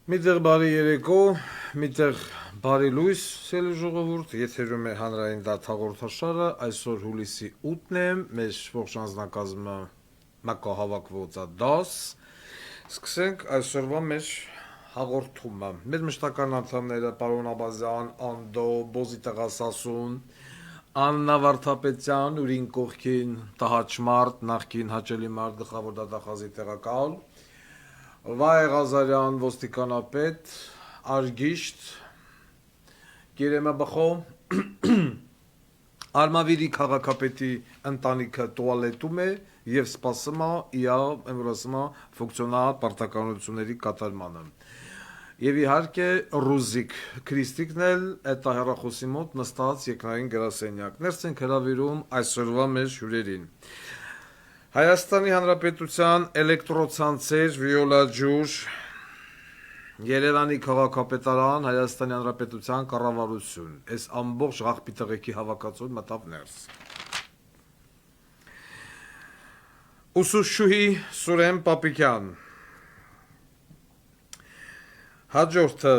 Միտեղ բարի երեկո, միտեղ բարի լույս, սելի ժողովուրդ, եթերում է հանրային դատաղորդաշարը, այսօր հուլիսի 8-ն է, մեր ողջ անձնակազմը մակահավաքվոց է 10, սկսենք այսօրվա մեր հաղորդումը, մեր մշտական անդամները պարոն Աբազյան, Անդո, Բոզի Տղասասուն, Աննա Վարդապետյան, ուրին կողքին Տհաճմարտ, նախկին հաճելի մարդ գլխավոր դատախազի տեղակալ, Վայ Ղազարյան, ոստիկանապետ, Արգիշտ, Գերեմաբխո, Արմավիրի քաղաքապետի ընտանիքը տուալետում է և սպասում է ֆունկցիոնալ պարտականությունների կատարմանը։ Եվ իհարկե Ռուզիկ Քրիստիկն էլ այդ հեռախոսի մոտ նստած եկնային գրասենյակ։ Ներս ենք հրավիրում այսօրվա մեր հյուրերին։ Հայաստանի Հանրապետության էլեկտրոցանցեր վիոլաջուր Երևանի քաղաքապետարան Հայաստանի Հանրապետության կառավարություն այս ամբողջ աղբի տղեկի հավաքածուն մտավ ներս Ուսուցչուհի Սուրեն Պապիկյան հաջորդը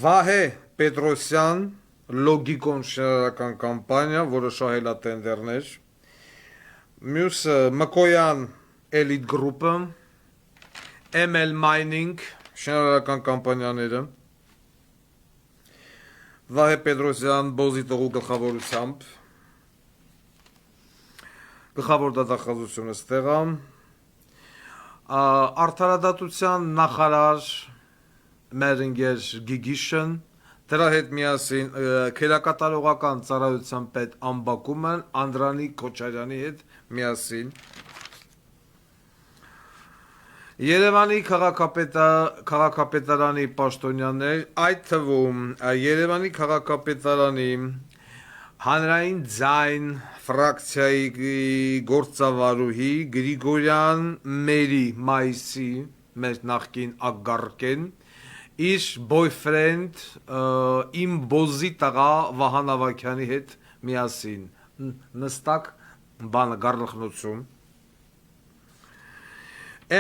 Վահե Պետրոսյան Լոգիկոն շինարարական կամպանիա, որը շահել է տենդերներ, մյուսը Մկոյան Elite Group-ը, ML Mining շինարարական կամպանիաները, Վահե Պետրոսյան Բոզի տղու գլխավորությամբ, գլխավոր դատախազությունը ստեղ է, Արդարադատության նախարար Մերինգեր Գիգիշն, դրա հետ միասին քերակատարողական ծառայության պետ Ամբակումն Անդրանիկ Քոչարյանի հետ միասին Երևանի քաղաքապետարանի պաշտոնյաներ, այդ թվում Երևանի քաղաքապետարանի հանրային ձայն ֆրակցիայի գործավարուհի Գրիգորյան Մերի Մայիսի մեր նախկին ագարկեն իր boyfriend իմ բոզի տղա Վահան Ավագյանի հետ միասին նստակ բանը գառլխնոցում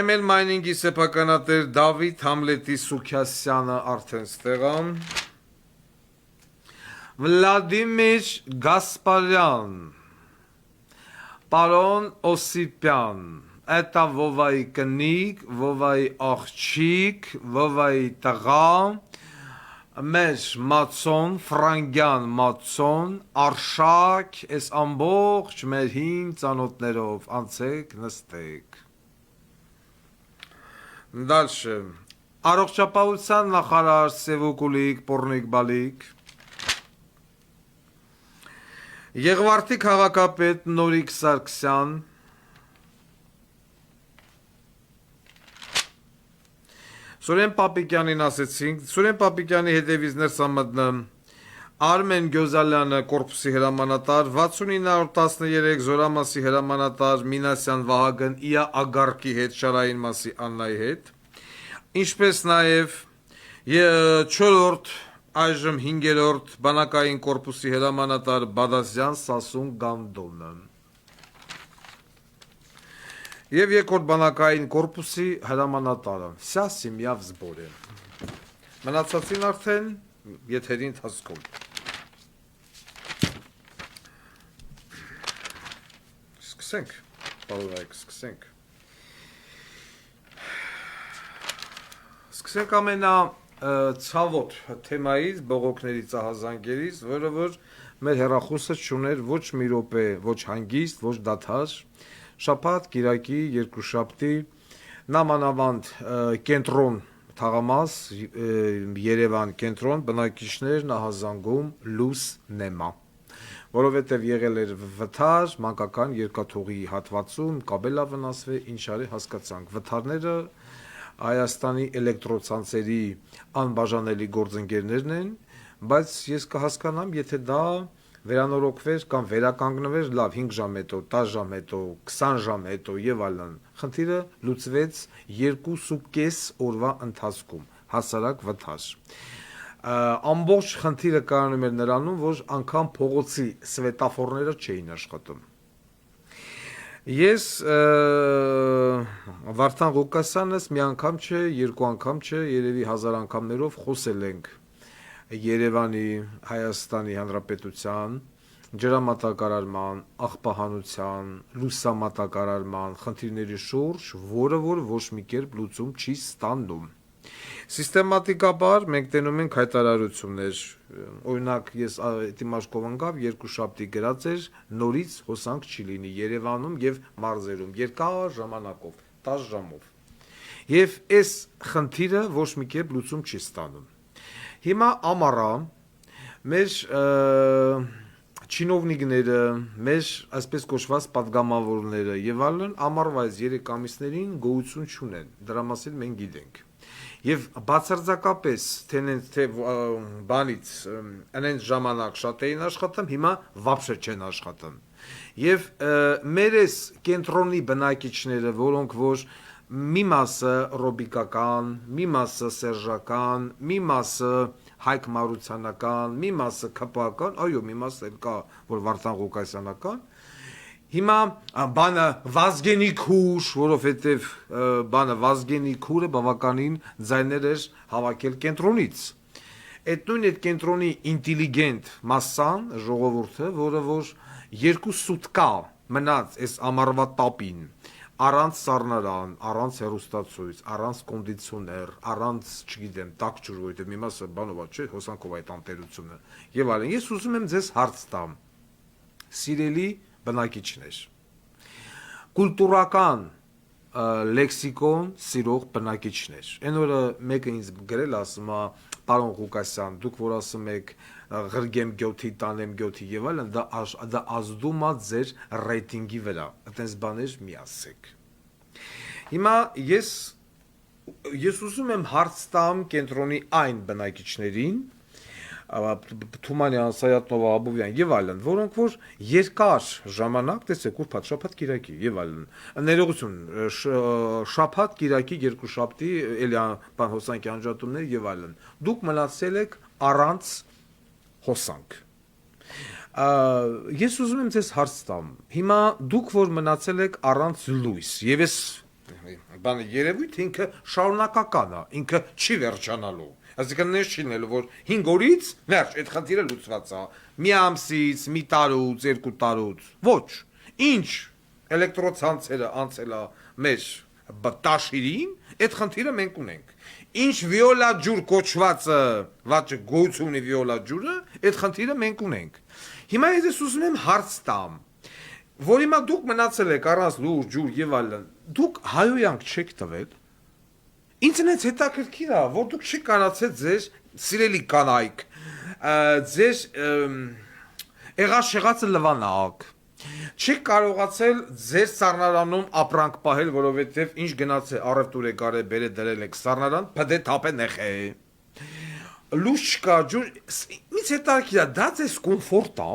ML Mining-ի սեփականատեր Դավիթ Համլետի Սուքյասյանը արդեն ստեղ է Վլադիմիր Գասպարյան Պարոն Օսիպյան Это Վովայի կնիկ, Վովայի աղջիկ, Վովայի տղա, մեր մացոն, ֆրանգյան մացոն, արշակ, այս ամբողջ մեր հին ծանոթներով, անցեք, նստեք։ Դալշը, առողջապահության նախարար Սևուկուլիկ, Պորնիկ Բալիկ, Եղվարդի քաղաքապետ Նորիկ Սարգսյան, Սուրեն Պապիկյանին ասեցինք, Սուրեն Պապիկյանի հետևից ներս ամատնը Արմեն Գյոզալյանը կորպուսի հրամանատար, 6913 Զորամասի հրամանատար Մինասյան Վահագն իա ագարկի հետ շարային մասի Աննայի հետ, ինչպես նաև 4-րդ այժմ 5-րդ բանակային կորպուսի հրամանատար Բադասյան Սասուն Գանդոնը Եվ երկրորդ բանակային կորպուսի հրամանատարը, սա սիմյավ զբոր է, մնացածին արդեն եթերի ընթացքում, սկսենք, պարոնայք, սկսենք ամենա ցավոտ թեմայից, բողոքների ծահազանգերից, որը որ մեր հեռախոսը չուներ ոչ մի րոպե, ոչ հանգիստ, ոչ դադար, շաբաթ, կիրակի, երկուշաբթի, նամանավանդ կենտրոն թաղամաս, Երևան կենտրոն, բնակիչներ նահազանգում լուս նեմա, որովհետև եղել էր վթար, մանկական երկաթուղի հատվածում, կաբելա վնասվե, ինչ արի հասկացանք, վթարները Հայաստանի էլեկտրոցանցերի անբաժանելի գործընկերներն են, բայց ես կհասկանամ, եթե դա վերանորոգվեր կամ վերականգնվեր լավ 5 ժամ հետո, 10 ժամ հետո, 20 ժամ հետո եւ այլն։ Խնդիրը լուծվեց 2.5 օրվա ընթացքում, հասարակ վթար։ Ամբողջ խնդիրը կայանում էր նրանում, որ անգամ փողոցի սվետաֆորները չէին աշխատում։ Ես Վարդան Ղուկասյանս մի անգամ չէ, երկու անգամ չէ, երևի 1000 անգամներով խոսել ենք Երևանի Հայաստանի Հանրապետության ջրամատակարարման, աղբահանության, լուսամատակարարման խնդիրների շուրջ, որը որ ոչ մի կերպ լուծում չի ստանում։ Սիստեմատիկաբար մենք տենում ենք հայտարարություններ, օրինակ ես դիմաշկով ընկավ երկուշաբթի գրած էր նորից հոսանք չի լինի Երևանում եւ մարզերում երկար ժամանակով 10 ժամով եւ այս խնդիրը ոչ մի կերպ լուծում չի ստանում հիմա ամառա մեր չինովնիկները մեր այսպես կոչված պատգամավորները եւ այլն ամառվա այս 3 ամիսներին գոյություն չունեն դրա մասին մենք գիտենք Եվ բացարձակապես թե բանից այնց ժամանակ շատ էին աշխատում, հիմա վաբշե չեն աշխատում։ Եվ մեր այս կենտրոնի բնակիչները, որոնք որ մի մասը ռոբիկական, մի մասը սերժական, մի մասը Հայկ Մարությանական, մի մասը ԿՊԱ-ական, այո, մի մասը էլ կա, որ Վարդան Ղուկասյանական Հիմա բանը Վազգենի քուր, որովհետև բանը Վազգենի քուրը բավականին ձայներ էր հավաքել կենտրոնից։ Այդ նույն այդ կենտրոնի ինտելիգենտ մասսան, ժողովուրդը, որը որ 2 սուտկա մնաց այս ամառվա տապին, առանց սառնարան, առանց հեռուստացույց, առանց կոնդիցիոներ, առանց, չգիտեմ, տաք ջուր, որովհետև մի մասը բանով չէ, հոսանքով այդ անտերությունը։ Եվ այլն, ես ուզում եմ ձեզ հարց տամ։ Սիրելի բնակիչներ կուլտուրական լեքսիկոն սիրող բնակիչներ այն օրը մեկը ինձ գրել ասում է պարոն Ղուկասյան դուք որ ասում եք ղրգեմ գյոթի տանեմ գյոթի եւ այլն դա ազդում է ձեր ռեյտինգի վրա այտենց բաներ մի ասեք հիմա ես ուզում եմ հարց տամ կենտրոնի այն բնակիչներին Թումանյան, Սայատնովա, Աբովյան եւ այլն, որոնք որ երկար ժամանակ, տեսեք, ուրբաթ, շաբաթ, կիրակի եւ այլն, ներողություն, շաբաթ, կիրակի, երկուշաբթի, էլի բան հոսանքի անջատումներ եւ այլն, դուք մնացել եք առանց հոսանք։ Ես ուզում եմ ձեզ հարց տամ, հիմա դուք որ մնացել եք առանց լույս եւ ես բանը երևույթ ինքը շարունակական է, ինքը չի վերջանալու Այսինքն նես չի լինելու, որ 5 օրից վերջ այդ խնդիրը լուծված է, մի ամսից, մի տարուց, 2 տարուց, ոչ, ինչ էլեկտրոցանցերը անցել է մեր տաշիրին, այդ խնդիրը մենք ունենք, ինչ վիոլա ջուր կոչվածը, վաճը գոյություն ունի վիոլա ջուրը, այդ խնդիրը մենք ունենք, հիմա ես ուզում եմ հարց տամ, որ հիմա դուք մնացել եք առանց լուր, ջուր եւ այլն, դուք հայոյանք չեք տվել Ինձնից հետաքրքիր է, որ դուք չի կարացել ձեր սիրելի կանայք, ձեր եղաշեղածը լվանակ, չի կարողացել ձեր սառնարանում ապրանք պահել, որովհետև ինչ գնաց է առևտուր է կարել բերել դրել եք սառնարան, փդե թափե նեխե, լուշ չկա, ջուր, ինձ հետաքրքիր է, դա ձեզ կոմֆորտ է,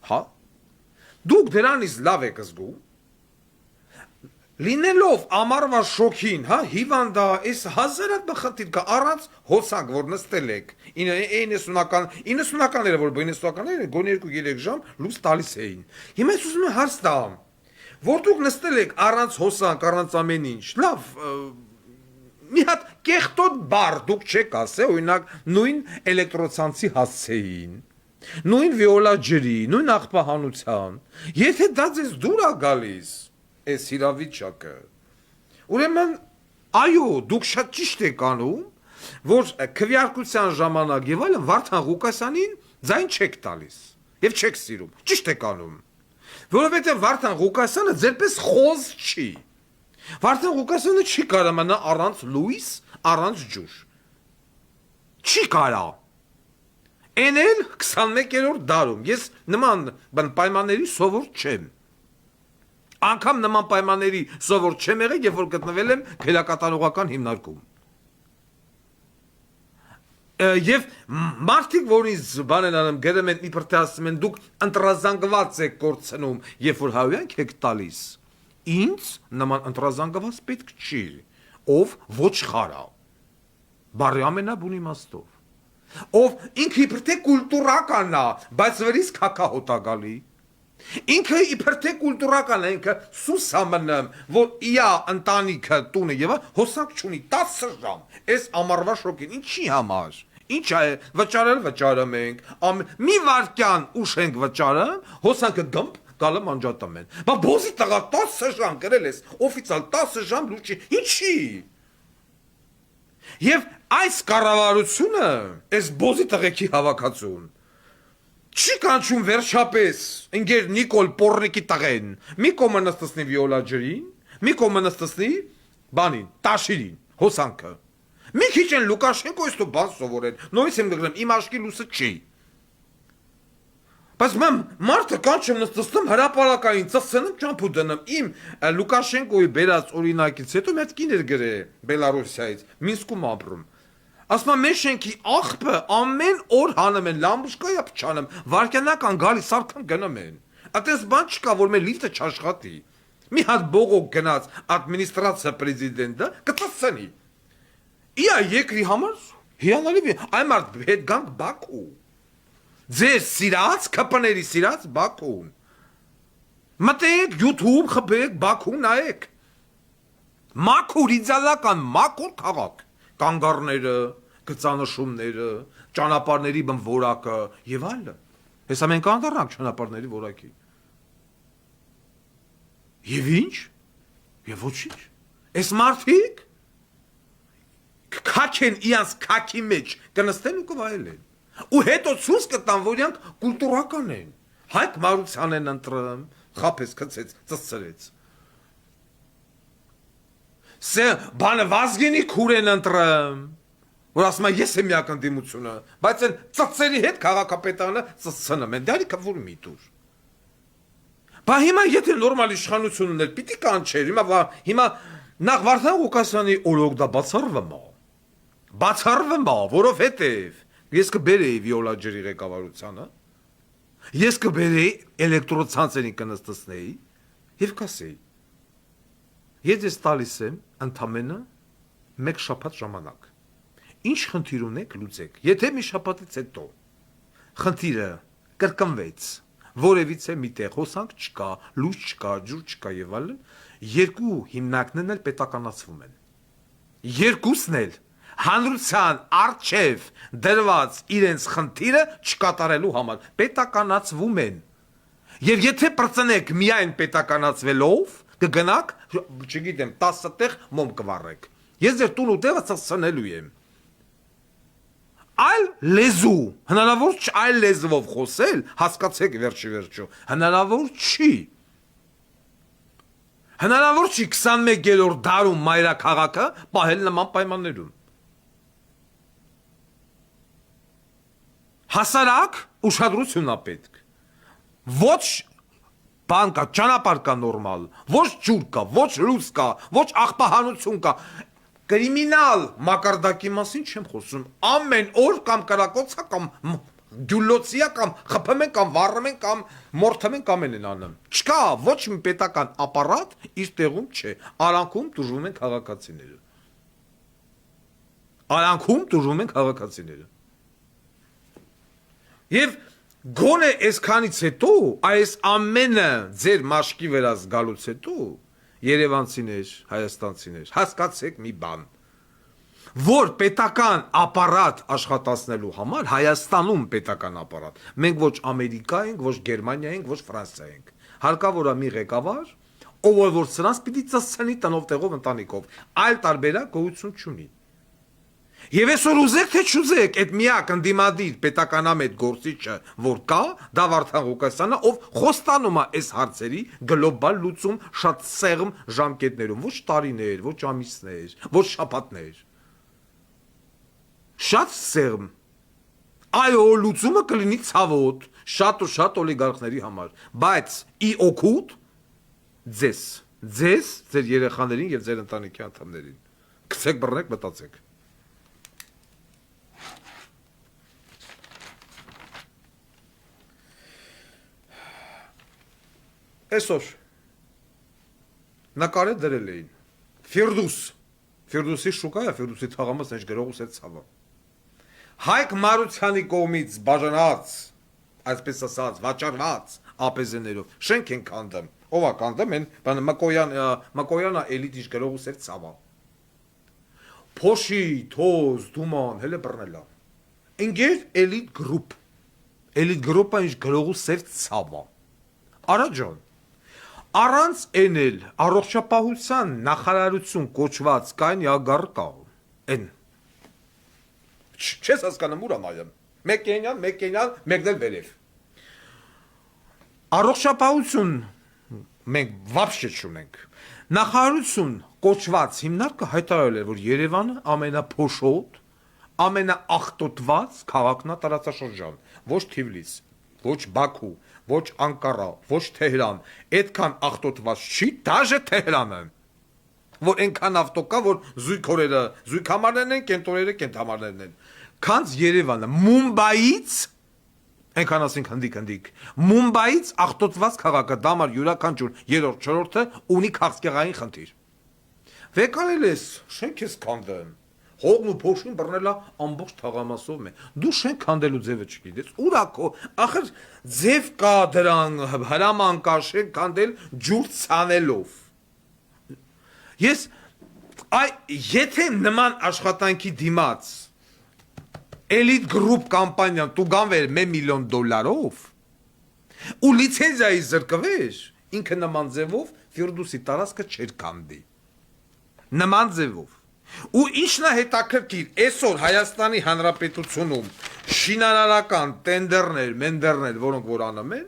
հա, դուք դրանից լավ եք զգում, Լինելով ամառվա շոքին, հա, հիվանդա, այս հազարատ խնդիր կա, առանց հոսանք, որ նստել եք, 90-ականները, որ 90-ականները, գոնե 2-3 ժամ լույս տալիս էին։ Հիմա ես ուզում եմ հարց տամ, որ դուք նստել եք առանց հոսանք, առանց ամեն ինչ, լավ, մի հատ կեղտոտ բառ դուք չեք ասել, օրինակ նույն էլեկտրոցանցի հասցեին, նույն վիոլա ջրի, նույն աղբահանության, եթե դա ձեզ դուր է գալիս Այս իրավիճակը Ուրեմն այո դուք շատ ճիշտ եք անում որ քվեարկության ժամանակ եւ այլն Վարդան Ղուկասյանին ձայն չեք տալիս եւ չեք սիրում ճիշտ եք անում որովհետեւ Վարդան Ղուկասյանը ձերպես խոզ չի Վարդան Ղուկասյանը չի կարող մնա առանց լույս առանց ջուր չի կարող Էնել 21-րդ դարում ես նման պայմանների սովոր չեմ Անկամ նման պայմանների սովոր չեմ եղել, երբ որ գտնվել եմ քելակատարողական հիմնարկում։ Եվ մարդիկ, որ ինձ բան են անում, գերեմ են իբր թե ասում են, դուք ընտրազանգված եք կորցնում, երբ որ հայոյանք եք տալիս։ Ինձ նման ընտրազանգված պետք չի, ով ոչխար է։ Բարի ամենաբուն իմաստով։ Ով ինքը իբր թե կուլտուրական է, բայց վերից քակահոտ է գալի։ Ինքը իբր թե կուլտուրական է, ինքը սուսամնը, որ իա ընտանիքը տունը եւ հոսանք չունի 10 ժամ։ Այս ամառվա շոկին ինչի համար։ Ինչ է վճարել մենք, մի վարքյան ուշ ենք վճարում, հոսանքը գմբ գալը մանջատում են։ Բա բոզի տղա 10 ժամ գրել ես, օֆիցիալ 10 ժամ լուչի, ինչի։ Եվ այս կառավարությունը, այս բոզի տղեկի հավաքածուն չի կանչում վերջապես ընկեր Նիկոլ Պորնիկի տղեն, մի կողմը նստեցնի Վիոլա ջրին, մի կողմը նստեցնի բանին, տաշիրին, հոսանքը։ Մի քիչ են Լուկաշենկոյից դու բան սովորեն, նույնիսկ եմ գրում, իմ աշկի լույսը չի։ Բայց մարդը կանչում նստեցնում հրապարակային ծծցնում ճամփու դնում, իմ Լուկաշենկոյի բերած օրինակից հետո մեծ կին էր գրել Բելարուսիայից, Մինսկում ապրում։ Ասма մեր շենքի աղբը ամեն օր հանում են, լամբուշկայա փչանում, վարքյանական գալի սարքան գնում են։ Այդպես բան չկա, որ մեր լիֆտը չաշխատի։ Մի հատ բողոք գնաց ադմինիստրացիա պրեզիդենտը կծծնի։ Իա երկրի համար հիանալի այ մարդ հետ գանք Բաքու։ Ձեր սիրած քպների սիրած Բաքուն։ Մտեք YouTube խփեք Բաքու նայեք։ Մաքուր իդեալական մաքուր քաղաք։ Կանգառները, գծանշումները, ճանապարհների բնորակը եւ այլն։ Հեսա մենք անդառնանք ճանապարհների որակի։ Եվ ինչ? Եվ ոչինչ։ Այս մարդիկ քաչեն իանց քաքի մեջ կնստեն ու կվայելեն։ Ու հետո ցույց կտան, որ իրանք կուլտուրական են։ Հայկ Մարության են ընտրում, խափես գցեց, ծծրեց։ Սե բանը Վազգենի քուրեն ընտրում, որ ասում է ես եմ միական դիմությունը, բայց այն ծծերի հետ քաղաքապետարանը ծծցնում են, դարի կվոր մի դուր։ Բա հիմա եթե նորմալ իշխանություն ուներ, պիտի կանչեր, հիմա նախ Վարդան Ղուկասյանի օրոք դա բացառվում է, որովհետև ես կբերեի Վիոլա ջրի ղեկավարությանը, ես կբերեի էլեկտրոցանցերին կնստեցնեի եւ կասեի Ես ես տալիս եմ ընդամենը մեկ շաբաթ ժամանակ։ Ինչ խնդիր ունեք լուծեք։ Եթե մի շաբաթից հետո խնդիրը կրկնվեց, որևիցե միտեղ հոսանք չկա, լույս չկա, ջուր չկա եւ այլն, երկու հիմնարկներն էլ պետականացվում են։ Երկուսն էլ հանրության արչև դրված իրենց խնդիրը չկատարելու համար պետականացվում են։ Եվ եթե բրծնեք միայն պետականացվելով կգնաք, չգիտեմ, 10 տեղ մոմ կվառեք։ Ես ձեր տուն ու տեղը ծծցնելու եմ։ Այլ լեզու, հնարավոր չէ այլ լեզվով խոսել, հասկացեք վերջի վերջո, հնարավոր չի։ Հնարավոր չի 21-րդ դարում մայրաքաղաքը պահել նման պայմաններում։ Հասարակ ուշադրություն է պետք։ Ոչ բան կա, ճանապարհ կա նորմալ, ոչ ջուր կա, ոչ լույս կա, ոչ աղբահանություն կա։ Կրիմինալ մակարդակի մասին չեմ խոսում։ Ամեն օր կամ կրակոցա կամ գյուլոցիա կամ խփում են կամ վառում են կամ մորթում են կամ են անում։ Չկա ոչ մի պետական ապարատ իր տեղում չէ։ Արանքում դժվում են քաղաքացիները։ Արանքում դժվում են քաղաքացիները։ Եվ գոնե այսքանից հետո, այս ամենը ձեր մաշկի վերած գալուց հետո, երևանցիներ, հայաստանցիներ, հասկացեք մի բան, որ պետական ապարատ աշխատացնելու համար, Հայաստանում պետական ապարատ, մենք ոչ Ամերիկա ենք, ոչ Գերմանիա ենք, ոչ Ֆրանսիա ենք, հարկավոր է մի ղեկավար, ով որ սրանց պիտի ծծցնի տնով տեղով ընտանիքով, այլ տարբերակ գոյություն չունի։ Եվ այսօր ուզեք թե չուզեք, այդ միակ ընդդիմադիր պետականամետ գործիչը, որ կա, դա Վարդան Ղուկասյանը, ով խոստանում է այս հարցերի գլոբալ լուծում շատ սեղմ ժամկետներում, ոչ տարիներ, ոչ ամիսներ, ոչ շաբաթներ։ Շատ սեղմ։ Այո, լուծումը կլինի ցավոտ, շատ ու շատ օլիգարխների համար, բայց ի օգուտ ձեզ, ձեր երեխաներին եւ ձեր ընտանիքի անդամներին։ Գցեք բռնեք, մտածեք։ Այսօր նկարը դրել էին Ֆիրդուսի շուկայա, Ֆիրդուսի թաղամաս ինչ գրողուս է ցավը։ Հայկ Մարությանի կողմից բաժանած այսպես ասած, վաճառված ԱՊԶ-ներով, շենք են կանդում, ով է կանդում, են, բանը Մակոյանը էլիտ իշ գրող ու սեր ծավա, փոշի, թոզ, դուման, հելը բռնելա, ընգեր էլիտ գրուպը ինչ գրող ու սեր ծավա, Արաջան, առանց էնել առողջապահության նախարարություն կոչված կային յագար կա, են, չես հասկանում ուր ամայեմ, մեկ մեկնել վերև, առողջապահություն մենք վաբշե չունենք, նախարարություն կոչված հիմնարկը հայտարարել էր, որ Երևանը ամենափոշոտ, ամենաաղտոտված քաղաքն է տարածաշրջան, ոչ Թիֆլիս, ոչ Բաքու, ոչ Անկարա, ոչ Թեհրան, այդքան աղտոտված չի, դաժե Թեհրանը, որ այնքան ավտո կա, որ զույգորերը զույգհամարներն են, կենտորերը կենտհամարներն են, քանց Երևանը Մումբայից այնքան ասենք հնդիկ, Մումբայից աղտոտված քաղաքը դամար յուրաքանչյուր երրորդ, չորրորդը ունի քաղցկեղային խնդիր։ Վեկարել ես, շենք ես քանդեմ, հողն ու փոշին բռնելա ամբողջ թաղամասով մե։ Դու շենք քանդելու ձևը չգիտես, ուր ակո, ախր ձև կա դրան, հրաման կա շենք քանդել ջուր ցանելով։ Ես եթե նման աշխատանքի դիմաց Elite Group կամպանիան դու գանվեր $1 միլիոն ու լիցենզիայի զրկվեր, ինքը նման ձևով Ֆիրդուսի տարածքը չէր կանդի։ Նման ձևով։ Ու ինչն է հետաքրքիր, այսօր Հայաստանի Հանրապետությունում շինարարական տենդերներ, մենդերներ, որոնք որ անում են,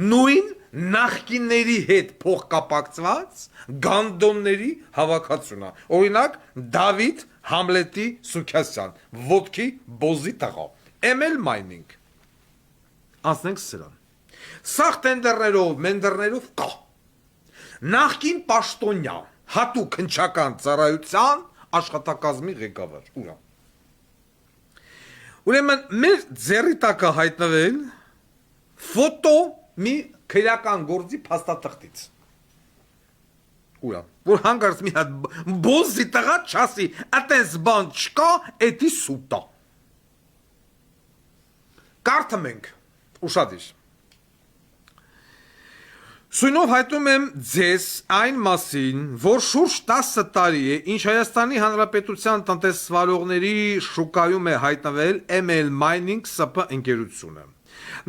նույն նախկինների հետ փոխկապակցված գանդոնների հավաքածուն է։ Օրինակ Դավիթ Համլետի Սուքյասյան, ոտքի բոզի տղա, ML Mining։ Անցնենք սրան։ Սաղ տենդերներով, մենդերներով կա։ Նախկին պաշտոնյա, հատուկ հնչական ծառայության աշխատակազմի ղեկավար, ուրա։ Ուրեմն մեր ձեռի տակը հայտնվել ֆոտո մի քրական գործի փաստաթղթից։ Ուրա, որ հանգարց մի հատ բոզի տղա չասի, այտենց բան չկա, էդի սուտա։ Կարդում ենք, ուշադիր։ Սույնով հայտում եմ ձեզ այն մասին, որ շուրջ 10 տարի է, ինչ Հայաստանի Հանրապետության տնտեսվարողների շուկայում է հայտնվել ML Mining ՍՊ ընկերությունը։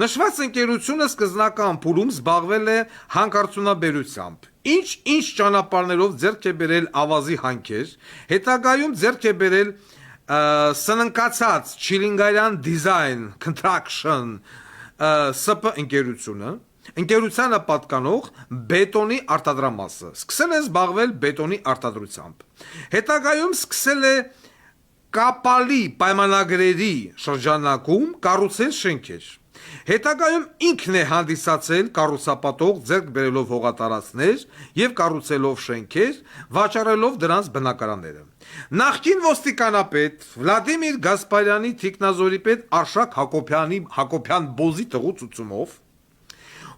Նշված ընկերությունը սկզբնական փուլում զբաղվել է հանքարդյունաբերությամբ, ինչ ճանապարհներով ձեռք է բերել ավազի հանքեր, հետագայում ձեռք է բերել սննկացած Չիլինգարյան Design Construction ՍՊ ընկերությունը, ընկերությանը պատկանող բետոնի արտադրամասը, սկսել է զբաղվել բետոնի արտադրությամբ, հետագայում սկսել է կապալի պայմանագրերի շրջանակում կառուցել շենքեր, հետագայում ինքն է հանդիսացել կառուցապատող ձեռք բերելով հողատարածքներ եւ կառուցելով շենքեր, վաճառելով դրանց բնակարանները։ Նախկին ոստիկանապետ Վլադիմիր Գասպարյանի թիկնազորի պետ Արշակ Հակոբյան Բոզի տղուցուցումով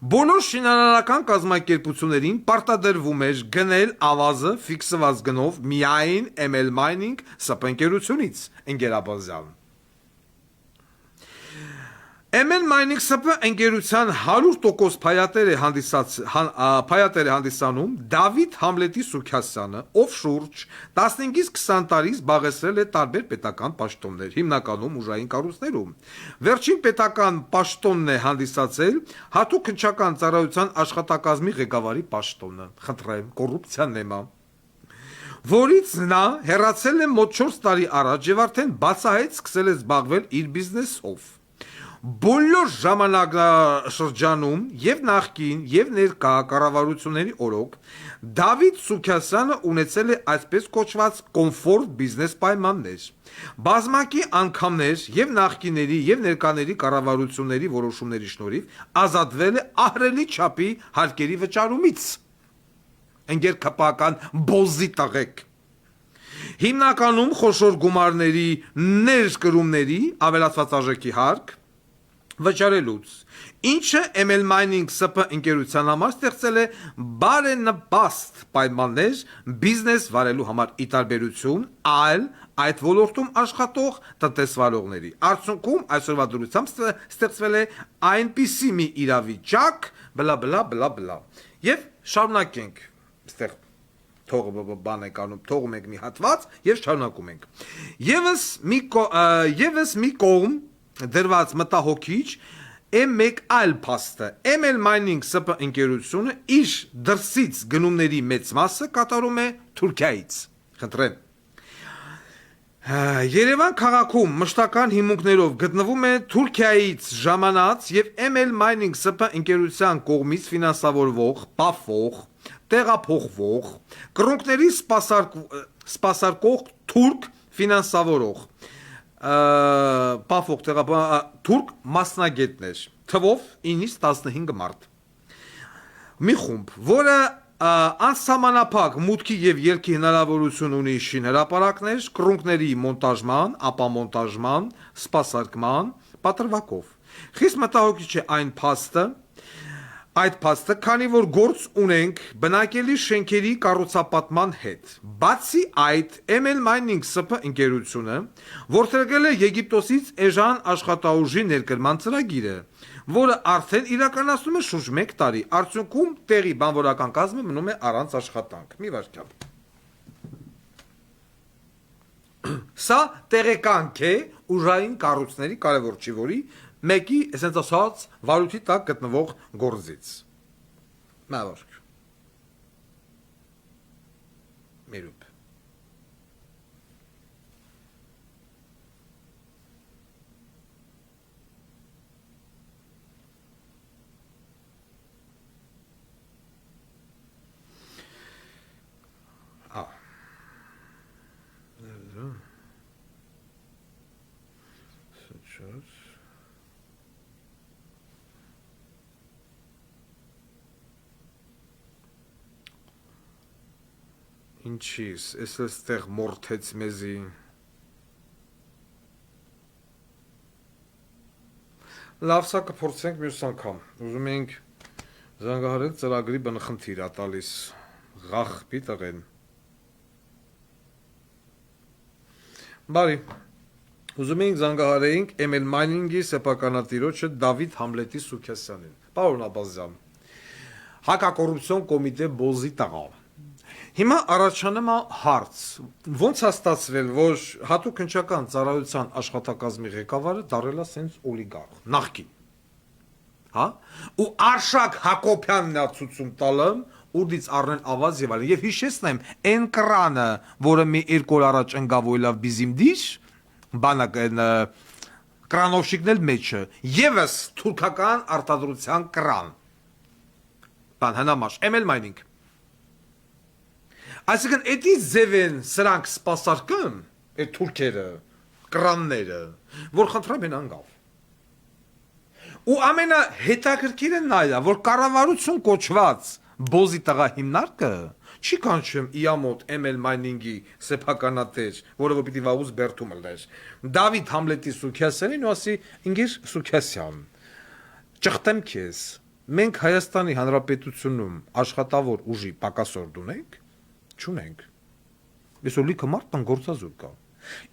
բոլոր շինարարական կազմակերպություններին պարտադրվում էր գնել ավազը ֆիքսված գնով միայն ML Mining ՍՊ ընկերությունից, ընկերաբազան։ ML Mining ՍՊ ընկերության 100% փայատեր է հանդիսանում Դավիթ Համլետի Սուքյասյանը, ով շուրջ 15-ից 20 տարի զբաղեցրել է տարբեր պետական պաշտոններ, հիմնականում ուժային կառույցներում։ Վերջին պետական պաշտոնն է հանդիսացել հատուկ հնչական ծառայության աշխատակազմի ղեկավարի պաշտոնը։ Խնդրեմ, կոռուպցիան նեմա, որից նա հեռացել է մոտ 4 տարի առաջ եւ արդեն բացահայտ սկսել է զբաղվել իր բիզնեսով։ Բոլոր ժամանակաշրջանում եւ նախկին եւ ներկա կառավարությունների օրոք Դավիթ Սուքյասյանը ունեցել է այսպես կոչված կոմֆորտ բիզնես պայմաններ։ Բազմակի անգամներ եւ նախկիների եւ ներկաների կառավարությունների որոշումների շնորհիվ ազատվել է ահռելի չափի հարկերի վճարումից։ Ընկեր քպական բոզի տղեկ։ Հիմնականում խոշոր գումարների ներկրումների ավելացված արժեքի հարկ, վճարելուց, ինչը ML Mining SP ընկերության համար ստեղծել է բարենպաստ պայմաններ բիզնես վարելու համար ի տարբերություն այլ այդ ոլորտում աշխատող տնտեսվարողների։ Արդյունքում այսօրվա դրությամբ ստեղծվել է այնպիսի մի իրավիճակ, բլա բլա բլա բլա։ Եվ շարունակենք ստեղ բան ենք անում, թողում ենք մի հատված եւ շարունակում ենք։ Եվս մի կողմ դրված մտահոգիչ M1 այլ փաստը ML Mining SP ընկերությունը իր դրսից գնումների մեծ մասը կատարում է Թուրքիայից։ Խնդրեմ։ Երևան քաղաքում մշտական հիմունքներով գտնվում է Թուրքիայից ժամանած եւ ML Mining SP ընկերության կողմից ֆինանսավորվող, բաֆող, տեղափոխվող, կրոնքների սպասարկող թուրք ֆինանսավորող, բաֆող թուրք մասնագետներ, թվով 9-ից 15 մարդ։ Մի խումբ, որը անսահմանափակ մուտքի եւ ելքի հնարավորություն ունի շինհրապարակներ, կրունկների մոնտաժման, ապամոնտաժման, սպասարկման պատրվակով։ Խիստ մտահոգիչ է այդ փաստը, քանի որ գործ ունենք բնակելի շենքերի կառուցապատման հետ։ Բացի այդ, ML Mining SP ընկերությունը որդեգրել է Եգիպտոսից էժան աշխատաուժի ներկրման ծրագիրը, որը արդեն իրականացնում է շուրջ 1 տարի, արդյունքում տեղի բանվորական կազմը մնում է առանց աշխատանք։ Մի վարքյան։ Սա տեղեկանք է ուժային կառույցների կարևոր չի որի մեկի այսպես ասած վարույթի տակ գտնվող գործից։ Մավարք։ Մերուպ։ Ինչի՞ս, ես այստեղ մորթեց մեզի։ Լավ, սա կփորձենք մյուս անգամ։ Ուզում ենք զանգահարել ծրագրի բնխնդիր ա տալիս։ Ղախ տղեն։ Բարի։ Ուզում ենք զանգահարեինք ML Mining-ի սեփականատիրոջը Դավիթ Համլետի Սուքեսյանին։ Պարոն Աբազյան։ Հակակոռուպցիոն կոմիտե բոզի տղա։ Հիմա առաջանում է հարց, ոնց է ստացվել, որ հատուկ քննչական ծառայության աշխատակազմի ղեկավարը դառել է սենց օլիգարխ, նախկին, հա, ու Արշակ Հակոբյանն է ցույցում տալը, ուրդից Արնեն Ավազ եւ այլն, եւ հիշեցնեմ, այն կրանը, որը մի 2 օր առաջ ընկավոյլավ բիզիմդիշ, բանակ այն կրանովշիկն էլ մեջը, եւս թուրքական արտադրության կրան, բան հնամաշ, ML Mining. Այսինքն, էդի ձևեն սրանք սպասարկում, այդ թուրքերը, կրանները, որ խնդրեմ են անգավ։ Ու ամենա հետաքրքիրը նա է, որ կառավարություն կոչված բոզի տղա հիմնարկը չի կանչում իամոտ ML Mining-ի սեփականատեր, որը որ պիտի վաղուց բերդում լներ։ Դավիթ Համլետի Սուքեսյանին ու ասի, ինգիր Սուքեսյան, ճխտեմ քեզ, մենք Հայաստանի Հանրապետությունում աշխատավոր ուժի պակասորդ ունենք, չունենք։ Ես որ լիքը մարդ տան գործազուր կա։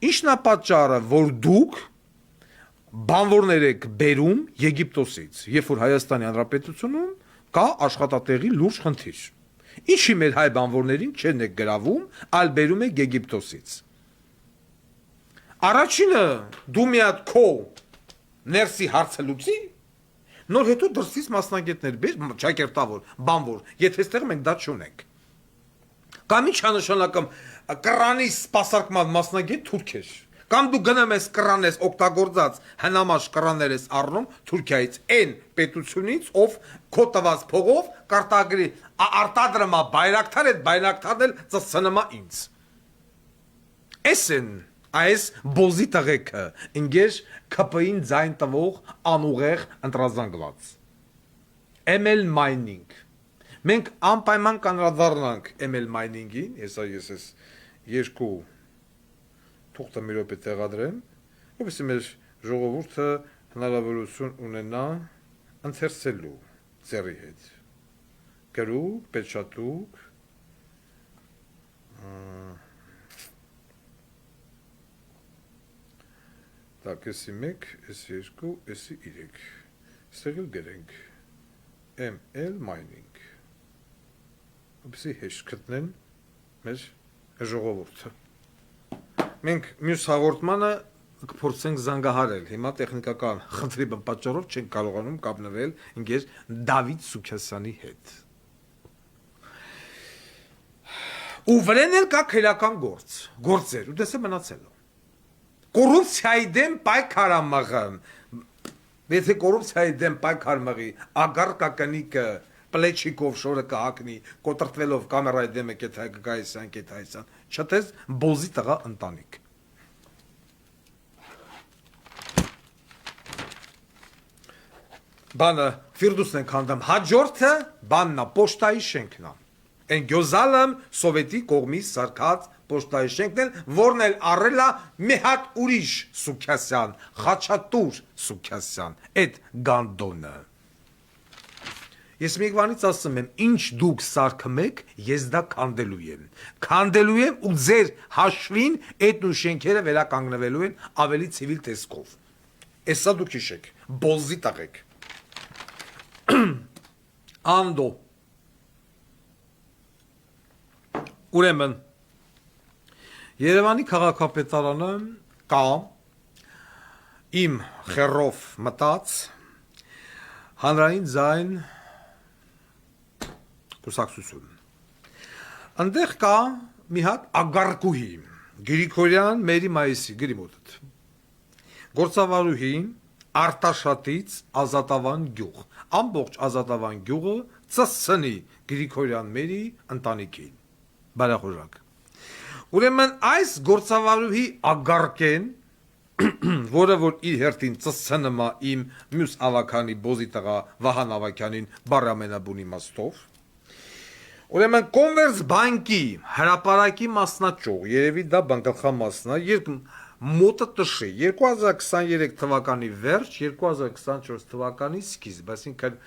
Ինչն է պատճառը, որ դուք բանվորներ եք բերում Եգիպտոսից, երբ որ Հայաստանի Հանրապետությունում կա աշխատատեղի լուրջ խնդիր։ Ինչի մեր հայ բանվորներին չեն եք գրավում, այլ բերում եք Եգիպտոսից։ Առաջինը դու մի հատ քո ներսի հարցը լուծի, նոր հետո դրսից մասնագետներ բեր, ճակերտավոր, բանվոր, եթե այստեղ մենք դա չունենք։ Կամ ինչ անշանակում կրանի սպասարկման մասնագետ թուրք էր։ Կամ դու գնում ես կրան ես օգտագործած հնամաշ կրաններ ես առնում Թուրքիայից այն պետությունից, ով քո տված փողով կարտագրի արտադրումա բայրակտար այդ բայրակտարն էլ ծցնումա ինձ։ Էսեն այս բոզի տղեկը ինգեր ԿՊ-ին ձայն տվող անուղեղ ընտրազանգված ML Mining Մենք անպայման կանրադառնանք ML Mining-ին, ես երկու թուղթը մի րոպե տեղադրեմ, որովհետեւ մեր ժողովուրդը հնարավորություն ունենա ընթերցելու ձեռի հետ։ Գրուկ, պечатուկ, Так, էսի 1, էսի 2, էսի 3։ Ստեղ էլ գրենք ML mining։ Որպեսզի հեշտ գտնեն մեր ժողովուրդը։ Մենք մյուս հաղորդմանը կփորձենք զանգահարել։ Հիմա տեխնիկական խնդրի պատճառով չենք կարողանում կապնվել ինքեր Դավիթ Սուքասյանի հետ։ Ու վրան էլ կա քրական գործեր, ու դեսը մնացել։ Կոռուպցիայի դեմ պայքարամաղը, եթե կոռուպցիայի դեմ պայքարմաղի ագարկականիկը Պլեչիկով շորը կհակնի, կոտրտվելով կամերայի դեմը կեթայսյան, չտես բոզի տղա ընտանիք։ Բանը Ֆիրդուսն ենք հանդամ, հաջորդը բաննա, պոշտայի շենքնա։ Են գյոզալըմ սովետի կողմի սարկած պոշտայի շենքն էլ, որն էլ առելա մի հատ ուրիշ Սուքասյան, Խաչատուր Սուքասյան, այդ գանդոնը։ Ես մեկվանից ասում եմ, ինչ դուք սարքում եք, ես դա քանդելու եմ։ Քանդելու եմ ու ձեր հաշվին այդ ու շենքերը վերականգնվելու են ավելի ցիվիլ տեսքով։ Էսա դուք հիշեք, բոզի տաղեք։ Անդո Ուրեմն Երևանի քաղաքապետարանը կա իմ խերով մտած հանրային ձայն կուսակցություն։ Այնտեղ կա մի հատ ագարկուհի Գրիգորյան Մերի Մայիսի գրի մոտդ։ Գործավարուհին Արտաշատից Ազատավան գյուղ։ Ամբողջ Ազատավան գյուղը ծսցնի Գրիգորյան Մերի ընտանիքին։ Բարախոժակ։ Ուրեմն այս գործավարուհի ագարկեն, որը որ իր հերթին ծսցնում է իմ մյուս ավականի բոզի տղա Վահան Ավակյանին բարամենաբուն իմաստով։ Ուրեմն Կոնվերս բանկի հրապարակի մասնաճյուղ, երևի դա բանկախամասն է, մոտը տշի 2023 թվականի վերջ, 2024 թվականի սկիզբ, այսինքն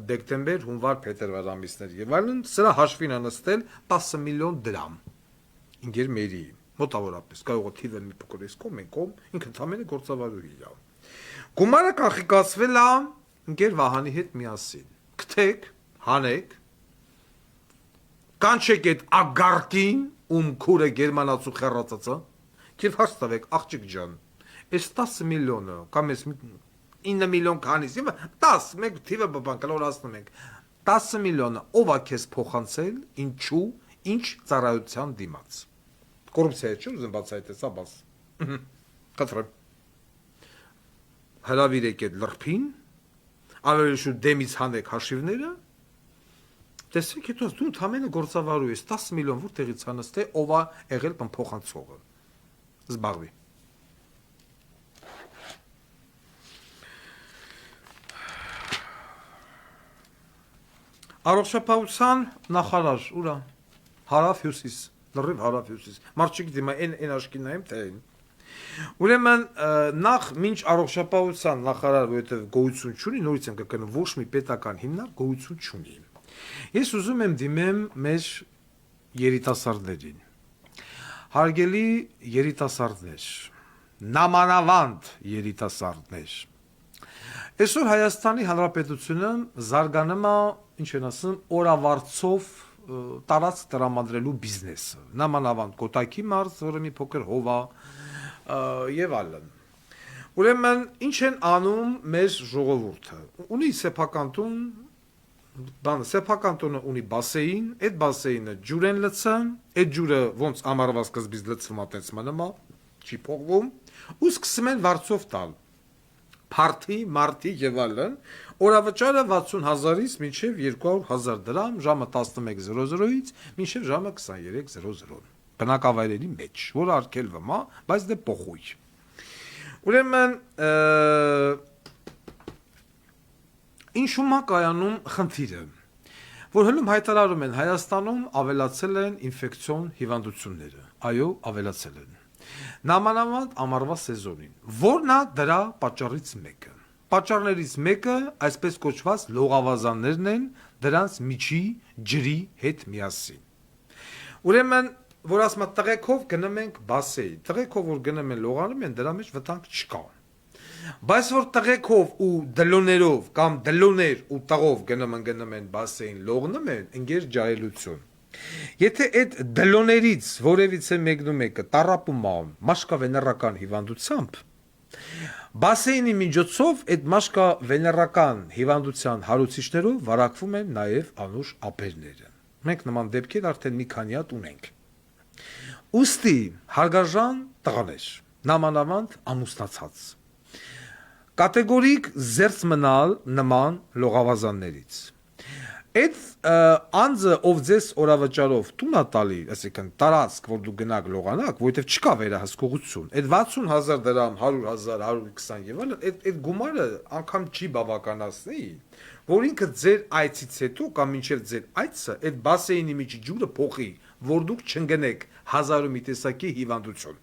դեկտեմբեր, հունվար, փետրվար ամիսներ եւ այլն, սրա հաշվին անստել 10 միլիոն դրամ։ Ինգեր Մերի, մոտավորապես, կարող է թիվը մի փոքր էսկո, մենքոմ, ինքը ընդամենը գործավարուհի է։ Գումարը կանխիկացվել է ինգեր Վահանի հետ միասին։ Գտեք, հանեք, կանչեք այդ ագարկին, ում քուրը գերմանացու խեռացածը, եւ հաստավեք աղջիկ ջան, այս 10 միլիոնը, կամ այս 9 միլիոն քանից, 10, մեկ թիվը բանկալորացնում ենք, 10 միլիոնը ով է քեզ փոխանցել, ինչու, ինչ ծառայության դիմաց։ Կոռուպցիա չէ՞ ուզում բացահայտես, աբաս։ Կտրեմ։ Հրավիրեք այդ լրփին, ավելի շուտ դեմից հանեք հաշիվները, տեսեք, հետո դու ընդամենը գործավարու ես, 10 միլիոն որտեղից անստե, ով է եղել փոխանցողը։ Զբաղվի։ Առողջապահության նախարար, ուրա, հարավ հյուսիս, լրիվ հարավ հյուսիս, մարդ չգիտեմ, այն աշկին նայեմ, թե այն։ Ուրեմն նախ մինչ առողջապահության նախարար, որովհետև գոյություն չունի, նորից եմ կկնում, ոչ մի պետական հիմնարկ գոյություն չունի։ Ես ուզում եմ դիմեմ մեր երիտասարդներին։ Հարգելի երիտասարդներ, նամանավանդ երիտասարդներ, այսօր Հայաստանի Հանրապետությունը զարգանում է, ինչ են ասում, օրավարձով տարածք տրամադրելու բիզնեսը, նամանավանդ Կոտայքի մարզ, որը մի փոքր հով է եւ այլն։ Ուրեմն ինչ են անում մեր ժողովուրդը։ Ունի սեփական տուն, սեփական տունը ունի բասեին, այդ բասեինը ջուր են լցան, այդ ջուրը ոնց ամառվա սկզբից լցվում է, տենց մնում է, չի փողվում, ու սկսում են վարձով տալ։ Փարթի, մարտի եւ այլն, օրավճարը 60,000-ից մինչեւ 200,000 դրամ, ժամը 11:00-ից մինչեւ ժամը 23:00 բնակավայրերի մեջ, որը արգելվում է, բայց դե փոխույթ։ Ուրեմն ինչու՞մ է կայանում խնդիրը, որ հնում հայտարարում են Հայաստանում ավելացել են ինֆեկցիոն հիվանդությունները, այո, ավելացել են։ Նամանավանդ ամառվա սեզոնին։ Որն է դրա պատճառից մեկը։ Պատճառներից մեկը այսպես կոչված լողավազաններն են դրանց միջի ջրի հետ միասին։ Ուրեմն, որ ասում եմ տղեկով գնում ենք բասեին, տղեկով որ գնում են լողանում են, դրա մեջ վտանգ չկա։ Բայց որ տղեկով ու դլոներով կամ դլոներ ու տղով գնում են բասեին լողնում են, ընկեր ջահելություն։ Եթե այդ դլոներից որևիցե մեկը տառապում է մաշկավեներական հիվանդությամբ, բասեինի միջոցով այդ մաշկավեներական հիվանդության հարուցիչներով վարակվում են նաև անուշ ափերները։ Մենք նման դեպքեր արդեն մի քանի հատ ունենք։ Ուստի հարգարժան տղաներ, նամանավանդ ամուսնացած, կատեգորիկ զերծ մնալ նման լողավազաններից։ Այդ անձը, ով ձեզ օրավճարով տուն է տալի, այսինքն տարածք, որ դու գնաք լողանաք, որովհետև չկա վերահսկողություն, այդ 60,000 դրամ, 100,000, 120 եւ այլն, այդ գումարը անգամ չի բավականացնի, որ ինքը ձեր այցից հետո կամ մինչև ձեր այցը այդ բասեինի միջի ջուրը փոխի, որ դուք չընկնեք 1000 մի տեսակի հիվանդություն։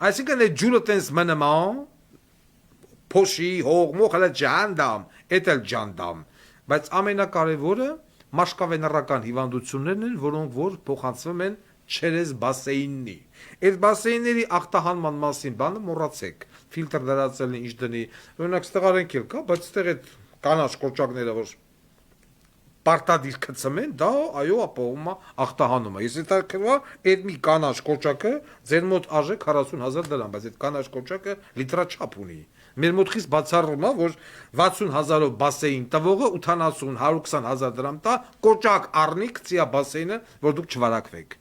Այսինքն այդ ջուրը տենց մնում է, փոշի, հող, մոխ, ջանդամ, էդ էլ ջանդամ։ Բայց ամենակարևորը մաշկավեներական հիվանդություններն են, որոնք որ փոխանցվում են չերես բասեիննի։ Այդ բասեինների ախտահանման մասին բանը մոռացեք։ Ֆիլտր դրածելն ինչ դնի։ Օրինակ ստեղ արենք էլ կա, բայց ստեղ այդ կանաչ կոճակները որ պարտադիր գցում են, դա այո, ապահովում է ախտահանումը։ Если так կրվա, այդ մի կանաչ կոճակը ձեր մոտ արժե 40,000 դրամ, բայց այդ կանաչ կոճակը լիտրաչափ ունի։ Մեր մոտ խիստ բացառում է, որ 60,000-ով բասեին տվողը 80-120,000 դրամ տա, կոճակ առնի գցիա բասեինը, որ դուք չվարակվեք։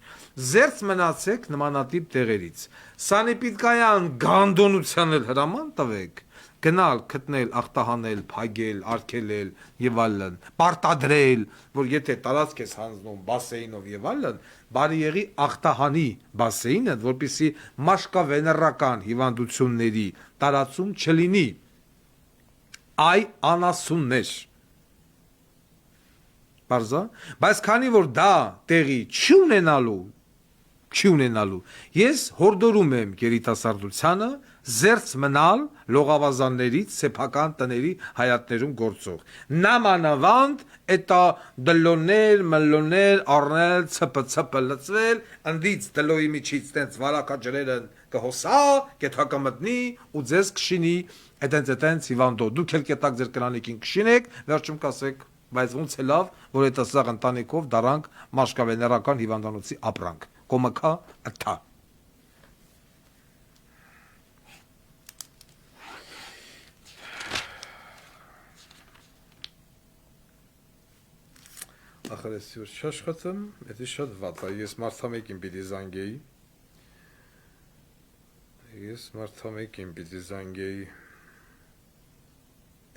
Զերծ մնացեք նմանատիպ տեղերից։ Սանիպիտկայան գանդոնության էլ հրաման տվեք, գնալ, գտնել, ախտահանել, փագել, արգելել եւ այլն, պարտադրել, որ եթե տարածք ես հանձնում բասեինով եւ այլն, բարի եղի ախտահանի բասեինը, որպեսզի մաշկավեներական հիվանդությունների տարածում չլինի։ Այ անասուններ։ Բարձա, բայց քանի որ դա տեղի չի ունենալու, ես հորդորում եմ երիտասարդությանը զերծ մնալ լողավազաններից սեփական տների հայատներում գործող։ Նամանավանդ էտա դլոներ, մլոներ, առնել, ցպ լծվել, ընդից դլոյի միջից տենց վարակաջրերը կհոսա, կետակամտնի ու ձեզ կշինի, այտենց հիվանդո։ Դուք էլ կետակ ձեր կրանիկին կշինեք, վերջում կասեք, բայց ոնց է լավ, որ այդ ասաղ ընտանիքով դարանք մաշկավեներական հիվանդանոցի ապրանք։ Կոմակա ըթա։ Ախր ես որ չաշխատեմ, դա շատ վատ է, ես մարդամեկին պիտի զանգեի։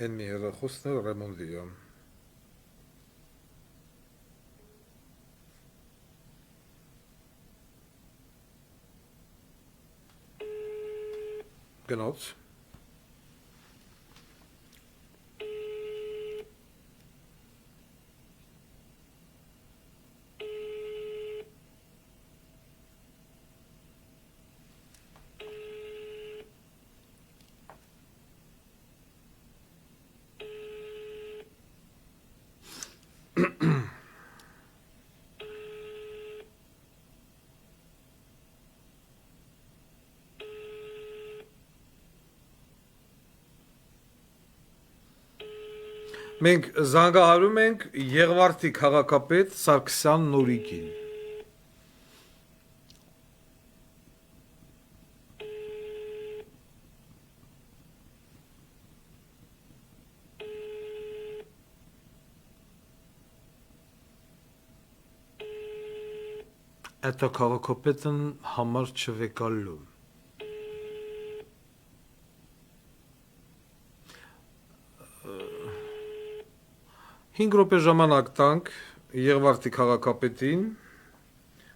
Են մի հեռախոսն էլ ռեմոնտի է։ Գնոց։ Մենք զանգահարում ենք Եղվարդի քաղաքապետ Սարգսյան Նորիկին։ Это քաղաքապետն համար չվեկալու։ 5 րոպե ժամանակ տանք Եղվարդի քաղաքապետին,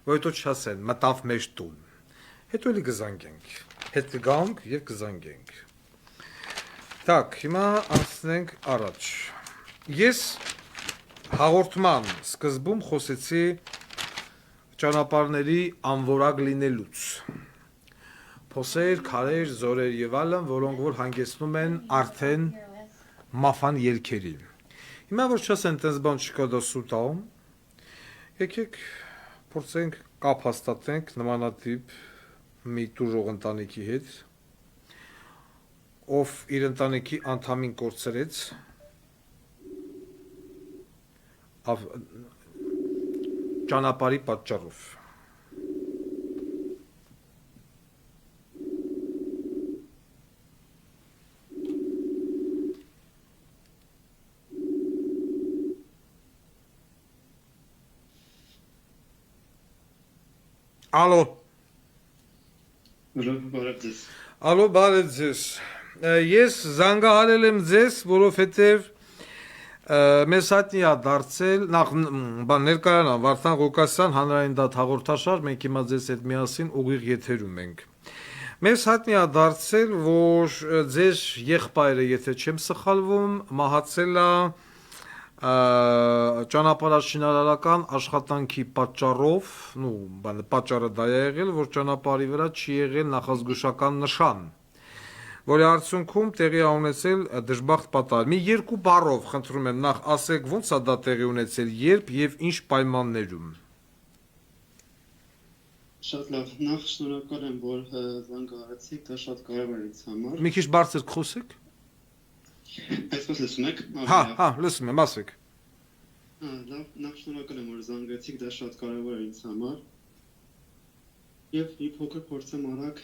որ հետո չասեն, մտավ մեր տուն։ Հետո էլի կզանգենք։ Հետ կգանք եւ կզանգենք։ Так, հիմա անցնենք առաջ։ Ես հաղորդման սկզբում խոսեցի ճանապարհների անորակ լինելուց։ փոսեր, քարեր, զորեր եւ այլն, որոնք որ հանգեցնում են արդեն մաֆան ելքերի։ Հիմա որ չես այնտես բան չկա դա սուտաում, եկեք փորձենք կապ հաստատենք նմանատիպ մի տուժող ընտանիքի հետ, ով իր ընտանիքի անդամին կորցրեց ճանապարհի պատճառով։ Ալո։ Ալո, բարև ձեզ։ Ես զանգահարել եմ ձեզ, որովհետև մեզ հայտնի է դարձել ներկայանան Վարդան Ղուկասյան հանրային դատ հաղորդաշար, մենք հիմա ձեզ հետ միասին ուղիղ եթերում ենք։ Մեզ հայտնի է դարձել, որ ձեր եղբայրը, եթե չեմ սխալվում, մահացել է ճանապարհաշինարարական աշխատանքի պատճառով, պատճառը դա է եղել, որ ճանապարհի վրա չի եղել նախազգուշական նշան, որի արդյունքում տեղի է ունեցել դժբախտ պատահար։ Մի երկու բառով խնդրում եմ նախ ասեք ոնց է դա տեղի ունեցել, երբ եւ ինչ պայմաններում։ Շատ լավ, նախ շնորհակալ եմ, որ զանգահարեցիք, դա շատ կարևոր է ինձ համար։ Մի քիչ բարձր խոսեք։ Այսպես լսում եք։ Հա, լսում եմ, ասեք։ Լավ, նախ շնորհակալ եմ, որ զանգեցիք, դա շատ կարևոր է ինձ համար։ Եվ մի փոքր փորձեմ արագ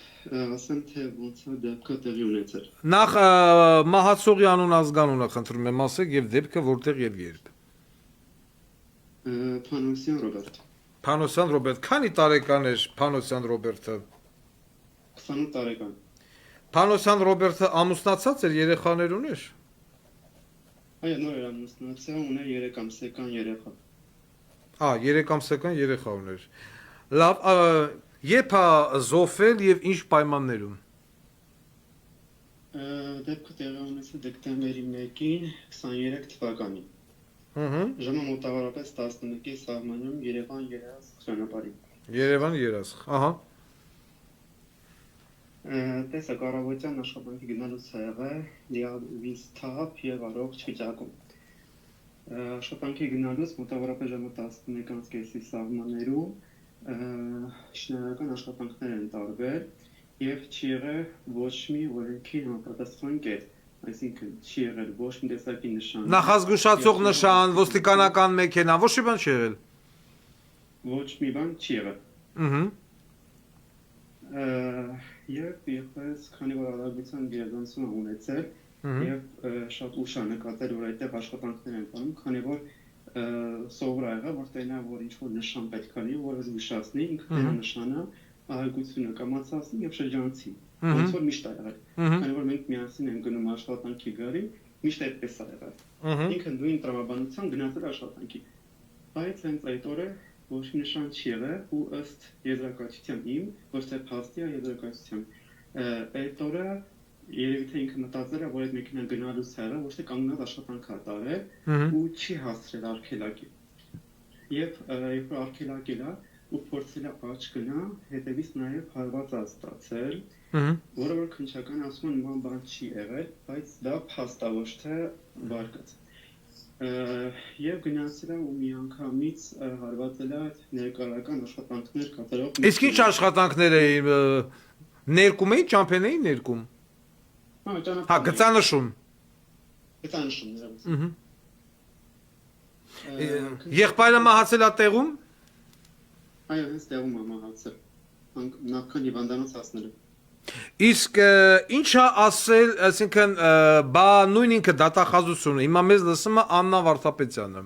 ասեմ, թե ոնց է դեպքը տեղի ունեցել։ Նախ մահացողի անուն ազգանունը խնդրում եմ ասեք եւ դեպքը որտեղ եւ երբ։ Փանոսյան Ռոբերտ։ Փանոսյան Ռոբերտ, քանի տարեկան էր Փանոսյան Ռոբերտը։ 28 տարեկան։ Փանոսյան Ռոբերտը ամուսնացած էր, երեխաներ ուներ։ Այո, նոր էր ամուսնացել, ուներ 3 ամսական երեխա։ 3 ամսական երեխա ուներ։ Լավ, երբ է զոհվել եւ ինչ պայմաններում։ Դեպքը տեղի ունեցել դեկտեմբերի 1-ին 23 թվականին։ Ժամը մոտավորապես 11-ի սահմանում Երևան Երազք ճանապարհին։ Երևան Երազք, ահա։ Տեսա կառավարության աշխատանքի գնալուց է եղել լիավից թափ եւ առողջ վիճակում։ Աշխատանքի գնալուց մոտավորապես ժամը 11:30-ի սահմաններում շինարարական աշխատանքներ են տարվել եւ չի եղել ոչ մի օրենքի համապատասխան կետ, այսինքն չի եղել ոչ մի տեսակի նշան։ Նախազգուշացող նշան, ոստիկանական մեքենա, ոչ մի բան չի եղել։ Ոչ մի բան չի եղել։ Եվ եղբայրս քանի որ արագության գերազանցում ունեցել եւ շատ ուշ է նկատել, որ այդտեղ աշխատանքներ են տանում, քանի որ սովոր է եղել, որ տենա որ ինչ որ նշան պետք է լինի, որը զգուշացնի, ինքը տենա նշանը արագությունը կամացածնի եւ շրջանցի։ Ոնց որ միշտ է եղել։ Քանի որ մենք միասին ենք գնում աշխատանքի գարի, միշտ այդպես է եղել։ Ինքը նույն տրամաբանությամբ գնացել աշխատանքի։ Բայց հենց այդ օրը ոչ մի նշան չի եղել ու ըստ եզրակացության իմ, ոչ թե փաստի, այլ եզրակացության։ Այդ օրը երևի թե ինքը մտածել է, որ այդ մեքենան գնալուց է եղել, ոչ թե կանգնած աշխատանք է տարել ու չի հասցրել արգելակի։ Եվ երբ որ արգելակել է ու փորձել է աճ գնա, հետևից նաև հարված է ստացել, որը որ քննչական ասում են նման բան չի եղել, բայց դա փաստ է, ոչ թե վարկած։ Եվ գնացել է ու միանգամից հարվածել է ներկայական աշխատանքներ կատարող։ Իսկ ինչ աշխատանքներ էին, ներկում էին, ճամփեն էին ներկում։ Հա, գծանշում։ Գծանշում։ Եղբայրը մահացել է տեղում։ Այո, հենց տեղում է մահացել։ Նախքան հիվանդանոց հասնելու։ Իսկ ինչա ասել, այսինքն բա նույն ինքը դատախազությունը, հիմա մեզ լսում է Աննա Վարդապետյանը։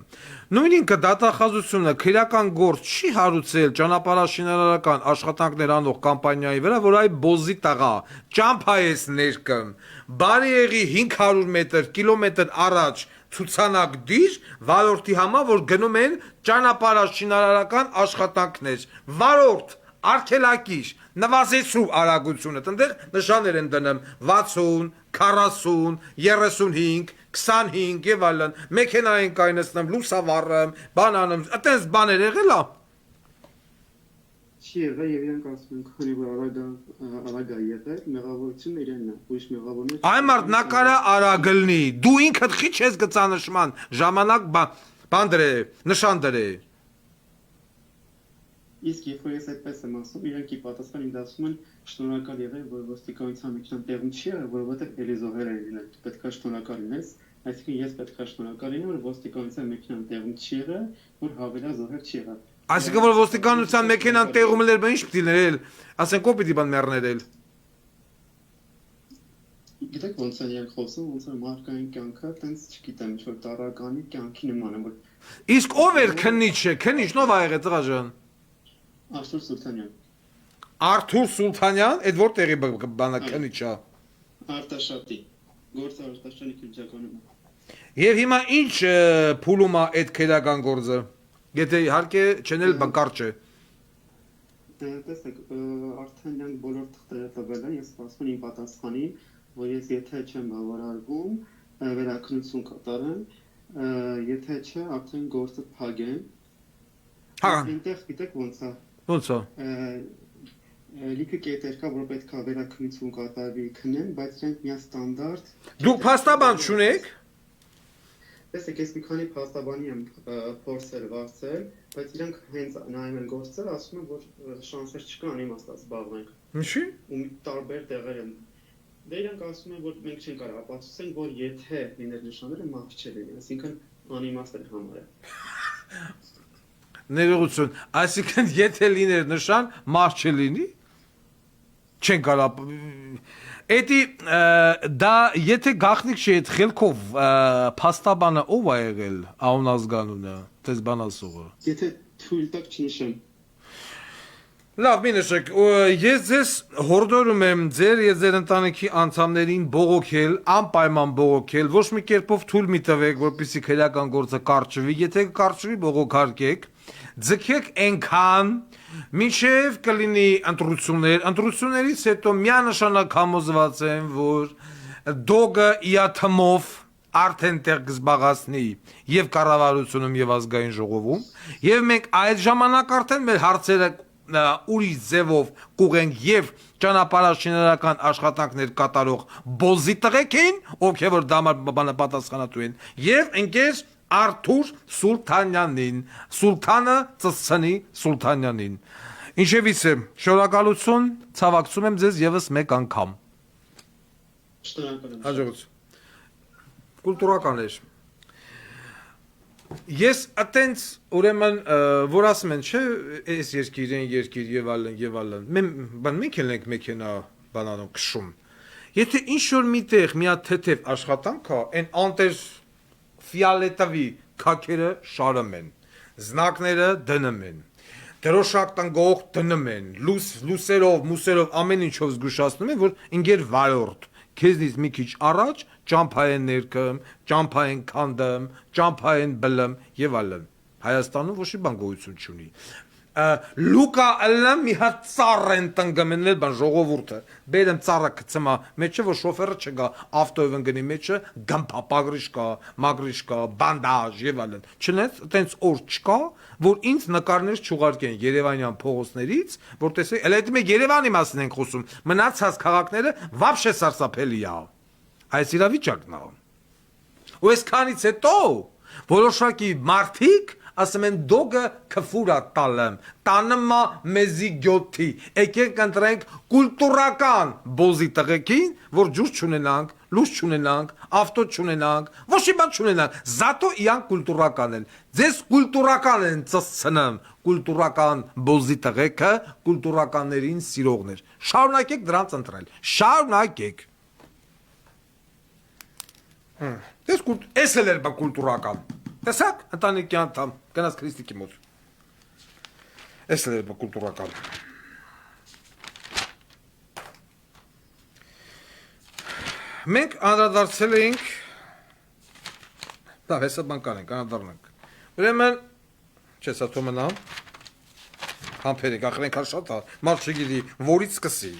Նույն ինքը դատախազությունը քրեական գործ չի հարուցել ճանապարհաշինարարական աշխատանքներ անող կամպանիայի վրա, որ այ բոզի տղա, ճամփայես ներկում, բարի եղի 500 մետր, կիլոմետր առաջ ցուցանակ դիր վարորդի համար, որ գնում են ճանապարհաշինարարական աշխատանքներ։ Վարորդ Արգելակիր նվազեցրու արագությունը, այդտեղ նշաններ են դնում 60, 40, 35, 25 եւ այլն, մեքենա են կայնացնում, լուսավառը, բանանում, այդպես բաներ եղել է։ չի եղել եւ իրանք ասում են քանի որ արագա եղել մեղավորությունը իրենն է ուրիշ մեղավորներ Այն մարդ նակարա արագլնի դու ինքդ խիչ ես գծանշման ժամանակ բան դրե նշան դրե իսկ երբ որ ես այդպես եմ ասում իրանք ի պատասխան ինձ ասում են շնորհակալ եղեք որ ոստիկանության մեքենան տեղում չի եղել որովհետեւ էլիզոհեր է լինել պետք է շնորհակալ լինես այսինքն ես պետք է շնորհակալ լինեմ որ ոստիկանության մեքենան տեղում չի եղել որ հավելա զոհեր չի եղել Այսինքն որ ոստիկանության մեքենան տեղում էր ինչ պիտի ներել ասենք ո պիտի բան մեռներել Գիտեք ոնց է իրանք խոսում ոնց է մարդկային կյանքը տենց չգիտեմ ինչ որ տարականի կյանքի նման է որ Իսկ ով էր քննիչը քննիչն ով ա եղել տղա ջան Արթուր Սուլթանյան Արթուր Սուլթանյան այդ որտեղի բանը քննիչա Արտաշատի գործը Արտաշատի քիրջականում Եվ հիմա ինչ փուլում է այդ քերական գործը Եթե իհարկե չնել բանկարճ է Տեսեք արդեն իրանք բոլոր թղթերը տվել են ես սպասում եմ իմ պատասխանին որ ես եթե չեմ բավարարվում վերաքննություն կատարեմ եթե չէ արդեն գործը փակեմ Հա այնտեղ գիտեք ոնց է Ոնց է լիքը կետեր կա որ պետք է վերաքննություն կատարվի քնեն բայց իրանք միա ստանդարտ Դուք փաստաբան չունեք Տեսեք ես մի քանի փաստաբանի եմ փորձել վարձել բայց իրանք հենց նայում են գործերը ասում են որ շանսեր չկան իմաստած զբաղվենք Ինչի ու տարբեր տեղեր են Դե իրանք ասում են որ մենք չենք կարող ապացուցենք որ եթե լիներ նշանները մահ չլինի այսինքն անիմաստ են համարել Ներողություն այսինքն եթե լիներ նշան մահ չլինի չեն կարող Էդի դա եթե գախնիկ չի այդ խելքով փաստաբանը ով է եղել անազգանունը դες բան ասողը Եթե թույլ տակ չնշեմ Լավ մի նշեք ես ձեզ հորդորում եմ ձեր եւ ձեր ընտանիքի անդամներին բողոքել անպայման բողոքել ոչ մի կերպով թույլ մի տվեք որպեսզի քրեական գործը կարճվի եթե կարճվի բողոքարկեք ձգեք այնքան Մինչև կլինի ընտրություններից հետո միանշանակ համոզված եմ, որ դոգը իաթմով արդեն տեղ կզբաղացնի եւ կառավարությունում եւ ազգային ժողովում եւ մենք այդ ժամանակ արդեն մեր հարցերը ուրիշ ձևով կուղենք եւ ճանապարհաշինարական աշխատանքներ կատարող բոզի տղեկին, ովքեր որ դա բանը պատասխանատու են եւ ընկեր Արթուր Սուլթանյանին, Սուլթանը ծծցնի Սուլթանյանին։ Ինչևից է, շնորհակալություն, ցավակցում եմ ձեզ եւս մեկ անգամ։ Շնորհակալ եմ։ Հաջողություն։ Կուլտուրական էր։ Ես այտենց ուրեմն որ ասում են, չէ, այս երկիր եւ այլն։ Մենք ենք մեքենա բանանում քշում։ Եթե ինչ որ միտեղ մի հատ թեթև աշխատանք կա, այն անտեր ֆիալետավի քաքերը շարում են, զնակները դնում են, դրոշակ տնգող դնում են, լուսերով, մուսերով, ամեն ինչով զգուշացնում են, որ ինգեր վարորդ, քեզնից մի քիչ առաջ ճամփային ներքëm, ճամփային քանդեմ, ճամփային բլեմ եւ այլն։ Հայաստանում ոչ մի բան գոյություն չունի։ Լուկա ըլլամ մի հատ ծառ են տնգմնել բան ժողովուրդը բերեմ ծառը գցմա մեջը որ շոֆերը չգա ավտոյով ընկնի մեջը գամփա պագրիշկա մագրիշկա բանդաժ եւ այլն չնայած այտենց օր չկա որ ինձ նկարներ չուղարկեն Երևանյան փողոցներից որ տեսեք էլ այդ մենք Երևանի մասին ենք խոսում մնացած քաղաքները վաբշե սարսափելի է այս իրավիճակն է ու այս քանից հետո որոշակի մարդիկ ասում են դոգը քֆուրա տալեմ տանմա մեզի գյոթի եկեք ընտրենք կուլտուրական բոզի տղեկին որ ջուր չունենանք լույս չունենանք ավտո չունենանք ոչ մի բան չունենանք զատո իրանք կուլտուրական են ձեզ կուլտուրական են ծծցնեմ կուլտուրական բոզի տղեկը կուլտուրականներին սիրողներ շարունակեք դրանց ընտրել շարունակեք Ես էլ էր բա կուլտուրական Տեսակ, ընտանիքի անդամ, գնաց քրիստիկի մոտ Ես էլ էր բա կուլտուրական Մենք անդրադարձել էինք Լավ, հեսա բանկար ենք, անդրադառնանք Ուրեմն, չէ, սա թո մնամ Համբերենք, ախր ենքան շատ մարդ չգիտի, որից սկսի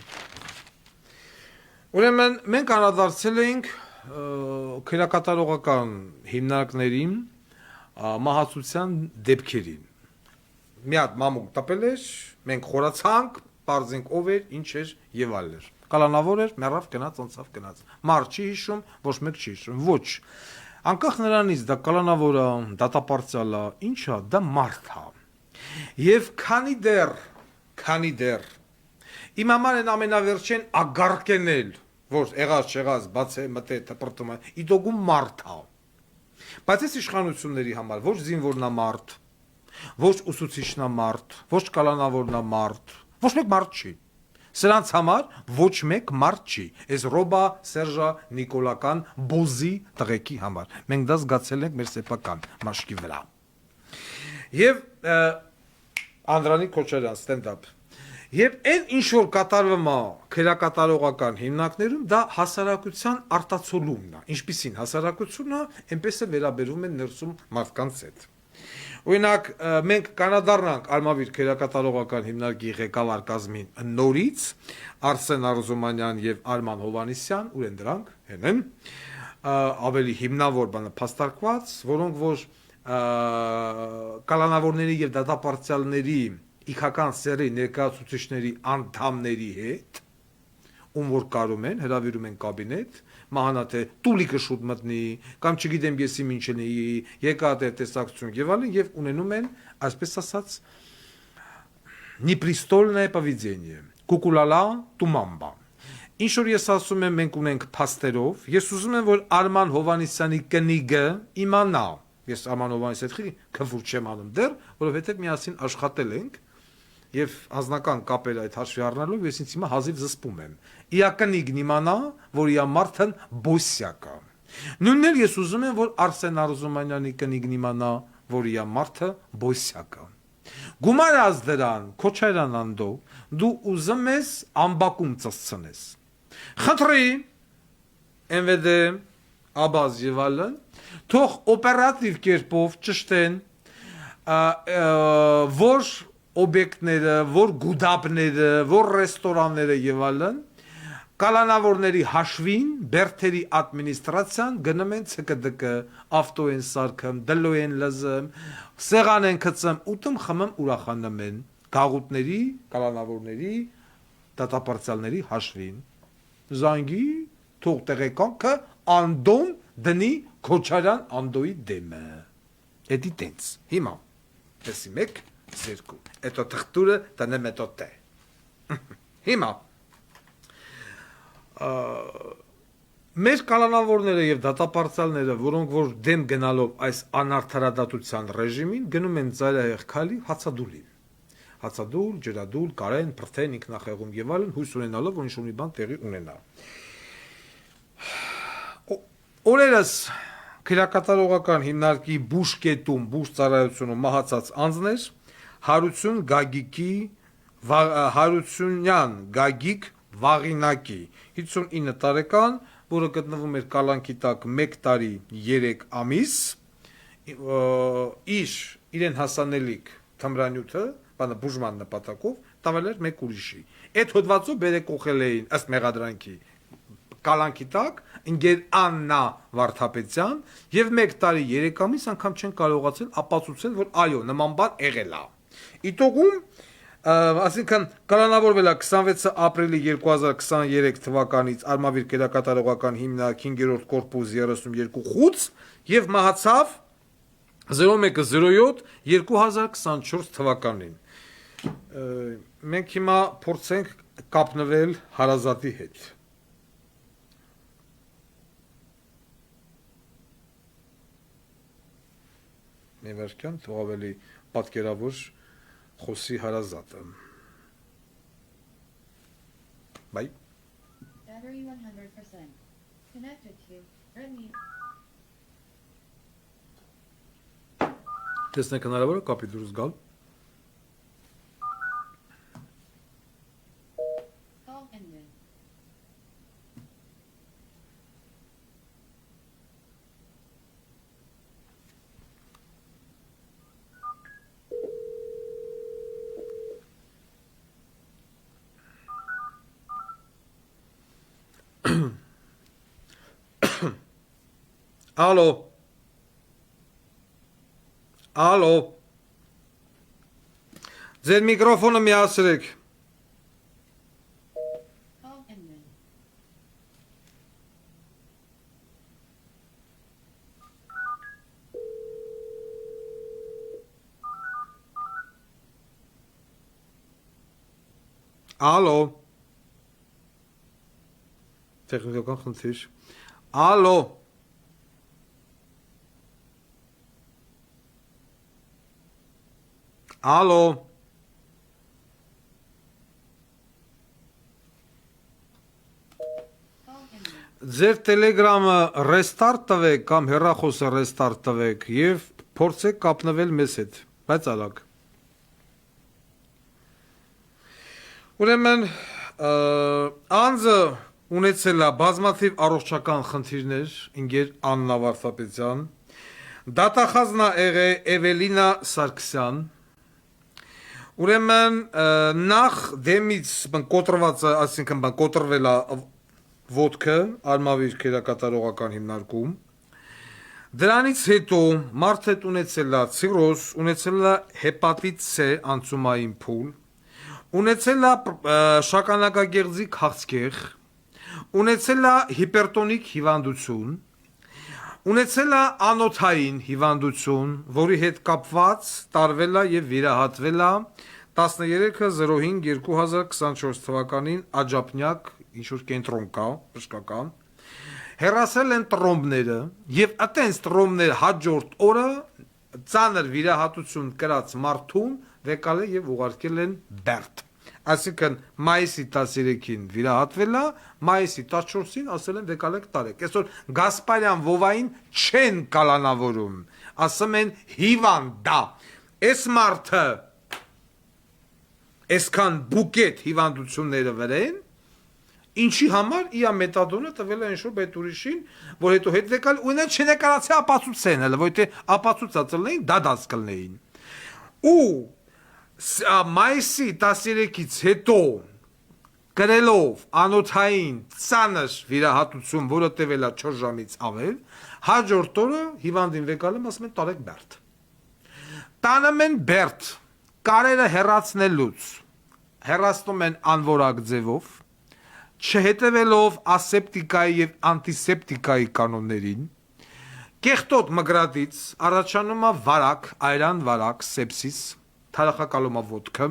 Ուրեմն, մենք անդրադարձել էինք քրեակատարողական հիմնարկներին մահացության դեպքերին մի հատ մամուկ տպել էր, մենք խորացանք, բարձենք ով էր, ինչ էր եւ այլն։ Կալանավոր էր, մեռավ, գնաց, անցավ, գնաց։ Մար չի հիշում, ոչ մեկ չի հիշում։ Ոչ։ Անկախ նրանից դա կալանավորը, դատապարտյալը, ինչա, դա մարդ է։ Եվ քանի դեռ իմ համար են ամենավերջին ագարկենել, որ եղած չեղած, բաց է, մտե, թպրտում է, իդոգում մարդ է։ Բայց այս իշխանությունների համար ոչ զինվորն է մարդ, ոչ ուսուցիչն է մարդ, ոչ կալանավորն է մարդ, ոչ մեկ մարդ չի։ Սրանց համար ոչ մեկ մարդ չի, այս Ռոբա Սերժա Նիկոլական բոզի տղեկի համար։ Մենք դա զգացել ենք մեր սեփական մաշկի վրա։ Եվ Անդրանիկ Քոչարյան ստենդափ։ Եվ այն ինչ որ կատարվում է քերակատարողական հիմնարկներում, դա հասարակության արտացոլումն է։ Ինչպիսին հասարակությունը, այնպես է վերաբերվում են ներսում մարդկանց հետ։ Օրինակ, մենք կանադառնանք Արմավիր քերակատարողական հիմնարկի ղեկավար կազմին նորից Արսեն Արզումանյան եւ Արման Հովանիսյան, ուր են դրանք, հեն ավելի հիմնավոր բանը փաստարկված, որոնք որ կալանավորների եւ դատապարտյալների իքական սերի ներկայացուցիչների անդամների հետ, ում որ կարում են, հրավիրում են կաբինետ, մահանա թե տուլիկը շուտ մտնի, կամ չգիտեմ եսի մինչնի, եկա թե տեսակցություն եւ այլն, եւ ունենում են, այսպես ասած, непристойное поведение, կուկուլալա տումամբա։ Ինչ որ ես ասում եմ, մենք ունենք փաստերով, ես ուզում եմ, որ Արման Հովանիսյանի կնիգը իմանա, ես Արման Հովանիսյանի հետ քֆուր չեմ անում դեռ, որովհետեւ միասին աշխատել ենք, եւ անձնական կապեր այդ հաշվի առնելով ես ինձ հիմա հազիվ զսպում եմ։ Իակնիգն իմանա, որ իա մարդն բոսյակա։ Նույնն էլ ես ուզում եմ, որ Արսեն Արզումանյանի կնիգն իմանա, որ իա մարդը բոսյակա։ Գումարած դրան, Քոչարյան անդո, դու ուզում ես ամբակում ծծցնես։ Խնդրի, MVD, Աբազ եւ այլն, թող օպերատիվ կերպով ճշտեն, որ օբյեկտները, որ գուդապները, որ ռեստորանները եւ այլն կալանավորների հաշվին բերթերի ադմինիստրացիան գնում են ՑԿԴԿ, ավտո են սարքում, դլո են լզում, սեղան են գցում, ուտում խմում ուրախանում են գաղութների, կալանավորների, դատապարտյալների հաշվին։ Զանգի թող տեղեկանքը անդոն դնի Քոչարյան անդոյի դեմը։ Էդի տենց։ Հիմա տեսի մեկ երկու։ Էտո թղթուրը տնեմ էտո տե։ Հիմա մեր կալանավորները եւ դատապարտյալները, որոնք որ դեմ գնալով այս անարդարադատության ռեժիմին, գնում են ծայրահեղ քալի հացադուլին։ Հացադուլ, ջրադուլ, կարեն, փրթեն, ինքնախեղում եւ այլն, հույս ունենալով, որ ինչ-որ մի բան տեղի ունենա։ Օրերս քերակատարողական հիմնարկի բուժկետում, բուժծառայությունում մահացած անձներ Հարությունյան Գագիկ Վաղինակի 59 տարեկան, որը գտնվում էր կալանքի տակ 1 տարի 3 ամիս, իրեն հասանելիք թմրանյութը, բանը բուժման նպատակով, տվել էր մեկ ուրիշի։ Այդ հոդվածով բերեկողել էին ըստ մեղադրանքի կալանքի տակ ընկեր Աննա Վարդապետյան եւ 1 տարի 3 ամիս անգամ չեն կարողացել ապացուցել, որ այո, նման բան եղել է։ Իտոգում, այսինքն կալանավորվել է 26 ապրիլի 2023 թվականից Արմավիր քերակատարողական հիմնարկ 5-րդ կորպուս 32 խուց եւ մահացավ 0107 2024 թվականին։ Մենք հիմա փորձենք կապնվել հարազատի հետ։ Ներկան թող ավելի պատկերավոր խոսի հարազատը։ Բայ։ Battery 100%. Connected to Redmi. Տեսնեք հնարավոր է կապի դուրս գալ։ Call ended. Ալո։ Ալո։ Ձեր միկրոֆոնը միացրեք։ Call ended. Ալո։ Տեխնիկական խնդիր։ Ալո։ Ալո։ Call ended. Ձեր Telegram-ը restart տվեք կամ հեռախոսը restart տվեք եւ փորձեք կապնվել մեզ հետ, բայց արագ։ Ուրեմն անձը ունեցել է բազմաթիվ առողջական խնդիրներ, ինգեր Աննա Վարդապետյան, դատախազն է եղել Էվելինա Սարգսյան, ուրեմն նախ դեմից կոտրված է, այսինքն կոտրվել է ոտքը, արմավիր քերակատարողական հիմնարկում, դրանից հետո մարդը ունեցել է ցիրոզ, ունեցել է հեպատիտ C անցումային փուլ, ունեցել է շագանակագեղձի քաղցկեղ, ունեցել է հիպերտոնիկ հիվանդություն, ունեցել է անոթային հիվանդություն, որի հետ կապված տարվել է եւ վիրահատվել է 13.05.2024 թվականին Աջափնյակ ինչ-որ կենտրոն կա, բժշկական, հեռացել են տրոմբները եւ այտենց տրոմբներ հաջորդ օրը ծանր վիրահատություն կրած մարդուն վեկալ է եւ ուղարկել են Բերդ։ Այսինքն մայիսի 13-ին վիրահատվել է, մայիսի 14-ին ասել են վեկալեք տարեք։ Այսօր Գասպարյան Վովային չեն կալանավորում, ասում են հիվանդա։ Այս մարդը այսքան բուկետ հիվանդությունները վրեն, ինչի համար իա մետադոնը տվել է ինչ-որ բետ ուրիշին, որ հետո հետ վեկալ ունեն չնեկարացի ապացուցեն, հələ որ թե ապացուցած լինեին, դադաս կլնեին։ Ու մայիսի 13-ից հետո գրելով անոթային ծանր վիրահատություն, որը տևել է 4 ժամից ավել, հաջորդ օրը հիվանդին վեկալում ասում են տարեք Բերդ։ Տանում են Բերդ, կարերը հեռացնելուց, հեռացնում են անորակ ձևով, չհետևելով ասեպտիկայի եւ անտիսեպտիկայի կանոններին, կեղտոտ մգրատից առաջանում է վարակ, այրան վարակ, սեպսիս, թարախակալում է ոտքը,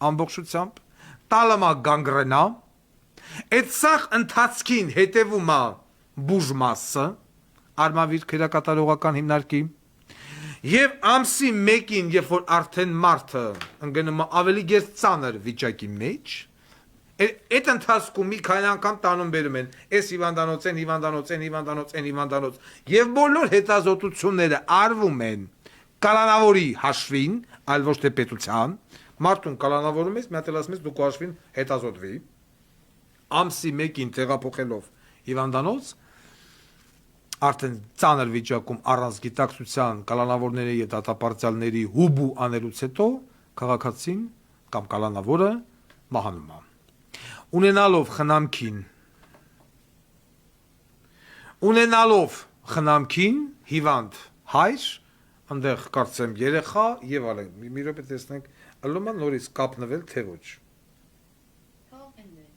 ամբողջությամբ, տալում է գանգրենա, այդ սաղ ընթացքին հետևում է բուժ մասը, արմավիր քերակատարողական հիմնարկի, եւ ամսի 1-ին, երբ որ արդեն մարդը ընկնում է ավելի գերծ ծանր վիճակի մեջ, այդ ընթացքում մի քանի անգամ տանում բերում են, այս հիվանդանոց, եւ բոլոր հետազոտությունները արվում են կալանավորի հաշվին, այլ ոչ թե պետության, մարդուն կալանավորում ես, մի հատ էլ ասում ես դուք հաշվին հետազոտվի, ամսի 1-ին տեղափոխելով հիվանդանոց, արդեն ծանր վիճակում առանց գիտակցության կալանավորների եւ դատապարտյալների հուբու անելուց հետո քաղաքացին կամ կալանավորը մահանում է։ Ունենալով խնամքին հիվանդ հայր, այնտեղ կարծեմ երեխա եւ այլն։ Մի րոպե տեսնենք, ըլում է նորից կապնվել թե ոչ։ Call ended.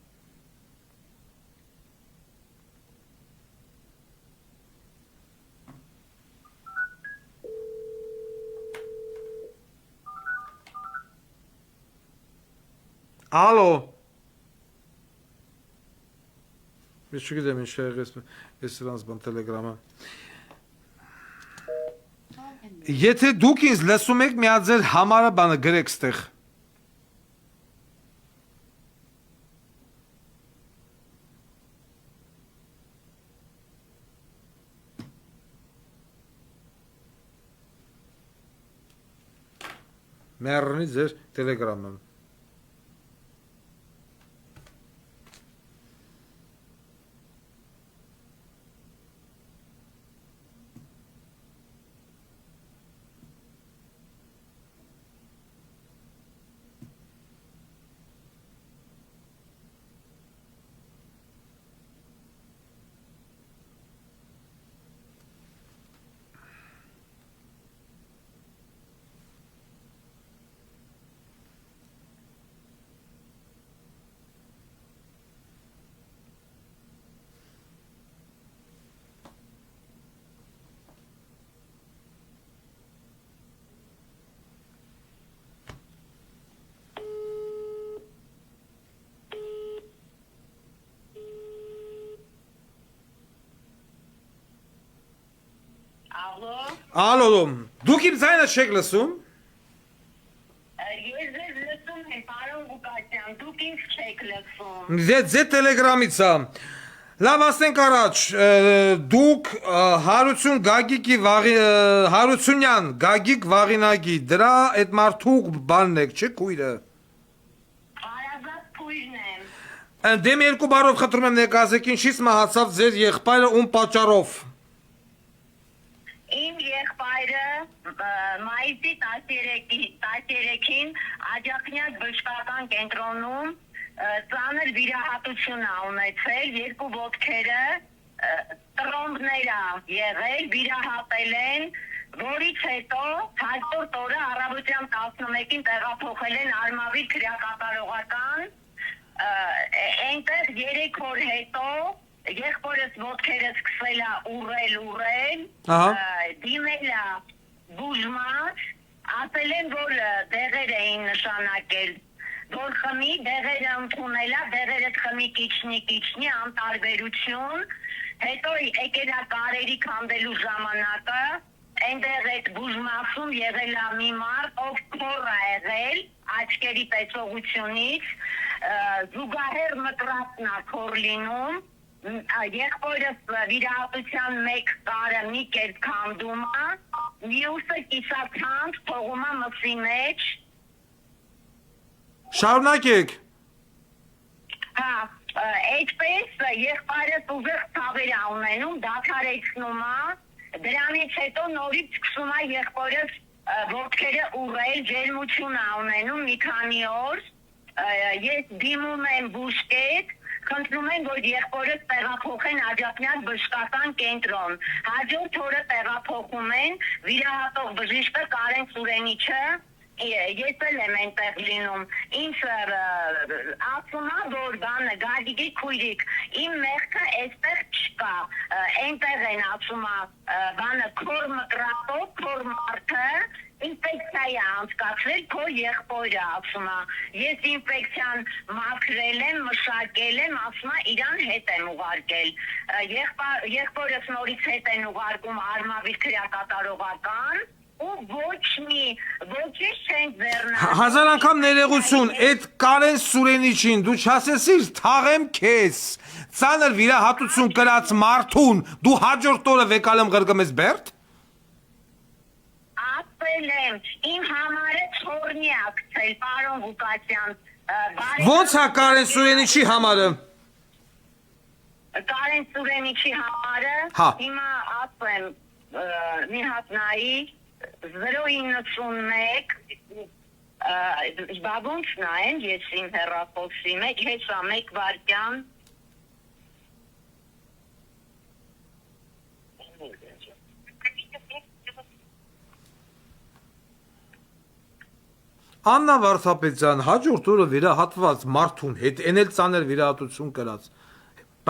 Ալո։ Ես չգիտեմ ինչ է եղել այս սրանց բան Telegram-ը։ Call ended. Եթե դուք ինձ լսում եք, մի հատ ձեր համարը բանը գրեք ստեղ։ Մեռնի ձեր Telegram-ը։ Ալո, դուք իմ ձայնը չեք լսում։ Ես ձեզ լսում եմ, պարոն Ղուկասյան, դուք ինձ չեք լսում։ Ձե տելեգրամից է։ Լավ ասենք առաջ, դուք Հարություն Գագիկի Հարությունյան Գագիկ Վաղինագի դրա այդ մարդու բանն եք, չէ՞ քույրը։ Հարազատ քույրն եմ։ Դեմ երկու բարով խնդրում եմ ներկայացեք ինչից մահացավ ձեր եղբայրը ում պատճառով։ Իմ եղբայրը մայիսի 13-ին Աջակնյակ բժշկական կենտրոնում ծանր վիրահատություն ա ունեցել, երկու ոտքերը տրոմբներ ա եղել, վիրահատել են, որից հետո հաջորդ օրը առավոտյան 11-ին տեղափոխել են Արմավիր քրեակատարողական, այնտեղ 3 օր հետո եղբորս ոտքերը սկսել ա ուռել, դիմել ա բուժմաց, ասել են, որ դեղեր էին նշանակել, որ խմի, դեղերը ընդունել ա, դեղերը խմի կիչնի, անտարբերություն, հետո եկել ա կարերի քանդելու ժամանակը, այնտեղ այդ բուժմասում եղել ա մի մարդ, ով քոռ ա եղել, աչքերի տեսողությունից, զուգահեռ մկրատն ա քոռ լինում, եղբորս վիրահատության մեկ կարը մի կերպ քանդում ա, մյուսը կիսացանց թողում ա մսի մեջ։ Շարունակեք։ Հա, այդպես եղբայրս ուժեղ ցավեր ա ունենում, դադարեցնում ա, դրանից հետո նորից սկսում ա եղբորս ոտքերը ուռել, ջերմություն ա ունենում մի քանի օր, ես դիմում եմ բուժկետ, խնդրում են, որ եղբորս տեղափոխեն Աջակնյակ բժշկական կենտրոն, հաջորդ օրը տեղափոխում են, վիրահատող բժիշկը Կարեն Սուրենիչը, ես էլ եմ այնտեղ լինում, ինձ ասում ա, որ բանը Գագիկի քույրիկ, իմ մեղքը այստեղ չկա, այնտեղ են ասում ա, բանը քոռ մկրատով, քոռ մարդը, ինֆեկցիա է անցկացրել քո եղբորը, ասում ա, ես ինֆեկցիան մաքրել եմ, մշակել եմ, ասում ա, իրան հետ եմ ուղարկել, եղբորս նորից հետ են ուղարկում Արմավիր քրեակատարողական, ու ոչինչ չեն ձեռնարկում։ Հազար անգամ ներողություն, այդ Կարեն Սուրենիչին դու չասեցիր թաղեմ քեզ, ծանր վիրահատություն կրած մարդուն դու հաջորդ օրը վեկալեմ ղրգմես Բերդ։ Ասել եմ, իմ համարը չորնի ակցել, պարոն Ղուկասյան։ Ոնց է Կարեն Սուրենիչի համարը։ Կարեն Սուրենիչի համարը, հիմա ասեմ, մի հատ նայի, 091 բաբոնց նայեն, ես իմ հեռախոսի մեջ, հեսա մեկ վարկյան, Աննա Վարդապետյան, հաջորդ օրը վիրահատված մարդուն հետ, են էլ ծանր վիրահատություն կրած,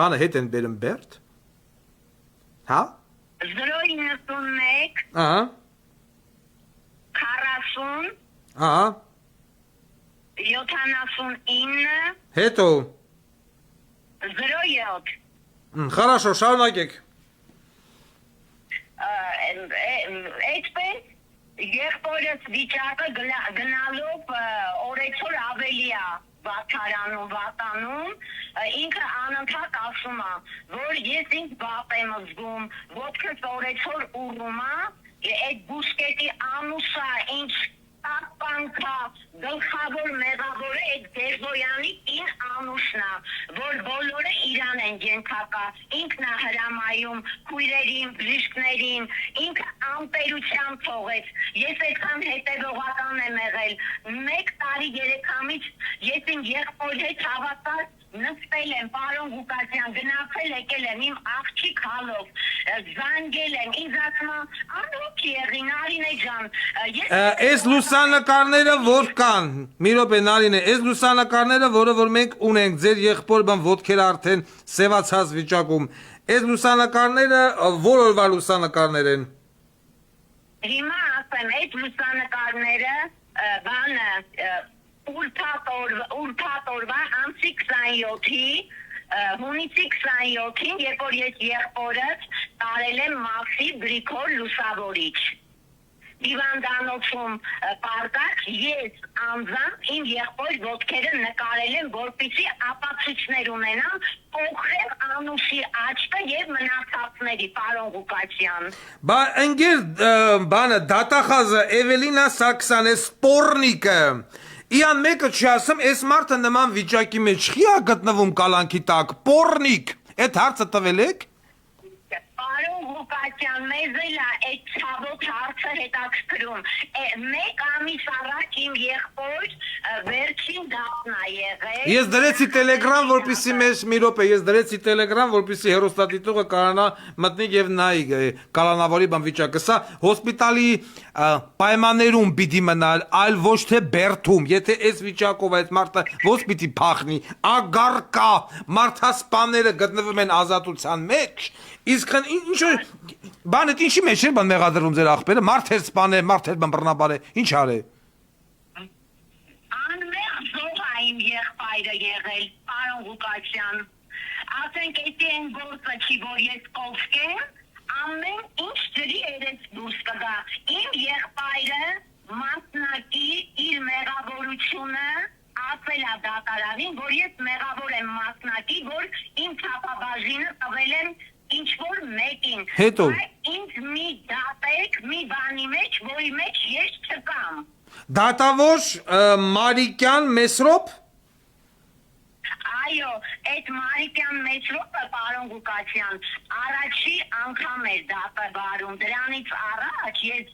բանը հետ են բերում Բերդ, հա? 091 Ահա 40 Ահա 79 Հետո 07 Хорошо, շարունակեք։ Այդպես եղբորս վիճակը գնալով օրեցօր ավելի է վատանում, ինքը անընդհատ ասում է, որ ես ինձ վատ եմ զգում, ոտքս օրեցօր ուռում է, այդ բուժկետի անուսա ինչ տապանքա, գլխավոր մեղավորը այդ Գերզոյանի իր անուշն է, որ բոլորը իրան են ենթակա, ինքն է հրամայում քույրերին, բժիշկներին, ինքը անտերության թողեց, ես այդքան հետևողական եմ եղել, 1 տարի 3 ամիս ես իմ եղբոր հետ հավատալ նստել եմ, պարոն Ղուկասյան, գնացել եկել եմ իմ աղջիկ հալով, զանգել եմ, ինձ ասում անհոգ եղի, Նարինե ջան, Այս լուսանկարները որ կան, մի րոպե Նարինե, այս լուսանկարները, որը որ մենք ունենք, ձեր եղբոր բան ոտքերը արդեն սևացած վիճակում, այս լուսանկարները որ օրվա լուսանկարներ են։ Հիմա ասեմ, այդ լուսանկարները բանը ուրբաթ օրվա ամսի 27-ի հունիսի 27-ին, երբ որ ես եղբորս տարել եմ Մաքսի Գրիգոր Լուսավորիչ։ Հիվանդանոցում պարտած ես անձամբ իմ եղբոր ոտքերը նկարել եմ, որպեսզի ապացույցներ ունենամ, փոխեմ Անուշի աչքը եւ մնացածների, պարոն Ղուկասյան։ Բա ընկեր բանը դատախազը Էվելինա Սարգսյանը սպորնիկը Իան մեկը չասեմ, այս մարդը նման վիճակի մեջ չի գտնվում կալանքի տակ, պորնիկ, այդ հարցը տվել եք։ Պարոն Ղուկասյան, մեզ էլ է այդ ցավոտ հարցը հետաքրքրում։ Մեկ ամիս առաջ իմ եղբոր վերջին դատն է եղել։ Ես դրեցի Telegram, որպեսզի մեզ մի րոպե, ես դրեցի Telegram, որպեսզի հեռուստադիտողը կարողանա մտնի եւ նայի կալանավորի բան վիճակը։ Սա հոսպիտալի պայմաններում պիտի մնալ, այլ ոչ թե բերթում։ Եթե այս վիճակով այդ մարդը ոնց պիտի փախնի, ագարկա, մարդասպանները գտնվում են ազատության մեջ։ Իսկ ինչ բանը ինչի մեջ է բան մեղադրում ձեր ախպերը, մարդ էր սպանել, մարդ էր բռնաբար է, ինչ արե։ Անմեղ զոհ է իմ եղբայրը եղել, պարոն Ղուկասյան։ Ասենք էդի են գործը չի, որ ես կովկեմ, ամեն ինչ ջրի երես դուրս կգա։ Իմ եղբայրը մասնակի իր մեղավորությունը ասել է դատարանին, որ ես մեղավոր եմ մասնակի, որ իմ չափաբաժինը տվել եմ ինչ-որ մեկին։ Հետո ինձ մի դատեք, մի բանի մեջ, որի մեջ ես չկամ։ Դատավոր Մարիկյան Մեսրոպ։ Այո, այդ Մարիկյան Մեսրոպը, պարոն Ղուկասյան, առաջի անգամ էր դատը բարում։ Դրանից առաջ ես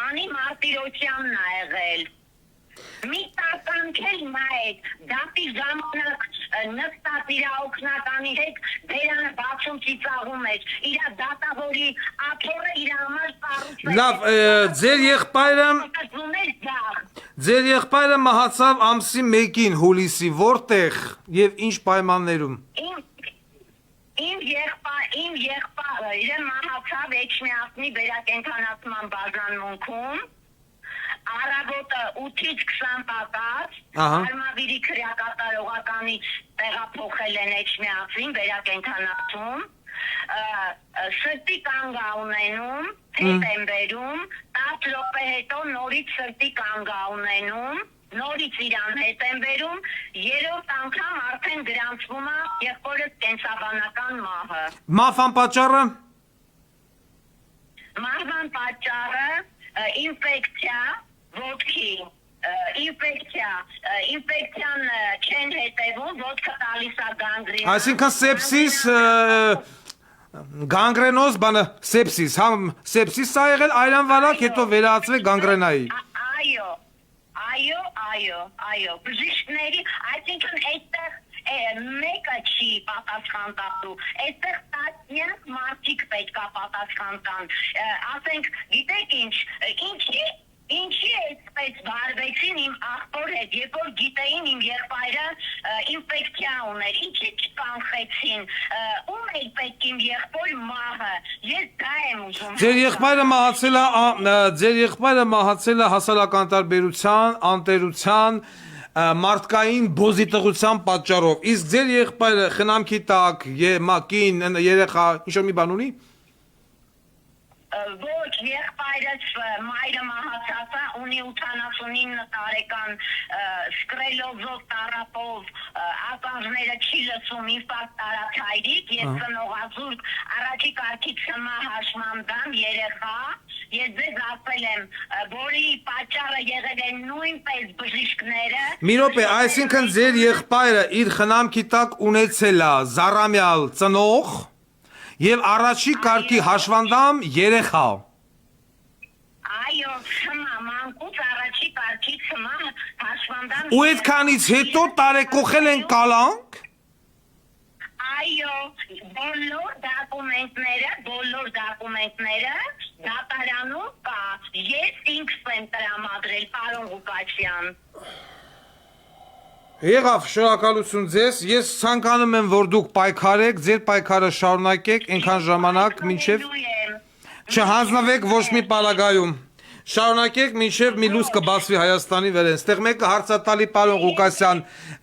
Անի Մարտիրոսյանն ա եղել։ Մի տականքել նայեք, դատի ժամանակ նստած իր օգնականի հետ բերանը բացում ծիծաղում էր, իր դատավորի աթոռը իր համար ծառուց էր։ Լավ, ձեր եղբայրը մահացավ ամսի 1-ին հուլիսի, որտեղ եւ ինչ պայմաններում։ Իմ եղբայրը մահացավ Էջմիածնի վերակենդանացման բաժանմունքում։ Առավոտը 8-ից 20 պատած, Արմավիրի քրեակատարողականից տեղափոխել են Էջմիածին վերակենդանացում, սրտի կանգ ա ունենում, հետ են բերում, 10 րոպե հետո նորից սրտի կանգ ա ունենում, նորից իրան հետ են բերում, երրորդ անգամ արդեն գրանցվում է եղբորս կենսաբանական մահը։ Մահվան պատճառը։ Մահվան պատճառը ինֆեկցիա, ոտքի, ինֆեկցիան չեն հետևում, ոտքը տալիս է գանգրին։ Այսինքն սեպսիս, գանգրենոզ, բանը սեպսիս, համ սեպսիս ա եղել, այլան վարակ, հետո վերածվել գանգրենայի։ Այո, բժիշկների, այսինքն այդտեղ մեկը չի պատասխան տալու, այդտեղ տասնյակ մարդիկ պետք է պատասխան տան, ասենք, գիտեք ինչի այդպես վարվեցին իմ աղբոր հետ, երբ որ գիտեին իմ եղբայրը ինֆեկցիա ուներ, ինչի չկանխեցին, ում էլ պետք իմ եղբոր մահը, ես դա եմ ուզում։ Ձեր եղբայրը մահացել է հասարակական տարբերության, անտերության, մարդկային բոզիտղության պատճառով, իսկ ձեր եղբայրը խնամքի տակ, կին, երեխա, ինչ-որ մի բան ունի։ Ոչ, եղբայրս մայրը մահացածը ունի 89 տարեկան սկրելոզով տարապով ականջները չի լսում ինֆարկտ տարած հայրիկ, ես ծնողազուրկ առաջի կարգի ցմա հաշմանդամ երեխա, ես ձեզ ասել եմ, որի պատճառը եղել են նույնպես բժիշկները։ Մի րոպե, այսինքն ձեր եղբայրը իր խնամքի տակ ունեցել է զառամյալ ծնող եւ առաջի կարգի հաշվանդամ երեխա։ Այո, ցմա, մանկուց առաջի կարգի ցմա հաշվանդամ։ Ու այդքանից հետո տարեկողել են կալանք։ Այո, բոլոր դոկումենտները դատարանում կա, ես ինքս եմ տրամադրել, պարոն Ղուկասյան։ Եղավ, շնորհակալություն ձեզ, ես ցանկանում եմ, որ դուք պայքարեք, ձեր պայքարը շարունակեք, այնքան ժամանակ, մինչև չհանձնվեք ոչ մի պարագայում։ Շարունակեք մինչև մի լույս կբացվի Հայաստանի վերեն։ Ստեղ մեկը հարցատալի պարոն Ղուկասյան,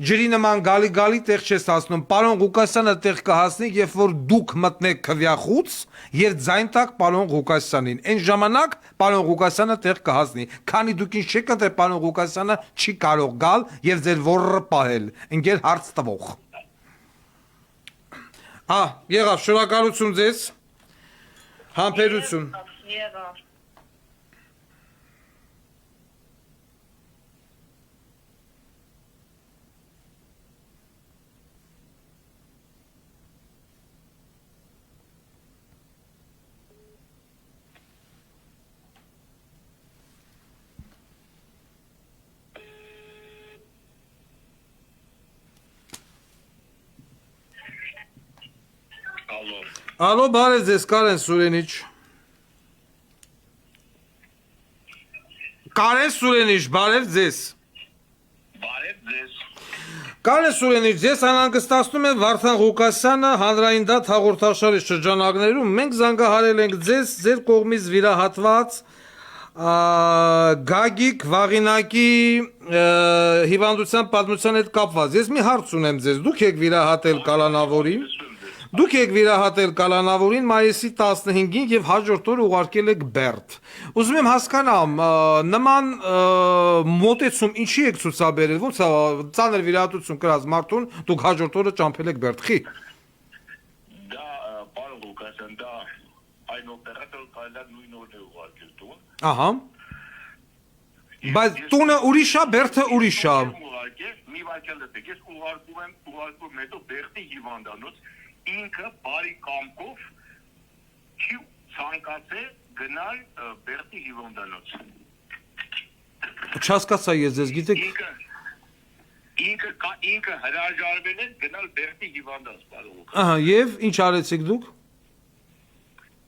ջրի նման գալի տեղ չես հասնում։ Պարոն Ղուկասյանը տեղ կհասնի, երբ որ դուք մտնեք քվյախուց եւ ձայն տակ պարոն Ղուկասյանին։ Այն ժամանակ պարոն Ղուկասյանը տեղ կհասնի։ Քանի դուք ինչ չեք ընտրել, պարոն Ղուկասյանը չի կարող գալ եւ ձեր ոռը պահել։ Ընկեր հարց տվող։ Եղավ, շնորհակալություն ձեզ։ Համբերություն։ Եղավ։ Ալո, բարև ձեզ, Կարեն Սուրենիչ։ Կարեն Սուրենիչ, բարև ձեզ։ Բարև ձեզ։ Կարեն Սուրենիչ, ձեզ անհանգստացնում է Վարդան Ղուկասյանը հանրային դատ հաղորդաշարի շրջանակներում։ Մենք զանգահարել ենք ձեզ, ձեր կողմից վիրահատված Գագիկ Վաղինակի հիվանդության պատմության հետ կապված։ Ես մի հարց ունեմ ձեզ, դուք եք վիրահատել կալանավորին։ Դուք եք վիրահատել կալանավորին մայիսի 15-ին եւ հաջորդ օրը ուղարկել եք Բերդ։ Ուզում եմ հասկանամ, նման մոտեցում ինչի եք ցուցաբերել, ոնց է ծանր վիրահատություն կրած մարդուն դուք հաջորդ օրը ճամփել եք Բերդ։ Խի։ Դա պարոն Ղուկասյան, դա այն օպերատոր կայլա նույն օրն է ուղարկել տուն։ Ահա։ Բայց տունը ուրիշ է, Բերդը ուրիշ է։ Մի վայրկյան լսեք, ես ուղարկում հետո Բերդի հիվանդանոց ինքը բարի կամքով չի ցանկացել գնալ Բերդի հիվանդանոց։ Չհասկացա ես ձեզ, գիտեք։ Ինքը հրաժարվել է գնալ Բերդի հիվանդանոց, պարոն Ղուկասյան։ Ահա, եւ ինչ արեցիք դուք։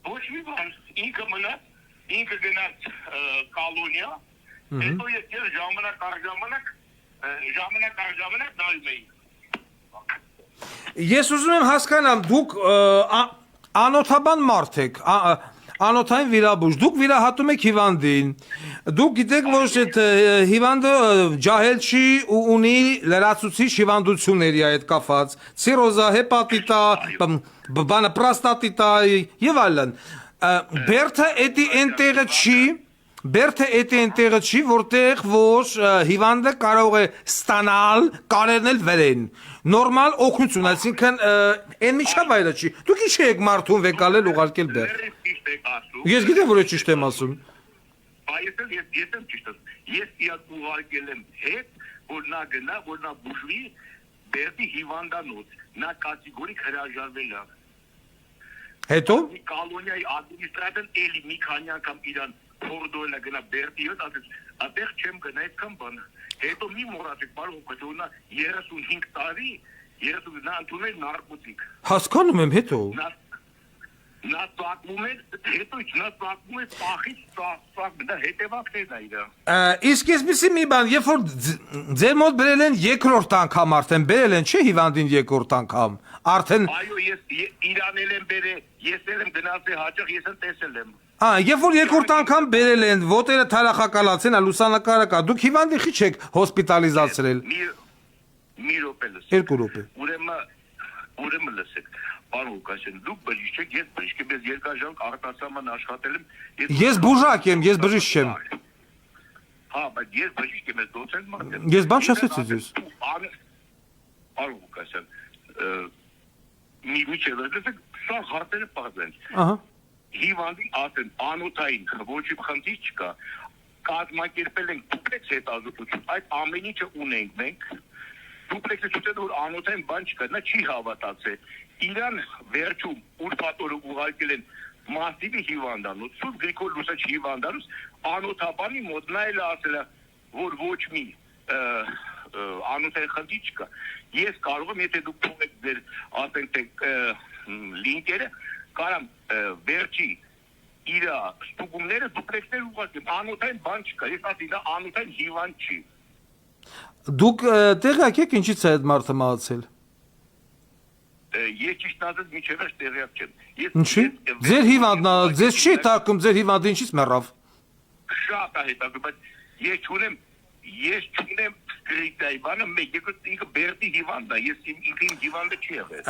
Ոչ մի բան, ինքը մնաց, ինքը գնաց կոլոնիա, հետո ես ժամանակ առ ժամանակ նայում էի։ Ես ուզում եմ հասկանամ, դուք անօթաբան մարդ եք, անօթային վիրաբույժ, դուք վիրահատում եք հիվանդին, դուք գիտեք, որ այդ հիվանդը ջահել չի ու ունի լրացուցիչ հիվանդությունների այդ կապված, ցիրոզա, հեպատիտա, պրոստատիտա եւ այլն։ Բերդը էդի այնտեղը չի, Բերդը էդի այնտեղը չի, որտեղ որ հիվանդը կարող է ստանալ կարերնել վերեն։ Նորմալ օգնություն, այսինքն այն միջավայրը չի։ Դուք ինչ եք մարդուն վեկալել ուղարկել Բերդ։ Ես գիտեմ, որ ճիշտ եմ ասում։ Ես եմ ճիշտ ասում։ Ես իհարկե ուղարկել եմ հետ, որ նա գնա, որ նա բուժվի Բերդի հիվանդանոց։ Նա կատեգորիկ հրաժարվել է։ Հետո կոլոնիայի ադմինիստրատորն էլի մի քանի անգամ իրան փորդոյլա գնա Բերդի հետ, ասեց, «Այդտեղ չեմ գնա այդքան բան»։ Հետո մի մոռացեք, պարոն Ղուկասյան, նա 35 տարի, նա ընդունել նարկոտիկ։ հասկանում եմ, հետո։ Նա ծակվում է, հետո նա ծակվում է ծախից ծակ, դա հետևակներն է իրա։ Իսկ այսպեսի մի բան, երբ որ ձեր մոտ բերել են երկրորդ անգամ արդեն, բերել են չէ հիվանդին երկրորդ անգամ, արդեն։ Այո, ես իրան եմ բերել, ես եմ գնացել հաճախ, ես եմ տեսել եմ։ Երբ որ երկրորդ անգամ բերել են, ոտերը թարախակալացին, լուսանկարը կա, դուք հիվանդի խի չեք հոսպիտալիզացրել։ Մի րոպե լսեք։ Երկու րոպե։ Ուրեմն լսեք, պարոն Ղուկասյան, դուք բժիշկ եք, ես բժիշկ եմ, ես երկար ժամանակ արտասահման աշխատել եմ։ Ես բուժակ եմ, ես բժիշկ չեմ։ Հա, բայց ես բժիշկ եմ, ես դոցենտ մարդ եմ։ Ես բան չասեցի ձեզ։ Պարոն Ղուկասյան, մի չէ, լսեք, սա հարցերը պարզ են։ Ահա։ Հիվանդի ասեն, անոթային ոչ մի խնդիր չկա, կազմակերպել ենք դուպլեքս հետազոտություն, այդ ամեն ինչը ունենք մենք, դուպլեքսը ցույց որ անոթային բան չկա, նա չի հավատացել, իրան վերջում ուրբաթ օրը ուղարկել են մասիվի հիվանդանոց, Սուրբ Գրիգոր Լուսաչ հիվանդանոց, անոթաբանի մոտ նա էլ ասել է, որ ոչ մի անոթային խնդիր չկա, ես կարող եմ, եթե դուք թողեք ձեր ասենք լինկերը, կարամ վերջի իրա ստուգումները դուպլեքսներ ուղարկեմ, անոթային բան չկա, ես ասի դա անոթային հիվանդ չի։ Դուք տեղյակ եք ինչից է այդ մարդը մահացել։ Ես ճիշտ ասած միջևերջ տեղյակ չեմ։ Ինչի։ Ձեր հիվանդն, ձեզ չի թակում, ձեր հիվանդը ինչից մեռավ։ շատ է հետաքրքիր, բայց ես չունեմ սկրիտայի բանը, մեկ եկած ինքը բերդի հիվանդ է, ես ինքին հիվանդը չի եղել։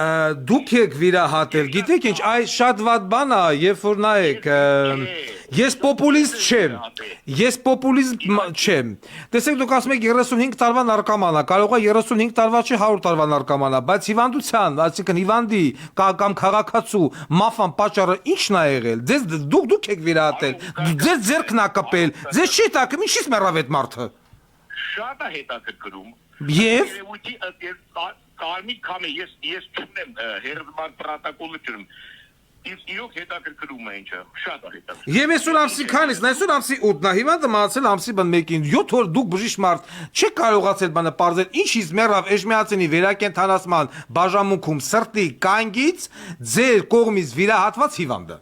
Դուք եք վիրահատել, գիտեք ինչ, այս շատ վատ բան է, երբ որ նայեք, ես պոպուլիստ չեմ, տեսեք դուք ասում եք 35 տարվա նարկոման է, կարող է 35 տարվա չի 100 տարվա նարկոման է, բայց հիվանդության, այսինքն հիվանդի կամ քաղաքացու մաֆան պատճառը ի՞նչն է եղել, դուք եք վիրահատել, ձեր ձեռքն է կպել, ձեզ չի տակում, ինչի՞ց մեռավ այդ մարդը։ Շատ է հետաքրքրում։ Եվ կարմիր քամի ես չունեմ հերձման պրոտոկոլը չունեմ։ Իսկ իրոք հետաքրքրում է ինչը, շատ է հետաքրքրում։ Եվ այսօր ամսի քանից, այսօր ամսի 8-ն է, հիվանդը մահացել ամսի 1-ին, 7 օր դուք բժիշկ մարդ չեք կարողացել բանը պարզել, ինչից մեռավ Էջմիածինի վերակենդանացման բաժանմունքում սրտի կանգից ձեր կողմից վիրահատված հիվանդը։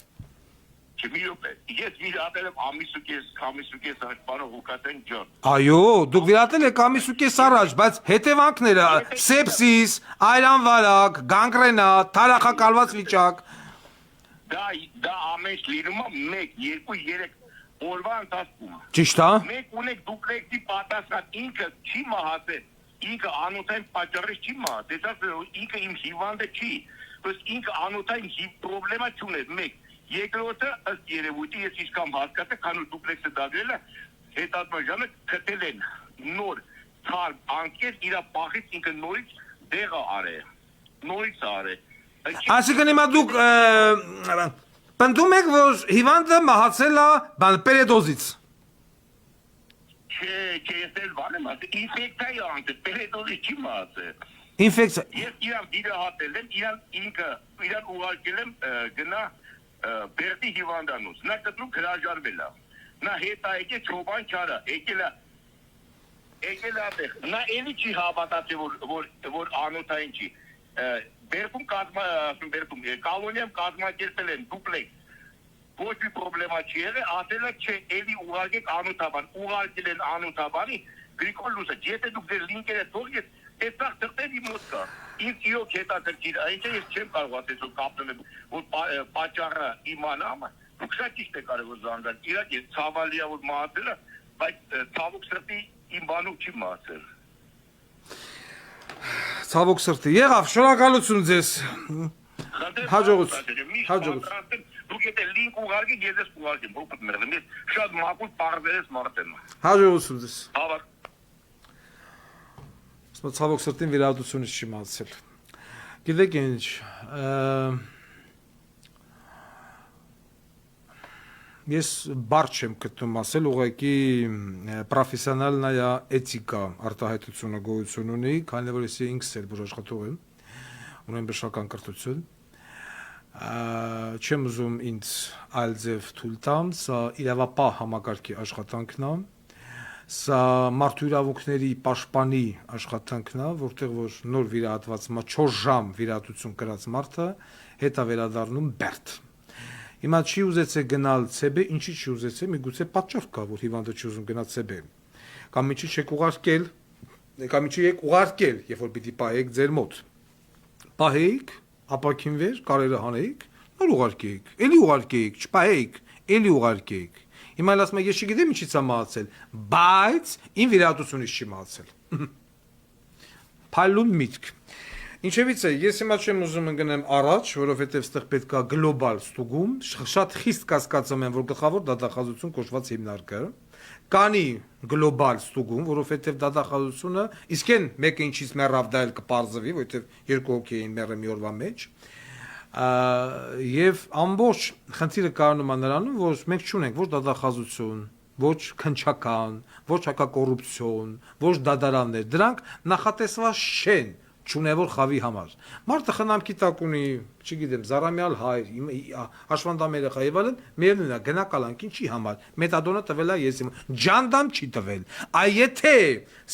Ես վիրահատել եմ ամիսուկես բանը հուկատեն ջան։ Այո, դուք վիրահատել եք ամիսուկես առաջ, բայց հետևանքները սեպսիս, այլանվարակ, գանգրենա, թարախակալված վիճակ։ Դա ամեն լինում է 1, 2, 3 օրվա ընթացքում։ Ճիշտ է։ Մեկ ունեք դուպլեքսի պատասխան, ինքը չի մահացել, ինքը անոթային պատճառից չի մահացել, ինքը իմ հիվանդը չի, բայց ինքը անոթային պրոբլեմա չուներ, մեկ։ Երկրորդը ըստ երևույթի ես ինչքան հասկացա, քան որ դուպլեքսը դագրելը հետազոտողները գտել են նոր թարմ անկեր իր պախից ինքը նորից դեղը արել, նորից արել։ Այսինքն հիմա դուք պնդում եք, որ հիվանդը մահացել է պերեդոզից։ Չէ, ես էլ բան եմ ասել, ինֆեկցիա է անցել, պերեդոզից չի մահացել։ Ինֆեկցիա։ Ես իրան վիրահատել եմ, իրան ուղարկել եմ գնա Բերդի հիվանդանոց, նա կտրում հրաժարվել է, նա հետ է եկել չոբան չարա, եկել է տեղ, նա էլի չի հավատացել, որ անոթային չի, Բերդում կալոնիям կազմակերպել են դուպլեքս, ոչ մի պրոբլեմա չի եղել, ասել է չէ, էլի ուղարկեք անոթաբան, ուղարկել են անոթաբանի, Գրիգոր Լուսաչ, եթե դուք ձեր լինկերը թողեք, այստեղ թղթերի մոտ կա, ինձ իրոք հետաքրքիր, այնինչ ես չեմ կարող ասել, որ կապնեմ, որ պատճառը իմանամ, դուք շատ ճիշտ եք արել, որ զանգան, իրաք ես ցավալի է, որ մահացել է, բայց ցավոք սրտի իմ բանուկ չի մահացել։ Ցավոք սրտի, եղավ, շնորհակալություն ձեզ։ Հաջողություն։ Դուք եթե լինք ուղարկեք, ես ես ուղարկեմ, հոպտ մերեմ, ես շատ մակուլ պարզերես մարդ եմ։ Հաջողություն ձեզ։ Հավար։ Ցավոք սրտին վիրահատությունից չի մահացել։ Գիտեք ինչ, ես բառ չեմ գտնում ասել, ուղղակի պրոֆեսիոնալնայա էթիկա արտահայտությունը գոյություն ունի, քանի որ ես ինքս էլ որ աշխատող եմ, ունեմ բժշկական կրթություն, չեմ ուզում ինձ այլ ձև թույլ տամ, սա իրավապահ համակարգի աշխատանքն է, սա մարդու իրավունքների պաշտպանի աշխատանքն է, որտեղ որ նոր վիրահատված 4 ժամ վիրահատություն կրած մարդը հետա վերադառնում բերդ։ Հիմա չի ուզեցել գնալ ցեբե, ինչի չի ուզեցել, միգուցե պատճառ կա, որ հիվանդը չի ուզում գնալ ցեբե։ Կամ ինչի չեք ուղարկել, կամ ինչի եք ուղարկել, երբ որ պիտի պահեք ձեր մոտ։ Պահեիք, ապակինվեր, կարերը հանեիք, նոր ուղարկեիք, էլի ուղարկեիք, չպահեիք, էլի ուղարկեիք։ Հիմա ասում եմ, ես չգիտեմ ինչից է մահացել, բայց իմ վիրահատությունից չի մահացել։ Փայլուն միտք։ Ինչևից է, ես հիմա չեմ ուզում ընկնեմ առաջ, որովհետև այստեղ պետք է գլոբալ ստուգում, շատ խիստ կասկածում եմ, որ գլխավոր դատախազություն կոչված հիմնարկը կանի գլոբալ ստուգում, որովհետև դատախազությունը իսկ այն մեկը ինչից մեռավ դա էլ կպարզվի, որովհետև երկու հոգի էին մեռը մի օրվա մեջ, եւ ամբողջ խնդիրը կառնում է նրանում, որ մենք չունենք ոչ դատախազություն, ոչ քննչական, ոչ հակակոռուպցիոն, ոչ դատարաններ, դրանք նախատեսված չեն չունևոր խավի համար։ Մարդը խնամքի տակ ունի, չգիտեմ, զարամյալ հայր, հաշվանդամերը խայվալն, միևնույն է, գնա կալանք ինչի համար, մետադոնը տվել է ես իմ, ջանդամ չի տվել։ Այ եթե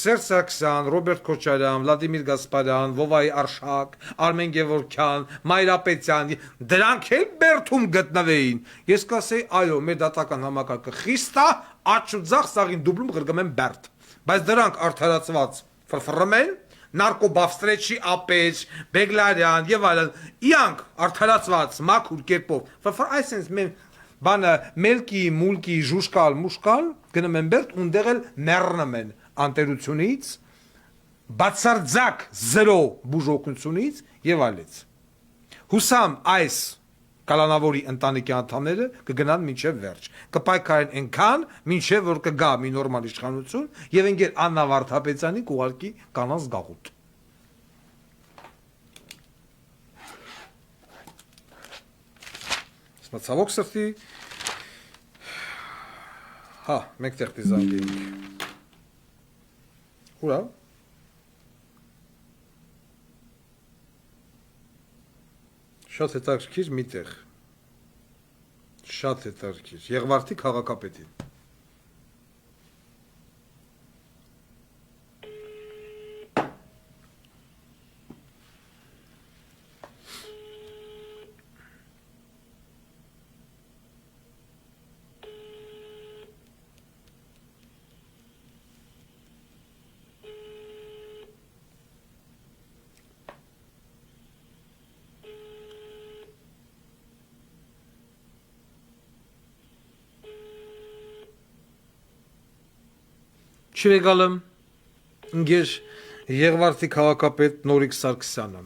Սերժ Սարգսյան, Ռոբերտ Քոչարյան, Վլադիմիր Գասպարյան, Վովայի Արշակ, Արմեն Գևորգյան, Մայրապետյան, դրանք էլ բերդում գտնվեին։ Ես կասեի, այո, մեր դատական համակարգը խիստ է, աճ ու ձախ սաղին դուբլում ղրգում են բերդ։ Բայց դրանք արդարացված ֆրֆռում են նարկոբավստրեչի ապեջ, Բեգլարյան եւ այլն, իրանք արդարացված մաքուր կերպով, այսինքն բանը մելկի, մուլկի, ժուշկալ, մուշկալ գնում են բերտ ունդեղ էլ մեռնում են անտերությունից, բացարձակ 0 բուժօգնությունից եւ այլից։ Հուսամ այս կալանավորի ընտանիքի անդամները կգնան մինչև վերջ, կպայքարեն այնքան, մինչև որ կգա մի նորմալ իշխանություն եւ ընկեր Աննա Վարդապետյանի կուղարկի կանանց գաղութ։ Ցավոք սրտի, հա, մեկ տեղի զանգեինք։ Ուրա։ Շատ հետաքրքիր մի տեղ։ Շատ հետաքրքիր։ Եղվարդի քաղաքապետին։ Չվեգալը ինգեր Եղվարդի քաղաքապետ Նորիկ Սարգսյանը։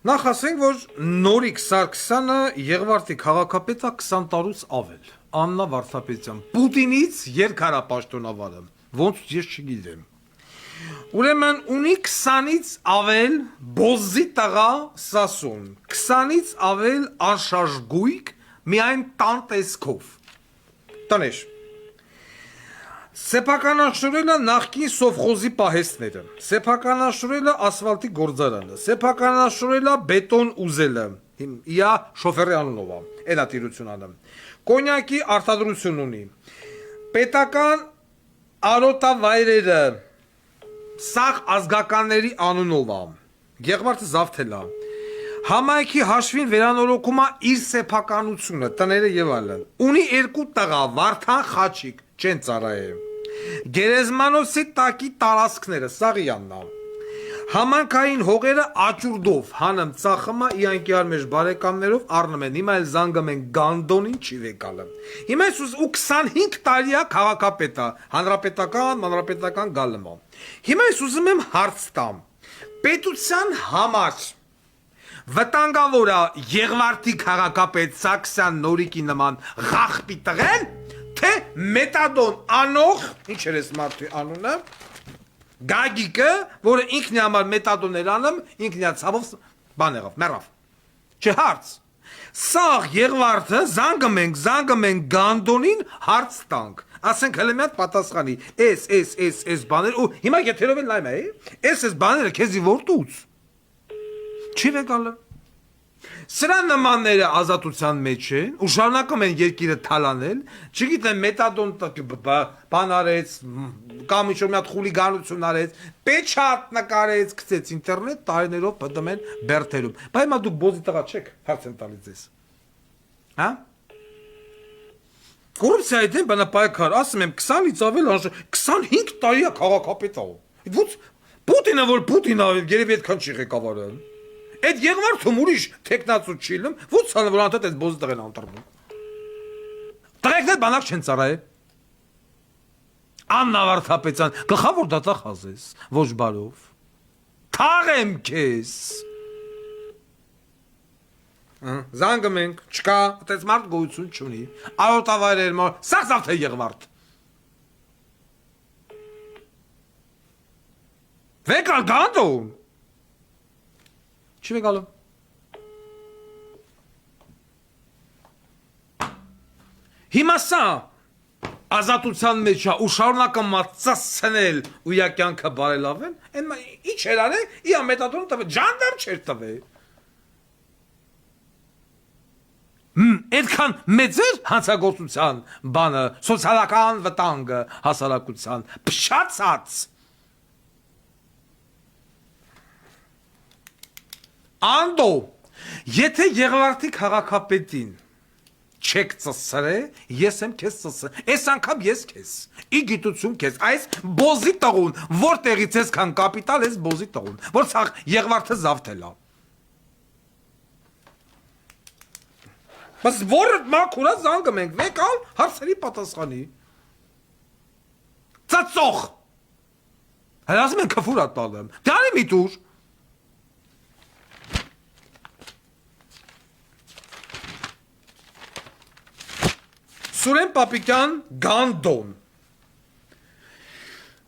Նախ ասենք, որ Նորիկ Սարգսյանը Եղվարդի քաղաքապետը 20 տարուց ավել։ Աննա Վարդապետյան Պուտինից երկարապաշտոնավարը, ոնց ես չգիտեմ։ Ուրեմն ունի 20-ից ավել բոզի տղա Սասուն, 20-ից ավել անշարժ գույք միայն տան տեսքով։ Տանեշ։ Սեփականաշորելը նախկին սովխոզի պահեստները, սեփականաշորելը ասֆալտի գործարանը, սեփականաշորելը բետոն ուզելը, իա շոֆերի անունովա, էլա տիրությունանը, կոնյակի արտադրություն ունի, պետական արոտավայրերը, սաղ ազգականների անունովա, Եղվարդը զավթելա, համայնքի հաշվին վերանորոգումա իր սեփականությունը, տները եւ այլն, ունի 2 տղա, Վարդան Խաչիկ, չեն ծառայե, Գերեզմանոցի տակի տարածքները, սաղիաննա, համանքային հողերը աճուրդով, հանım ծախմա իանքիար մեջ բարեկամներով առնում են, հիմա էլ զանգում են գանդոնին չի վեկալը, հիմա ես ու 25 տարիա քաղաքապետա, հանրապետական գալմա, հիմա ես ուզում եմ հարց տամ, պետության համար, վտանգավորա Եղվարդի քաղաքապետ Սարգսյան Նորիկի նման ղախպի տղեն, թե մետադոն անող, ինչ էր ես մարդու անունը, Գագիկը, որը ինքն է համար մետադոն էր անում, ինքն է ցավով բան եղավ, մեռավ։ Չհարց։ Սաղ Եղվարդը զանգում ենք գանդոնին հարց տանք։ Ասենք հələ մի հատ պատասխանի։ Էս բաներ ու հիմա եթերով են լայմ է։ Էս բաները քեզի որտուց։ Չի վեկալը։ Սրա նմանները ազատության մեջ են ու շարունակում են երկիրը թալանել, չգիտեմ մետադոն բան արեց, կամ ինչ-որ մի հատ խուլիգանություն արեց, պեչատ նկարեց, գցեց ինտերնետ, տարիներով պտում են բերթերում։ Բայց հիմա դուք բոզի տղա չեք, հարց եմ տալիս ձեզ։ Հա? Կոռուպցիայի դեմ բանապայքար, ասում եմ 20-ից ավել 25 տարի է քաղաքապետ ա։ Ոնց Պուտինը որ Պուտինը երևի այդքան չի ղեկավարը։ Այդ Եղվարդում ուրիշ տեխնացու չիլում, ոնց ցանը որ անտդ այդ բոզի տղեն անտրվում։ Տղեկներ բանակ չեն ծառայել։ Աննա Վարդապետյան, գլխավոր դատախազ ես, ոչ բարով։ Թաղեմ քեզ։ Զանգում ենք, չկա, այդպես մարդ գոյություն չունի։ Արոտավայրեր մոր, սաղ թե Եղվարդ։ Վեկալ գանդոն։ Չի վեկալը։ Հիմա սա ազատության մեջ է ու շարունակում մածացնել ու իա կյանքը բարելավեն, այն ինչ էր արել, իա մետադոն տվե, ջանդամ չէր տվե։ Այդքան մեծ էր հանցագործության բանը, սոցիալական վտանգը հասարակության, փշացած։ Անդո, եթե Եղվարդի քաղաքապետին չեք ծսրե, ես եմ քեզ ծսրե, այս անգամ ես քեզ, ի գիտություն քեզ, այս բոզի տղուն, որտեղից ես քան կապիտալ ես բոզի տղուն, որ ցախ Եղվարդը զավթել է։ Բայց որ մաքուրա զանգում ենք, վեկալ հարցերի պատասխանի։ Ծածող։ Հրազում են քֆուրա տալեմ։ Դանի մի տուր։ Սուրեն Պապիկյան Գանդոն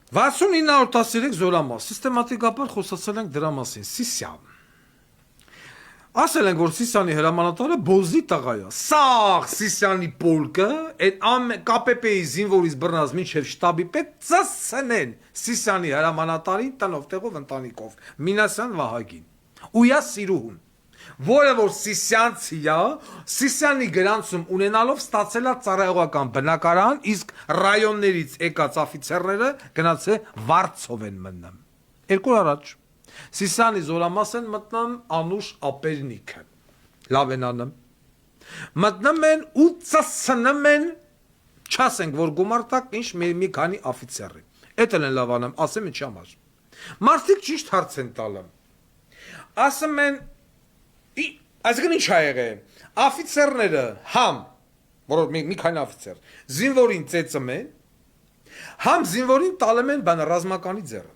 6913 զորամաս, սիստեմատիկաբար խոսացել ենք դրա մասին, Սիսյան։ Ասել ենք, որ Սիսյանի հրամանատարը բոզի տղայա, սաղ Սիսյանի պոլկը, այդ KPP-ի զինվորից բռնած մինչև շտաբի պետ ծսցնեն Սիսյանի հրամանատարին տնով տեղով ընտանիքով, Մինասյան Վահագին, ույա սիրուհուն, որը որ Սիսյանցիա, Սիսյանի գրանցում ունենալով ստացել է ծառայողական բնակարան, իսկ ռայոններից եկած աֆիցերները գնացել Վարդցով են մնում։ Երկու օր առաջ Սիսյանի զորամաս են մտնում Անուշ ապերնիքը, լավ են անում, մտնում են ու ծսցնում են, չասենք, որ գումարտակ ինչ մի քանի աֆիցերի, էդ են լավ անում, ասեմ ինչի համար, մարդիկ ճիշտ հարց են տալում, ասում են, այսինքն ինչ ա եղել, աֆիցերները համ, որով մի քանի աֆիցեր, զինվորին ծեծում են, համ զինվորին տալում են բան ռազմականի ձեռը,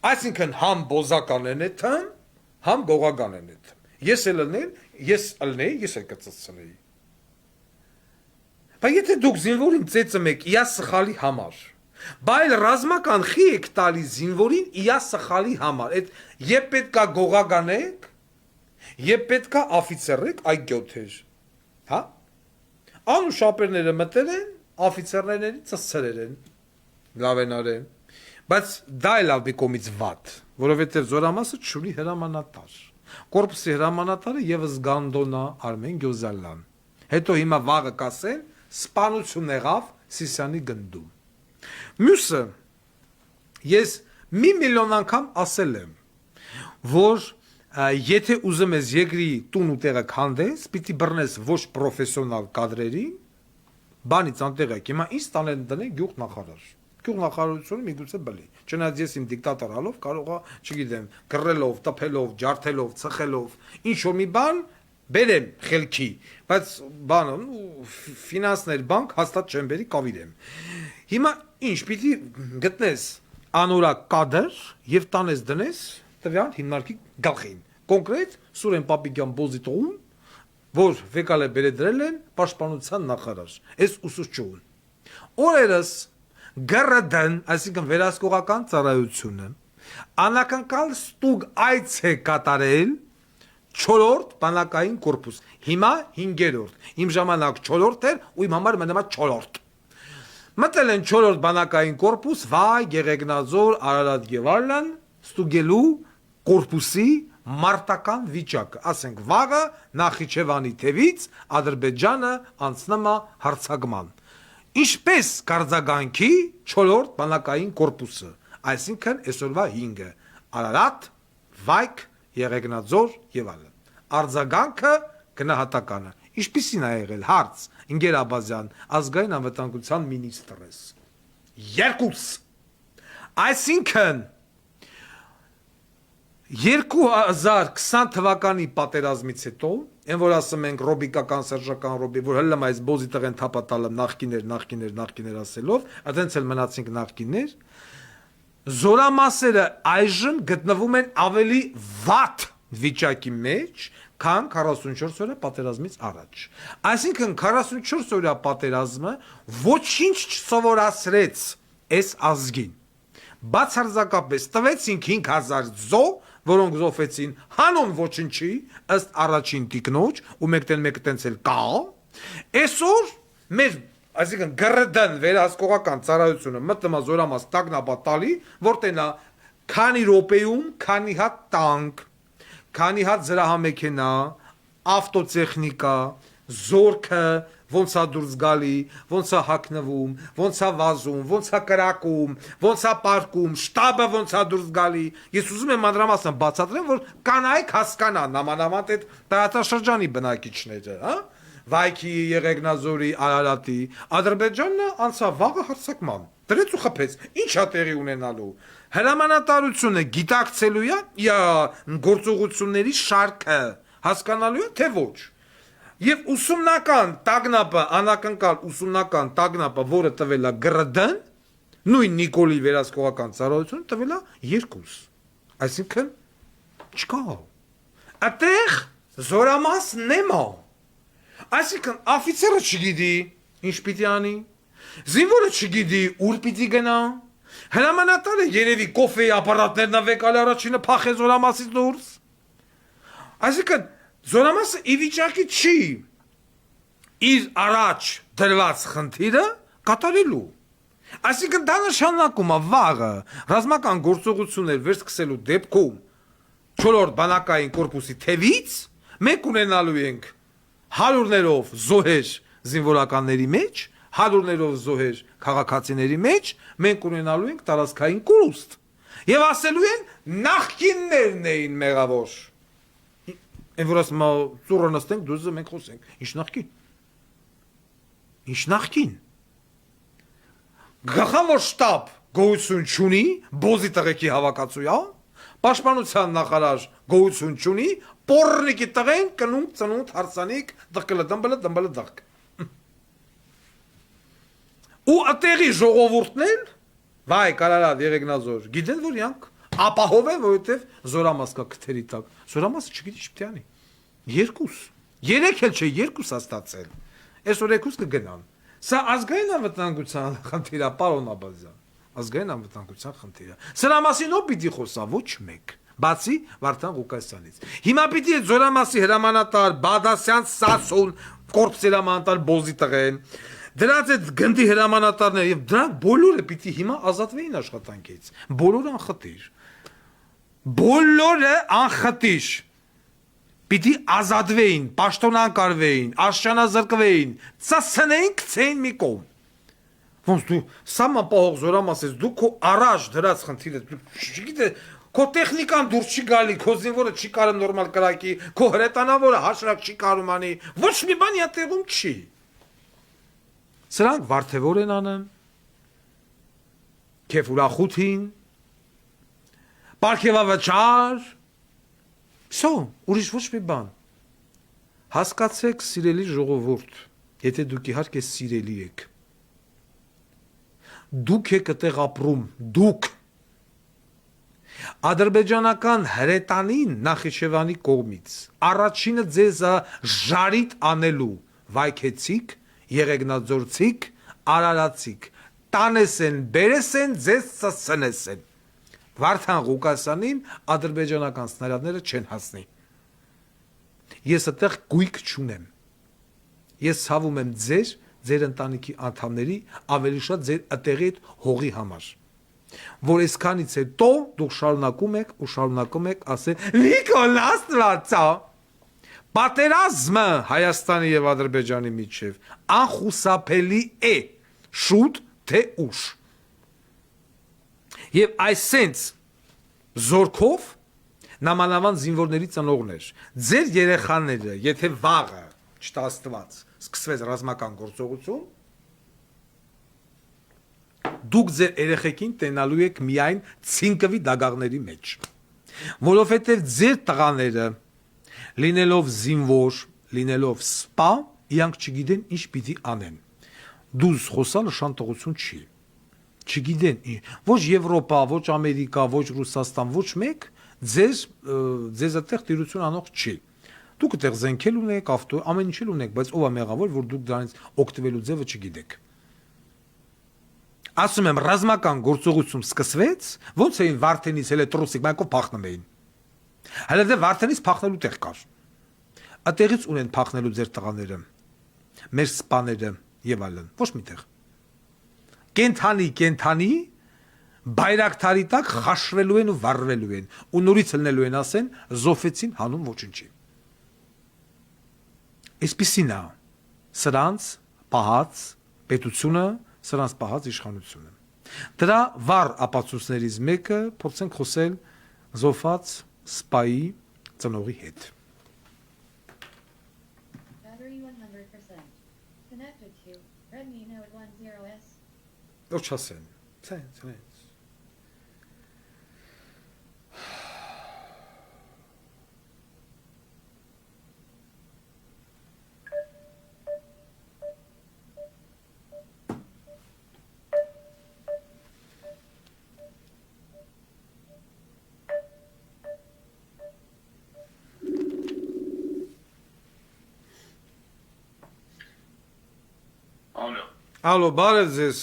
այսինքն համ բոզական են եթում, համ գողական են եթում, ես էլ կծծնեի, բայց եթե դուք զինվորին ծեծում եք իա սխալի համար, բայց ռազմական խի եք տալի զինվորին իա սխալի համար, եբ պետք է գողական եք, Եվ պետք է աֆիցերեք այ գյոթեր, հա? Անու շապերները մտել են, աֆիցերների ծսցրեր են, լավ են արեն, բայց դա է լավ մի կողմից վատ, որովհետև զորամասը չունի հրամանատար, կորպուսի հրամանատարը ևս Գանդոնա Արմեն Գյոզալյան, հետո հիմա վաղը կասեն, սպանություն եղավ Սիսյանի գնդում։ Մյուսը, ես 1 միլիոն անգամ ասել եմ, որ եթե ուզում ես երկրի տուն ու տեղը քանդես, պիտի բռնես ոչ պրոֆեսիոնալ կադրերին, բանից անտեղեք, հիմա ինչ տանեն դնեն գյուղ նախարար, գյուղ նախարարությունը միգուցե բլի, չնայած ես իմ դիկտատոր հալով կարող է, չգիտեմ, կռելով, տփելով, ջարդելով, ծխելով, ինչ որ մի բան բերեմ խելքի, բայց բանը, ֆինանսներ բանկ հաստատ չեմ բերի կավիրեմ, հիմա ինչ, պիտի գտնես անորակ կադր և տանես դնես տվյալ հիմնարկի գլխին, կոնկրետ Սուրեն Պապիկյան բոզիտողում, որ վեկալ է բերեդրել են պաշտպանության նախարար, այս ուսուցչուհուն։ Օրերս ԳՌԴ-ն, այսինքն վերահսկողական ծառայությունը, անակնկալ ստուգ այց է կատարել 4-րդ բանակային կորպուս, հիմա 5-րդ, իմ ժամանակ 4-րդ էր ու իմ համար մնում է 4-րդ։ Մտել են 4-րդ բանակային կորպուս, վայ, Գեղեգնաձոր, Արարատ Գևարլյան, ստուգելու կորպուսի մարտական վիճակը, ասենք վաղը Նախիջևանի թևից Ադրբեջանը անցնում է հարձակման։ Ինչպես կարձագանքի 4-րդ բանակային կորպուսը, այսինքն այսօրվա 5-ը, Արարատ, Վայք, Եղեգնաձոր եւ այլն։ Արձագանքը գնահատականը։ Ինչպիսին է եղել հարց, Ինգեր Աբազյան, ազգային անվտանգության մինիստրես։ 2։ Այսինքն 2020 թվականի պատերազմից հետո, այն որ ասում ենք ռոբիկական սերժական ռոբի, որ հլում այս բոզի տղեն թապատալը նախկիներ ասելով, այդենց էլ մնացինք նախկիներ, զորամասերը այժմ գտնվում են ավելի վատ վիճակի մեջ, քան 44 օրյա պատերազմից առաջ։ Այսինքն 44 օրյա պատերազմը ոչինչ չսովորացրեց այս ազգին։ Բացարձակապես տվեցինք 5000 զոհ, որոնք զոհվեցին հանուն ոչինչի, ըստ առաջին տիկնոջ, ու մեկ տենց էլ կա, այսօր մեր, այսինքն ԳՌԴ-ն վերահսկողական ծառայությունը մտնում է զորամաս տագնապատալի, որտեղ նա քանի րոպեում, քանի հատ տանկ, քանի հատ զրահամեքենա, ավտոտեխնիկա, զորքը, ոնց է դուրս գալի, ոնց է հագնվում, ոնց է վազում, ոնց է կրակում, ոնց է պարկում, շտաբը ոնց է դուրս գալի։ Ես ուզում եմ մանրամասն բացատրեմ, որ կանայք հասկանան նամանավանդ այդ տարածաշրջանի բնակիչները, հա? Վայքի, Եղեգնաձորի, Արարատի, Ադրբեջանն անցավ վաղը հարձակման։ Դրեց ու խփեց։ Ինչ է տեղի ունենալու։ Հրամանատարությունը գիտակցելու է գործողությունների շարքը, հասկանալու է թե ոչ։ Եվ ուսումնական տագնապը, անակնկալ ուսումնական տագնապը, որը տվել է ԳՌԴ-ն, նույն Նիկոլի վերահսկողական ծառայությունը տվել է 2։ Այսինքն չկա։ Այդտեղ զորամաս նեմա։ Այսինքն աֆիցերը չգիտի ինչ պիտի անի, զինվորը չգիտի ուր պիտի գնա, հրամանատարը երևի կոֆեի ապարատներն ավեկալ առաջինը փախե զորամասից դուրս։ Այսինքն զորամասը ի վիճակի չի իր առաջ դրված խնդիրը կատարելու։ Այսինքն դա նշանակում է վաղը ռազմական գործողություններ վերսկսելու դեպքում 4-րդ բանակային կորպուսի թևից մենք ունենալու ենք հարյուրներով զոհեր զինվորականների մեջ, հարյուրներով զոհեր քաղաքացիների մեջ, մենք ունենալու ենք տարածքային կորուստ։ Եվ ասելու են նախկիններն էին մեղավոր։ Այն որ ասում ծուռը նստենք, դուզը մենք խոսենք։ Ինչ նախկին։ Ինչ նախկին։ Գլխավոր շտաբ գոյություն չունի, բոզի տղեկի հավաքածույա, պաշտպանության նախարար գոյություն չունի, պորնիկի տղեն կնում ծնունդ հարսանիք դղկլը դմբլը դղկ։ Ու ատեղի ժողովուրդն վայ կարարատ Եղեգնազոր, գիտեն որ յանք ապահով են, որովհետև զորամաս կա քթերի տակ։ Զորամասը չգիտի ինչ պիտի անի։ 2, 3 էլ չէ, 2 աստացել։ Այսօր 2 կգնան։ Սա ազգային անվտանգության խնդիր է, պարոն Աբազյան։ Ազգային անվտանգության խնդիր է։ Սրա մասին ո՞վ պիտի խոսա, ոչ մեկ, բացի Վարդան Ղուկասյանից։ Հիմա պիտի զորամասի հրամանատար Բադասյան Սասուն կորպուսի հրամանատար Բոզի տղեն դրանց այդ գնդի հրամանատարները եւ դրանք բոլորը պիտի հիմա ազատվեին աշխատանքից։ Բոլորը անխտիր։ Բոլորը անխտիր պիտի ազատվեին, պաշտոնակարվեին, աշճանազրկվեին, ծածնեին, գցեին մի կողմ։ Ոնց դու սահմանապահող զորամասես դու քո առաջ դրած խնդիրը չգիտե քո տեխնիկան դուր չի գալի, քո զինվորը չի կարող նորմալ կրակի, քո հրետանավորը հաշրակ չի կարող անի, ոչ մի բան յատեղում չի։ Սրանք վարդևոր են անում, քեֆ ուրախութին, պարգևավճար, Սո, ուրիշ ոչ մի բան։ Հասկացեք, սիրելի ժողովուրդ, եթե դուք իհարկե սիրելի եք։ Դուք եք այդտեղ ապրում, դուք։ Ադրբեջանական հրետանին Նախիջևանի կողմից առաջինը ձեզ ժարիտ անելու վայքեցիք, եղեգնաձորցիք, արարացիք, տանեսեն, բերեսեն, ձեզ ծծնեսեն։ Վարդան Ղուկասյանին ադրբեջանական սնարյադները չեն հասնի։ Ես այդտեղ գույք չունեմ։ Ես ցավում եմ ձեր ընտանիքի անդամների, ավելի շատ ձեր ատեղի հողի համար։ Որ այսքանից հետո դուք շարունակում եք ասել Նիկոլաս Վարդա։ Պատերազմը Հայաստանի եւ Ադրբեջանի միջև անխուսափելի է, շուտ թե ուշ։ Եվ այսենց զորքով նամանավան զինվորների ծնողներ, ձեր երեխաները, եթե վաղը, չտաստված, սկսվեց ռազմական գործողություն, դուք ձեր երեխեքին տենալու եք միայն ցինկվի դագաղների մեջ, որովհետև ձեր տղաները, լինելով զինվոր, լինելով սպա, իրանք չգիտեն ինչ պիտի անեն։ Դուզ խոսալը շանտողություն չի։ Չգիտեն, ոչ Եվրոպա, ոչ Ամերիկա, ոչ Ռուսաստան, ոչ մեկ ձեզ այդտեղ տիրություն անող չի։ Դուք այդտեղ զենքել ունեք, ավտո, ամեն ինչ ունեք, բայց ով է մեղավոր, որ դուք դրանից օգտվելու ձևը չգիտեք։ Ասում եմ, ռազմական գործողություն սկսվեց, ոնց էին Վարդենից հենց տրուսիկ մայքով փախնում էին։ Հələ դե Վարդենից փախնելու տեղ կար։ Այդտեղից ունեն փախնելու ձեր տղաները, մեր սպաները եւ այլն, ոչ միտեղ։ Կենթանի բայրակթարի տակ խաշվելու են ու վառվելու են ու նորից լնելու են ասեն զոհվեցին հանուն ոչնչի։ Այսպիսին է սրանց պահած պետությունը, սրանց պահած իշխանությունը։ Դրա վառ ապացույցներից մեկը փորձենք խոսել զոհված սպայի ծնողի հետ։ Battery 100%. Connected to Redmi Note 10S. Ոչ ասեն, ցենց։ Ալո, բարև ձեզ։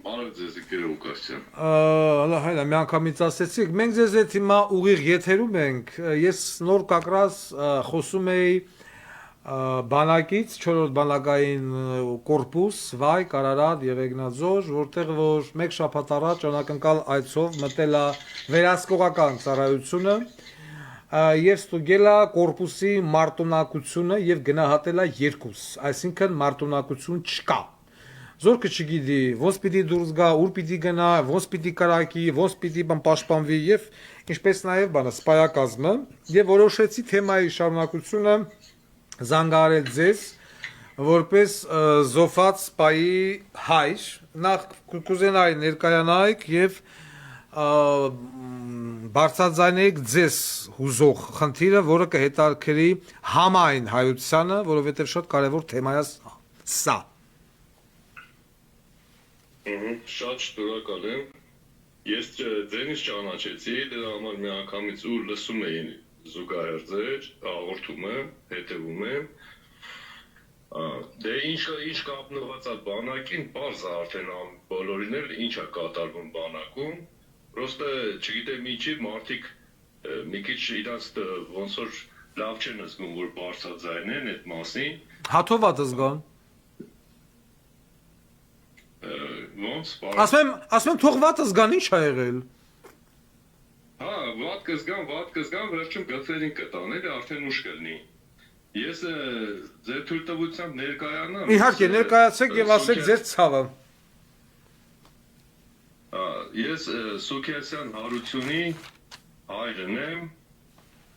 Բարև ձեզ, Գերո Ղուկասյան։ Հələ հայլա, մի անգամից ասեցիք, մենք ձեզ հետ հիմա ուղիղ եթերում ենք։ Ես նոր կակրաս խոսում էի բանակից, 4-րդ բանակային կորպուս, Վայ, Կարարատ, Եղեգնաձոր, որտեղ որ մեկ շաբաթ առաջ անակնկալ այցով մտել է վերահսկողական ծառայությունը եւ ստուգել է կորպուսի մարտունակությունը եւ գնահատել է 2, այսինքն մարտունակություն չկա։ Զորքը չգիտի, ոնց պիտի դուրս գա, ուր պիտի գնա, ոնց պիտի կրակի, ոնց պիտի պաշտպանվի եւ ինչպես նաեւ բանը սպայակազմը եւ որոշեցի թեմայի շարունակությունը զանգարել ձեզ որպես զոհված սպայի հայր նախ կուզենայի ներկայանայիք եւ բարձրաձայնեք ձեզ հուզող խնդիրը, որը կհետաքրի համայն հայությանը, որովհետեւ շատ կարեւոր թեմա է սա։ Շատ շնորհակալ եմ։ Ես ձենից ճանաչեցի, դրա համար մի անգամից ուր լսում էի զուգահեռ հաղորդումը, հետևում եմ։ Դե ինչ կապնված է բանակին, բարձ է արդեն բոլորին էլ ինչ է կատարվում բանակում։ Պրոստը չգիտեմ ինչի մարդիկ մի քիչ իրանց ոնց որ լավ չեն զգում, որ բարձրաձայն են այդ մասին։ Հաթովատ զգան։ Ոնց Ասում եմ թողված զգան ինչ ա եղել։ Հա, վատ կզգան, վերջում գծերին կտան, էլի արդեն ուշ կլինի։ Ես ձեր թույլտվությամբ ներկայանամ։ Իհարկե, ներկայացեք եւ ասեք ձեր ցավը։ Ես Սուքիասյան Հարությունի հայրն եմ,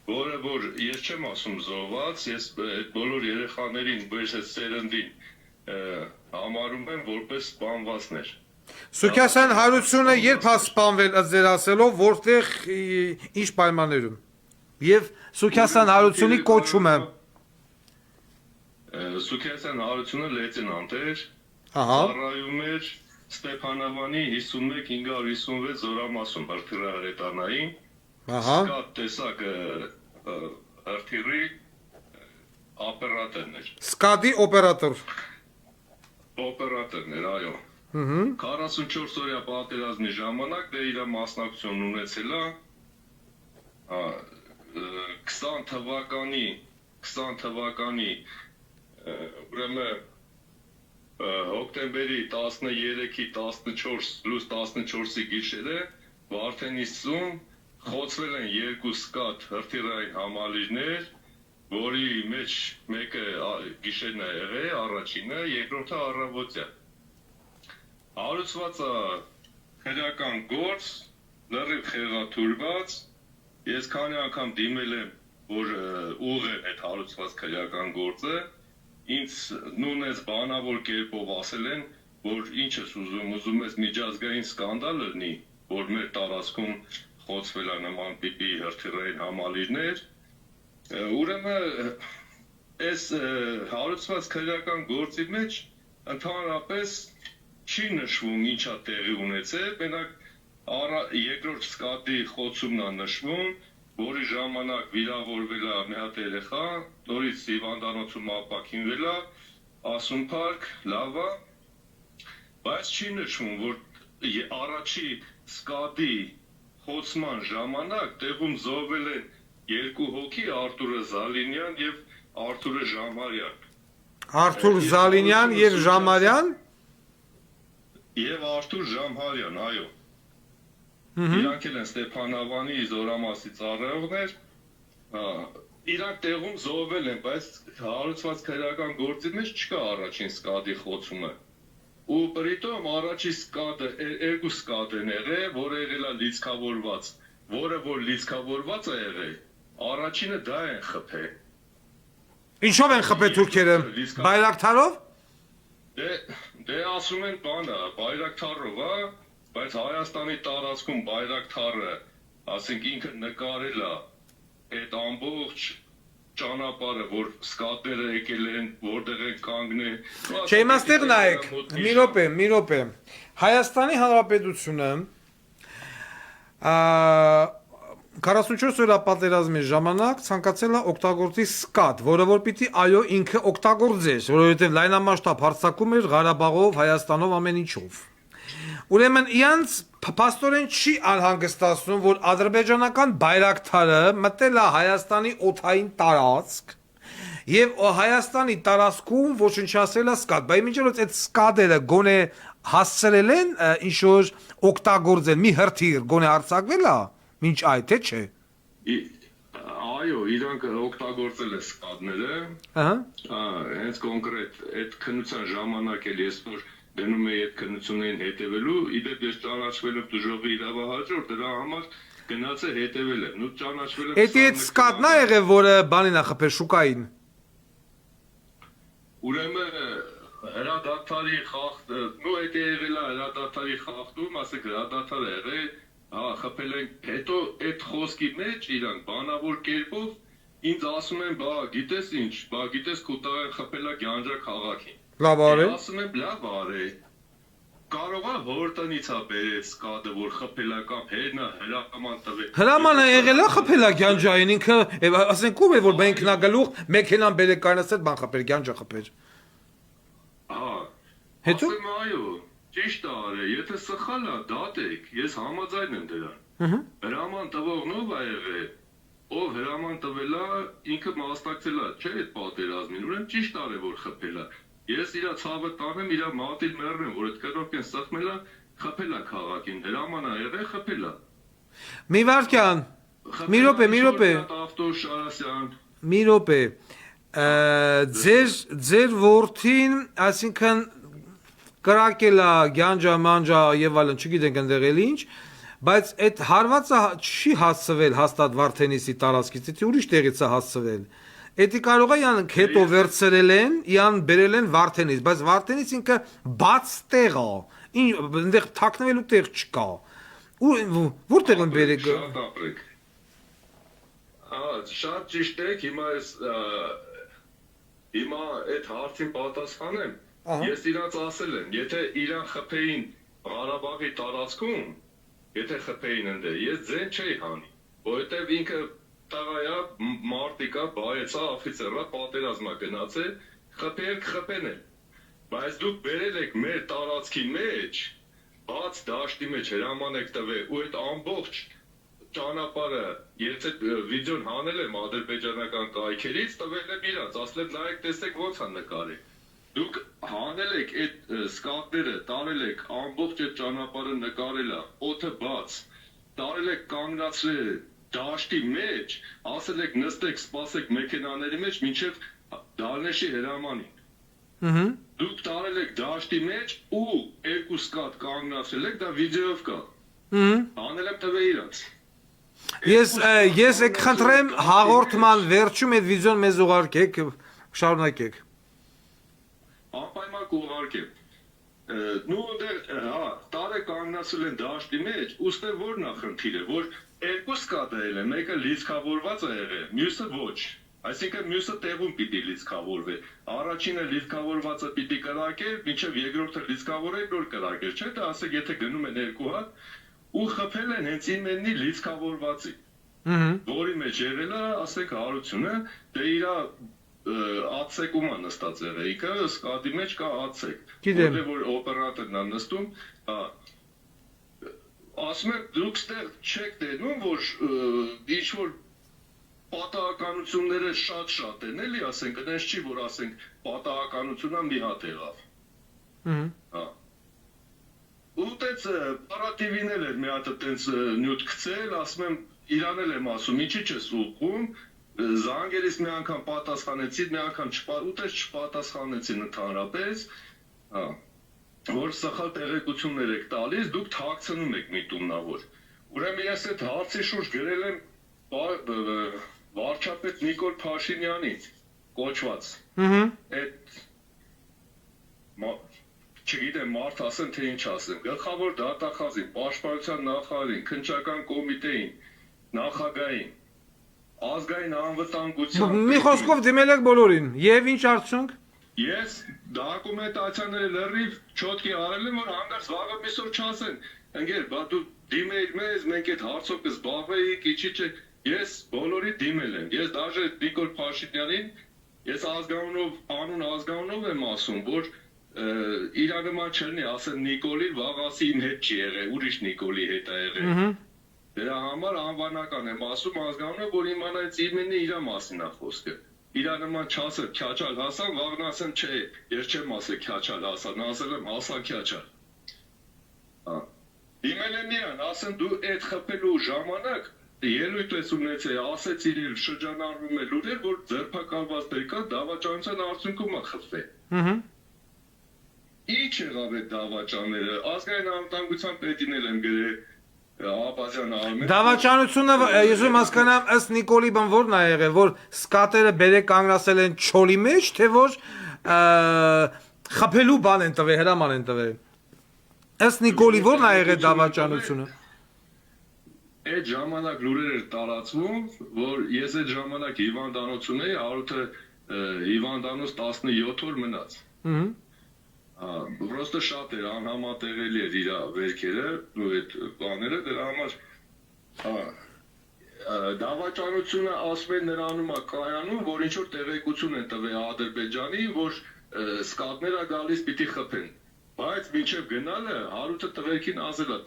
որը որ ես չեմ ասում զոհված, ես այդ բոլոր երեխաներին, այս սերնդին համարում եմ որպես սպանվածներ։ Սուքիասյան Հարությունը երբ է սպանվել ըստ ձեր ասելով, որտեղ ինչ պայմաններում։ Եվ Սուքիասյան Հարությունի կոչումը։ Սուքիասյան Հարությունը լեյտենանտ էր, Ահա։ ծառայում էր Ստեփանավանի 51556 զորամասում հրթիռահրետանային։ Ահա։ Սկատ տեսակը հրթիռի օպերատորն էր։ Սկադի օպերատոր։ Օպերատորն էր, այո։ 44 օրյա պատերազմի ժամանակ դե իր մասնակցություն ունեցել է 20 թվականի ուրեմն հոկտեմբերի 13-ի 14 պլյուս 14-ի գիշերը Վարդենիսում խոցվել են 2 սկատ հրթիռային համալիրներ, որի մեջ մեկը գիշերն է եղել, առաջինը, երկրորդը առավոտյան։ Հարուցված է քրեական գործ, լրիվ խեղաթյուրված, ես քանի անգամ դիմել եմ, որ ուղղեն այդ հարուցված քրեական գործը, ինձ նույնպես բանավոր կերպով ասել են, որ ինչ ես ուզում ես միջազգային սկանդալ լինի, որ մեր տարածքում խոցվել է նման տիպի հրթիռային համալիրներ, ուրեմն այս հարուցված քրեական գործի մեջ ընդհանրապես չի նշվում ինչա տեղի ունեցել, մենակ երկրորդ սկատի խոցումն է նշվում, որի ժամանակ վիրավորվել է մի հատ երեխա, նորից հիվանդանոցում ապաքինվել է, ասում փառք, լավ է, բայց չի նշվում, որ առաջի սկատի խոցման ժամանակ տեղում զոհվել են 2 հոգի, Արթուրը Զալինյան եւ Արթուրը Ժամարյան։ Արթուր Զալինյան եւ Ժամարյան։ Եվ Արթուր Ժամարյան, այո։ Իրանք էլ են Ստեփանավանի զորամասի ծառայողներ, իրանք տեղում զոհվել են, բայց հարուցված քրեական գործի մեջ չկա առաջին սկատի խոցումը։ Ու պրիտոմ առաջի սկատը, 2 սկատ են եղել, որը եղել է լիցքավորված, որը որ լիցքավորված է եղել, առաջինը դա են խփել։ Ինչով են խփել թուրքերը։ Բայրակթարով։ Դե ասում են բանը, բայրակթարով, հա, բայց Հայաստանի տարածքում բայրակթարը, ասենք ինքը նկարել է այդ ամբողջ ճանապարհը, որ սկատները եկել են, որտեղ են կանգնել։ Չէ, իմաստեղ նայեք, մի րոպե։ Հայաստանի Հանրապետությունը 44 օրյա պատերազմի ժամանակ ցանկացել է օգտագործի սկատ, որը որ պիտի այո ինքը օգտագործեր, որովհետև լայնամասշտաբ հարձակում էր Ղարաբաղով, Հայաստանով ամեն ինչով։ Ուրեմն իրանց փաստորեն չի անհանգստացնում, որ ադրբեջանական բայրակթարը մտել է Հայաստանի օդային տարածք եւ Հայաստանի տարածքում ոչնչացրել է սկատ, բայց մինչև այդ սկատերը գոնե հասցրել են ինչ որ օգտագործել, մի հրթիռ գոնե արձակվել է մինչ այդ թե չէ։ Այո, իրանք օգտագործել է սկատները։ Ահա։ Հենց կոնկրետ այդ քննության ժամանակ էլ ես որ գնում էի այդ քննություններին հետևելու, իդեպ ես ճանաչվել եմ դժողի իրավահաջորդ, դրա համար գնաց է հետևել եմ, ու ճանաչվել եմ։ Էդի այդ սկատն է եղել, որը բանին է խփել շուկային։ Ուրեմն հրադադարի խախտ, նո այդ եղել է հրադադարի խախտում, ասեք հրադադարը եղել, խփել են, հետո այդ խոսքի մեջ իրանք բանավոր կերպով ինձ ասում են, բա գիտես ինչ, բա գիտես քուտաղեն խփելա Գյանջա քաղաքին։ Լավ արի։ Ասում եմ, լավ արի։ Կարող է հորտնից է բերել սկատը, որ խփելա կամ հերնա հրաման տվել։ Հրամանը եղել է խփելա Գյանջային, ինքը ասենք ով է որ մենք նա գլուխ մեքենան բերել կանասել բան խփել Գյանջա խփել։ Հետո ասում այո, ճիշտ է արել, եթե սխալ է, դատեք, ես համաձայն եմ դրան։ Հրաման տվողն ով է եղել, ով հրաման տվել է, ինքը մասնակցել է, չէ՞ այդ պատերազմին, ուրեմն ճիշտ արել որ խփել է։ Ես իրա ցավը տանեմ, իրա մատիլ մեռնեմ, որ այդ կրոկեն սխմել է, խփել է քաղաքին, հրաման է եղել, խփել է։ մի վարքյան, մի րոպե, մի րոպե։ Ձեր որդին, այսինքն կրակել է Գյանջա, մանջա եւ այլն, չգիտենք այնտեղ էլ ինչ, բայց այդ հարվածը չի հասցվել հաստատ Վարդենիսի տարածքից, դա ուրիշ տեղից է հասցվել։ Էդի կարող է յան հետո վերցրել են, յան բերել են Վարդենիս, բայց Վարդենիս ինքը բաց տեղ է, այնտեղ թաքնվելու տեղ չկա։ Որտեղ են բերել։ Շատ ապրեք։ Շատ ճիշտ եք, հիմա այդ հարցին պատասխանեմ։ Ես իրանց ասել եմ, եթե իրան խփեին Ղարաբաղի տարածքում, եթե խփեին ընդ, ես ձեն չէի հանի, որովհետև ինքը տղայա, մարտիկա, բայեցա, աֆիցերա, պատերազմա գնացել, խփեն են, բայց դուք բերել եք մեր տարածքի մեջ, բաց դաշտի մեջ հրաման եք տվել, ու այդ ամբողջ ճանապարհը, եթե վիդեոն հանել եմ ադրբեջանական կայքերից, տվել եմ իրանց, ասել եմ նայեք, տեսեք ոնց է նկարել։ Դուք հանել եք այդ սկատները, տարել եք ամբողջ այդ ճանապարհը նկարել է, օդը բաց, տարել եք կանգնացրել դաշտի մեջ, ասել եք նստեք, սպասեք մեքենաների մեջ, մինչև Դարնեշի հրամանին։ Դուք տարել եք դաշտի մեջ ու երկու սկատ կանգնացրել եք, դա վիդեոյով կա։ Հանել եմ տվել իրանց։ Ես կխնդրեմ հաղորդման վերջում այդ վիդեոն մեզ ուղարկեք, շարունակեք։ Անպայման կուղարկեմ։ Նու տարե կանգնացել են դաշտի մեջ, ուստե որ նախնդիր է, որ երկու սկատել է, մեկը լիցքավորված է եղել, մյուսը ոչ։ Այսինքն մյուսը տեղում պիտի լիցքավորվի։ Առաջինը լիցքավորվածը պիտի կրակեր, մինչև երկրորդը լիցքավորել նոր կրակեր, չէ՞ դա ասեք եթե գնում են երկու հատ ու խփել են հենց ինմենի լիցքավորվածի։ Որի մեջ եղել է, ասեք հարությունը, դե իրա ացեկում է նստած եղել, ինքը սկատի մեջ կա ացեք, որտեղ որ օպերատորն է նստում, ասում եմ դուք ստեղ չեք տենում, որ ինչ որ պատահականությունները շատ են, էլի ասենք, այնպես չի, որ ասենք պատահականությունն մի հատ եղավ։ Ու տենց պարատիվին էլ էր մի հատ տենց նյութ գցել, ասում եմ իրան էլ եմ ասում, ինչի չես ուղղում, զանգերից մի անգամ պատասխանեցին, մի անգամ չպատասխանեցին ընդհանրապես, որ սխալ տեղեկություններ եք տալիս, դուք թաքցնում եք միտումնավոր։ Ուրեմն ես այդ հարցի շուրջ գրել եմ վարչապետ Նիկոլ Փաշինյանի կոչված։ Այդ չգիտեմ մարդ ասեն թե ինչ ասեմ, գլխավոր դատախազին, պաշտպանության նախարարին, քննչական կոմիտեին, նախագահին, ազգային անվտանգության։ Մի խոսքով դիմել եք բոլորին, եւ ինչ արդյունք։ Ես դոկումենտացիաները լրիվ չոտքի արել եմ, որ հանդերձ վաղը միսօր չասեն, ընկեր, բա դու դիմեիր մեզ, մենք այդ հարցով կզբաղվեինք, իչիչը ես բոլորի դիմել եմ։ Ես դաժե Նիկոլ Փաշինյանին ես անուն ազգանունով եմ ասում, որ իր նման չլինի, ասեն Նիկոլի վաղասի իմ հետ չի եղել, ուրիշ Նիկոլի հետ է եղել։ Դրա համար անվանական եմ ասում ազգանունը, որ իմանայց իմենի իր մասին է խոսքը։ Իր նման չասել Քյաչալ Հասան, վաղն ասեն չէ, ես չեմ ասել Քյաչալ Հասան, ասել եմ Հասան Քյաչալ։ Իմել եմ իրան, ասեն դու այդ խփելու ժամանակ ելույթ ես ունեցել, ասեցիր իր շրջանառվում է լուրեր, որ ձերբակալված բերկա դավաճանության արդյունքում է խփվել։ Ինչ եղավ այդ դավաճանները, ազգային անվտանգության պետին եմ գրել, Աբազյան Արմեն։ Դավաճանությունը ես ուզում հասկանամ ըստ Նիկոլի բան որն է եղել, որ սկատերը բերե կանգնացել են չոլի մեջ, թե որ խփելու բան են տվել, հրաման են տվել։ Ըստ Նիկոլի որն է եղել դավաճանությունը։ Այդ ժամանակ լուրեր էր տարածվում, որ ես այդ ժամանակ հիվանդանոց ունեի, Արութը հիվանդանոց 17 օր մնաց։ Պրոստը շատ էր անհամատեղելի էր իր վերքերը ու այդ բաները, դրա համար դավաճանությունը ասում են նրանում է կայանում, որ ինչ որ տեղեկություն են տվել Ադրբեջանի, որ սկատները գալիս պիտի խփեն։ Բայց մինչև գնալը Հարութը տղերքին ասել է,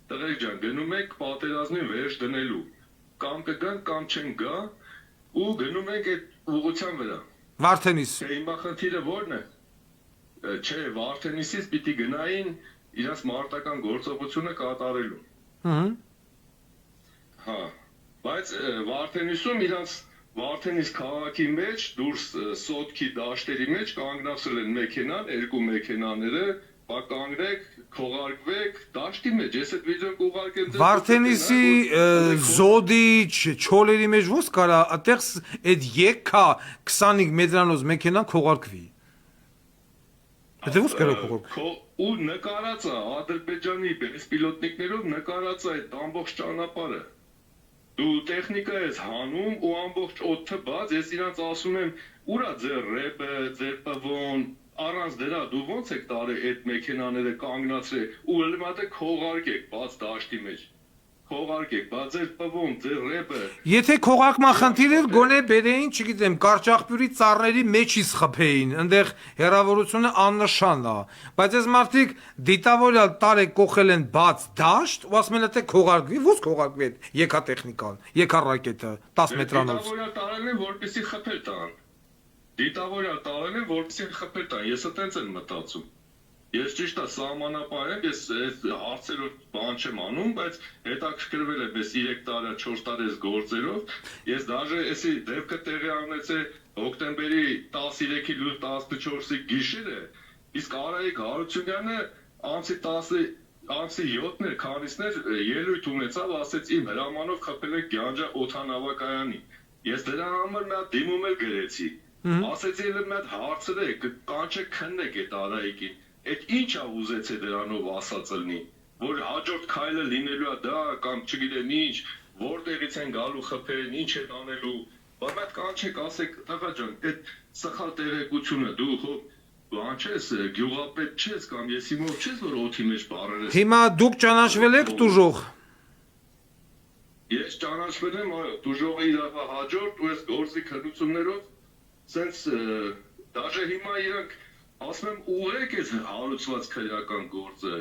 տղեր ջան, գնում եք պատերազմին վերջ դնելու, կամ կգան, կամ չեն գա, ու գնում ենք այդ ուղղության վրա։ Վարդենիս։ Հիմա խնդիրը ո՞րն է։ Չէ, Վարդենիսից պիտի գնային իրաց մարտական գործողությունը կատարելու։ Հա, բայց Վարդենիսում իրաց Վարդենիս քաղաքի մեջ, դուրս Սոտքի դաշտերի մեջ կանգնացել են մեքենան, երկու մեքենաները, կանգնեք, քողարկվեք, դաշտի մեջ, ես այդ վիդեոն կուղարկեմ։ Վարդենիսի զոդի չոլերի մեջ ո՞ս կարա, այդտեղ այդ եկա 25 մետրանոց մեքենան քողարկվի։ Դե ո՞ս կարա քողարկվի։ Ու նկարած է Ադրբեջանի բեսպիլոտնիկներով նկարած է այդ ամբողջ ճանապարհը։ Դու տեխնիկա ես հանում ու ամբողջ օդը բաց, ես իրանց ասում եմ, ուրա ձեր ռեպը, ձեր պվոն, առանց դրա դու ո՞նց եք տարել այդ մեքենաները կանգնացրել ու ելմատը քողարկեք բաց դաշտի մեջ։ Քողարկեք, բաց ձեր պվոն, ձեր ռեպը։ Եթե քողարկման խնդիր էր, գոնե բերեին, չգիտեմ, կարճախբյուրի ծառների մեջից խփեին, այնտեղ հերավորությունը աննշան է, բայց այս մարդիկ դիտավորյալ տարեք կողել են բաց դաշտ, ու ասում են թե քողարկվի, ո՞ս քողարկվի այդ եկա տեխնիկան, եկա ռակետը 10 մետրանոց։ Դիտավորյալ տարել են, որպեսզի խփել տան։ Դիտավորյալ տարել են, որպեսզի խփել տան։ Ես այդպես եմ մտածում։ Ես ճիշտ է սահմանապահ եմ, ես այս հարցերով բան չեմ անում, բայց հետաքրքրվել եմ այս 3 տարի, 4 տարի այս գործերով։ Ես դաժե էսի դեպքը տեղի ունեցել հոկտեմբերի 13-ի լույս 14-ի գիշերը, իսկ Արայիկ Հարությունյանը անցի 7-ներ, քանիսներ ելույթ ունեցավ, ասեց իմ հրամանով խփել եք Գյանջա օդանավակայանի։ Ես դրա համար մի հատ դիմում էլ գրեցի։ Ասեցի էլ մի հատ հարցրեք, կանչեք քննեք այդ Արայիկին։ Այդ ինչ է ուզեցել դրանով ասած լինի, որ հաջորդ քայլը լինելու է դա կամ չգիտեմ ինչ, որտեղից են գալու խփերին, ինչ են անելու, բայց այդ կանչեք, ասեք, տղա ջան, այդ սխալ տեղեկությունը դու բան չես, գյուղապետ չես կամ ես իմով չես, որ օդի մեջ բառեր ես։ Հիմա դուք ճանաչվել եք տուժող։ Ես ճանաչվել եմ, այո, տուժողը իր հաջորդ ու այս գործի քննություններով, սենց դաժե հիմա իրանք ասում եմ ուղղեք այս հարուցված քրեական գործը,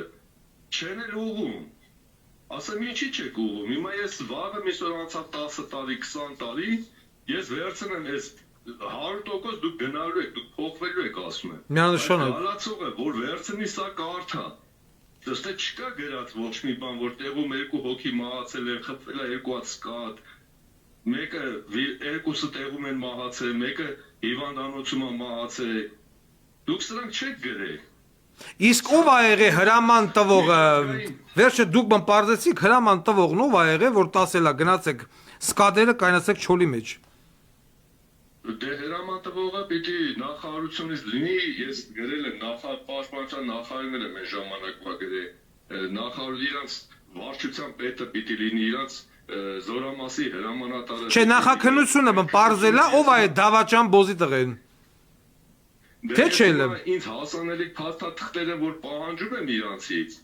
չեն էլ ուղղում, ասեմ ինչի չեք ուղղում, հիմա ես վաղը միսոր անցավ 10 տարի, 20 տարի, ես վերցնեմ այս 100% դուք գնալու եք, դուք փոխվելու եք ասում եմ, Միանշանակ։ հալացող է, որ վերցնի սա կարթա, դստե չկա գրած ոչ մի բան, որ տեղում 2 հոգի մահացել է, խփվել է 2 հատ սկատ, մեկը 2-ը տեղում են մահացել, մեկը հիվանդանոցում է մահացել, դուք սրանք չեք գրել։ Իսկ ով է եղել հրաման տվողը, վերջը դուք բան պարզեցիք, հրաման տվողն ով է եղել, որ տասելա գնացեք սկադերը կայնացեք չոլի մեջ։ Դե հրաման տվողը պիտի նախարարությունից լինի, ես գրել եմ պաշտպանության նախարարները մեր ժամանակվա գրել, նախարար իրանց վարչության պետը պիտի լինի, իրանց զորամասի հրամանատարը։ Չէ, նախաքննությունը պարզելա ով է դավաճան բոզի տղեն։ Թե չէ։ Ինձ հասանելիք փաստաթղթերը, որ պահանջում եմ իրանցից,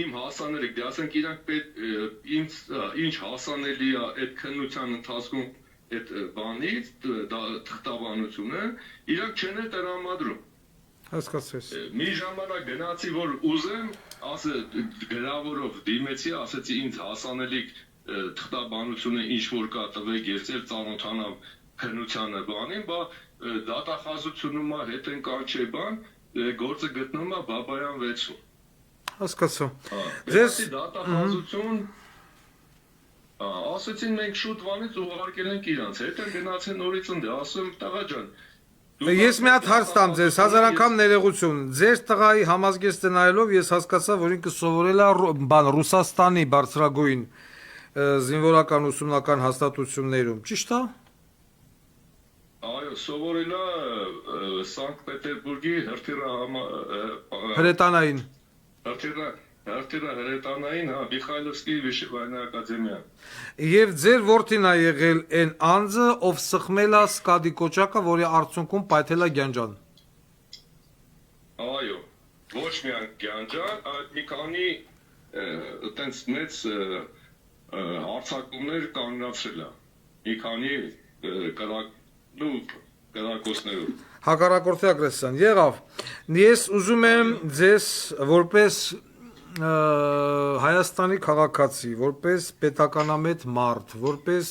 իմ հասանելիք, դե ասենք իրանք պետք ինչ հասանելի է այդ քննության ընթացքում այդ բանից, թղթաբանությունը, իրանք չեն է տրամադրում։ Հասկացես։ Մի ժամանակ գնացի, որ ուզեմ, գրավորով դիմեցի, ասեցի ինձ հասանելիք թղթաբանությունը ինչ որ կա տվեք, ես էլ ծանոթանամ քննությանը բանին, բա դատախազությունում է հետ են կանչե բան, գործը գտնում է Բաբայան 6-ում։ Հասկացա։ Ձեզ դատախազություն ասեցին մենք շուտ վանից ուղարկել ենք իրանց, հետ են գնացին նորից ընդ, ասում տղա ջան, Ես մի հատ հարց տամ ձեզ, հազար անգամ ներողություն։ Ձեր տղայի համազգեստը նայելով ես հասկացա, որ ինքը սովորել է Ռուսաստանի բարձրագույն զինվորական ուսումնական հաստատություններում, ճիշտ է։ Այո, սովորել է Սանկտ Պետերբուրգի Հրետանային։ հրետանային, հա, Միխայլովսկի Վիշեվայնի ակադեմիա։ Եվ ձեր որդին է եղել այն անձը, ով սխմել է սկադի կոճակը, որի արդյունքում պայթել է Գյանջան։ Այո, ոչ միայն Գյանջան, այլ մի քանի այտենց մեծ հարցակումներ կանգնացրել է։ Մի քանի կրակոցներով։ Հակառակորդի ագրեսիան եղավ։ Ես ուզում եմ ձեզ որպես Հայաստանի քաղաքացի, որպես պետականամետ մարդ, որպես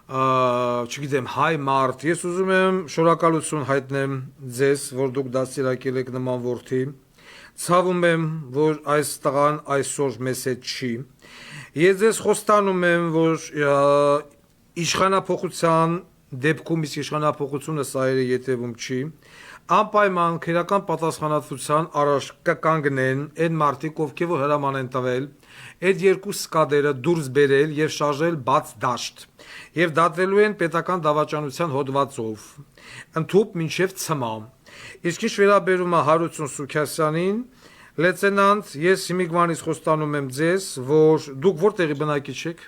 չգիտեմ, հայ մարդ, ես ուզում եմ շնորհակալություն հայտնեմ ձեզ, որ դուք դաստիարակել եք նման որդի։ Ցավում եմ, որ այս տղան այսօր մեզ հետ չի։ Ես ձեզ խոստանում եմ, որ իշխանափոխության դեպքում իսկ իշխանափոխությունը սայրի ետևում չի, անպայման քրեական պատասխանատվության առաջ կկանգնեն այն մարդիկ, ովքեր որ հրաման են տվել, այդ երկու սկադերը դուրս բերել եւ շարժել բաց դաշտ, եւ դատվելու են պետական դավաճանության հոդվածով, ընդհուպ մինչեւ ցմա։ Իսկ ինչ վերաբերում է Հարություն Սուքասյանին, լեյտենանտ, ես հիմիկվանից խոստանում եմ ձեզ, որ դուք որտեղի բնակիչ եք։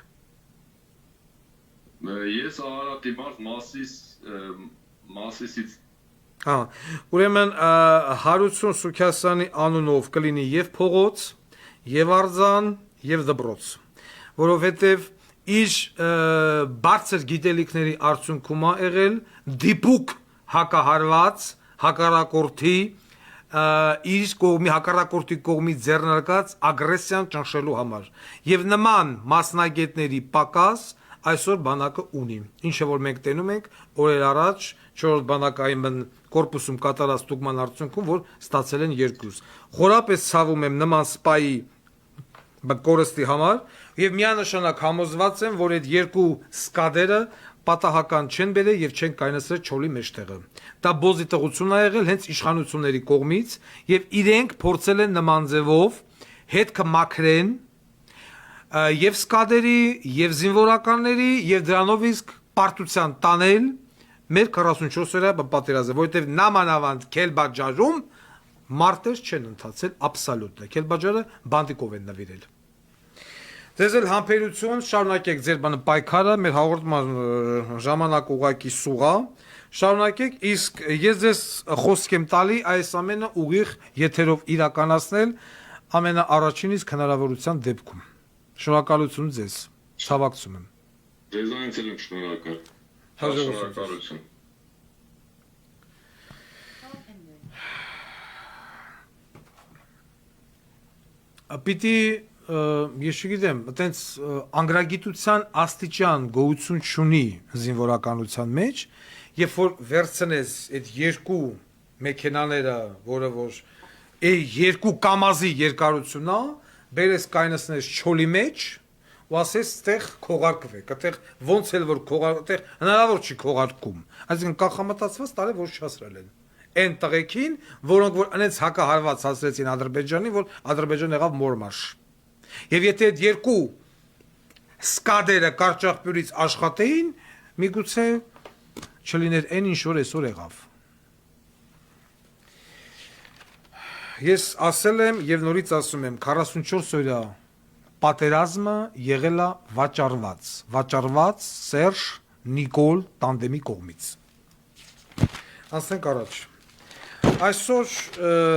Ես Արարատի մարդ Մասիսից։ Ուրեմն Հարություն Սուքասյանի անունով կլինի եւ փողոց, եւ արձան, եւ դպրոց, որովհետեւ իր բարձր գիտելիքների արդյունքում է եղել դիպուկ հակահարված հակառակորդի իր կողմի հակառակորդի կողմի ձեռնարկած ագրեսիան ճնշելու համար եւ նման մասնագետների պակաս այսօր բանակը ունի, ինչը որ մենք տենում ենք օրեր առաջ 4-րդ բանակային կորպուսում կատարած ստուգման արդյունքում, որ ստացել են 2։ Խորապես ցավում եմ նման սպայի կորստի համար եւ միանշանակ համոզված եմ, որ այդ երկու սկադերը պատահական չեն բերել եւ չեն կայնացրել չոլի մեջտեղը։ Դա բոզի տղություն է եղել հենց իշխանությունների կողմից եւ իրենք փորձել են նման ձևով հետքը մաքրեն եւ սկադերի, եւ զինվորականների, եւ դրանով իսկ պարտության տանել մեր 44-օրյա պատերազմը, որովհետեւ նամանավանդ Քելբաջարում մարտեր չեն ընթացել աբսոլյուտ։ Քելբաջարը բանդիկով են նվիրել։ Ձեզ էլ համբերություն, շարունակեք ձեր բանը պայքարը, մեր հաղորդման ժամանակ ուղակի սուղա, շարունակեք, իսկ ես ձեզ խոսք եմ տալի այս ամենը ուղիղ եթերով իրականացնել ամենաառաջին իսկ հնարավորության դեպքում։ Շնորհակալություն ձեզ, ցավակցում եմ։ Ձեզանից եմ շնորհակալ։ Հաջողություն։ Պիտի ես չգիտեմ, այտենց անգրագիտության աստիճան գոյություն չունի զինվորականության մեջ, երբ որ վերցնես այդ երկու մեքենաները, որը որ երկու կամազի երկարությունն է, բերես կայնացնես չոլի մեջ ու ասես ստեղ քողարկվեք, այդտեղ ոնց էլ որ այդտեղ հնարավոր չի քողարկում, այսինքն կանխամտածված տարի որ չհասրել են այն տղեկին, որոնք որ այնց հակահարված հասրեցին Ադրբեջանին, որ Ադրբեջան եղավ մորմաշ։ Եվ եթե այդ երկու սկադերը կարճախպյուրից աշխատեին, միգուցե չլիներ այն ինչ որ այսօր եղավ։ Ես ասել եմ եւ նորից ասում եմ 44 օրյա պատերազմը եղել է վաճառված Սերժ Նիկոլ տանդեմի կողմից։ Անցնենք առաջ։ Այսօր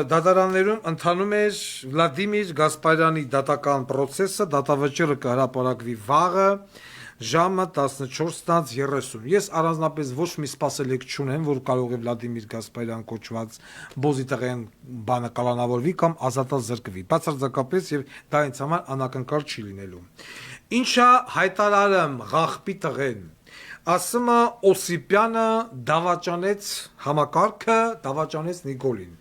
դատարաններում ընթանում էր Վլադիմիր Գասպարյանի դատական process-ը, դատավճիռը կհրապարակվի վաղը ժամը 14:30։ Ես առանձնապես ոչ մի սպասելիք չունեմ, որ կարող է Վլադիմիր Գասպարյան կոչված բոզիտեղեն բանը կալանավորվի կամ ազատազրկվի։ Բացարձակապես եւ դա ինձ համար անակնկալ չի լինելու։ Ինչա հայտարարեմ ղախպի տղեն։ Ասում է Օսիպյանը դավաճանեց համակարգը, դավաճանեց Նիկոլին։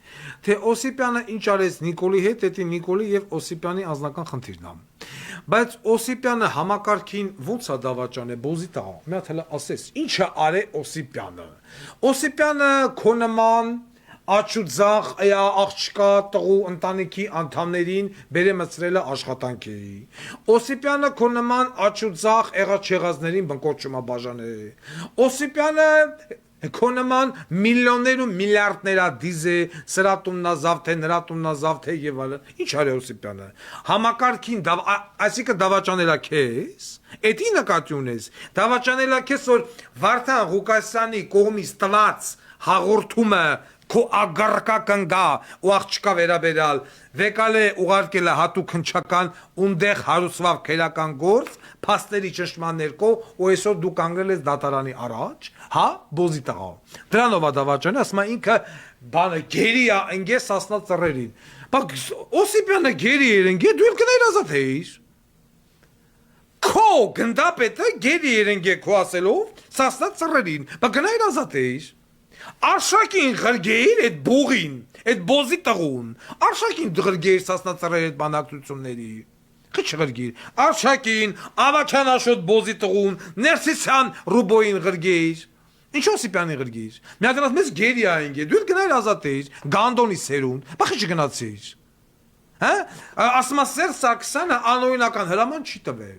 Թե Օսիպյանը ինչ արեց Նիկոլի հետ, դա Նիկոլի եւ Օսիպյանի անձնական խնդիրն է։ Բայց Օսիպյանը համակարգին ո՞նց է դավաճանել բոզի տղա։ Մի հատ հələ ասես, ի՞նչ է արել Օսիպյանը։ Օսիպյանը քո նման աչուձախ աղջկա տղու ընտանիքի անդամներին բերեմցրել է աշխատանքի։ Օսիպյանը քո նման աչուձախ եղած-չեղածներին բնկոչում է բաժանել։ Օսիպյանը քո նման միլիոններ ու միլիարդներ դիզե սրա տուննազավթ է, նրա տուննազավթ է եւ այլն։ Ինչ արի Օսիպյանը։ Համակարգին այսինքն դավաճանելա քեզ։ Էդի նկատի ունես։ Դավաճանելա քեզ որ Վարդան Ղուկասյանի կողմից տված հաղորդումը քո ագարկական գա ու աղջկա վերաբերալ վեկալե ուղարկել է հատուկ հնչական ունդեղ հարուսվավ քերական գործ փաստերի ճշմարտ ներկո ու այսօր դու կանգնել ես դատարանի առաջ հա բոզի տղա դրանով է դավաճանը ասում է ինքը բանը գերի է ընկես ասնա ծռերին բայց Օսիպյանը գերի էր ընկե դու էլ կներ ազատ էիր քո գնդապետը գերի էր ընկե քո ասելով ասնա ծռերին բայց գնայր ազատ էիր Արշակին ղրգեիր այդ բողին, այդ բոզի տղուն, արշակին ղրգեիր սասնածռեր այդ բանակցությունների, խիչ ղրգեիր, արշակին, ավակյան աշոտ բոզի տղուն, ներսիսյան ռուբոյին ղրգեիր, ինչ Օսիպյանի ղրգեիր, միատնած մեզ գերի այնգ է, դու էլ գնայր ազատ էիր, գանդոնի սերուն, բա խիչ գնացեիր, ասմա Սերժ Սարգսյանը անօրինական հրաման չի տվել,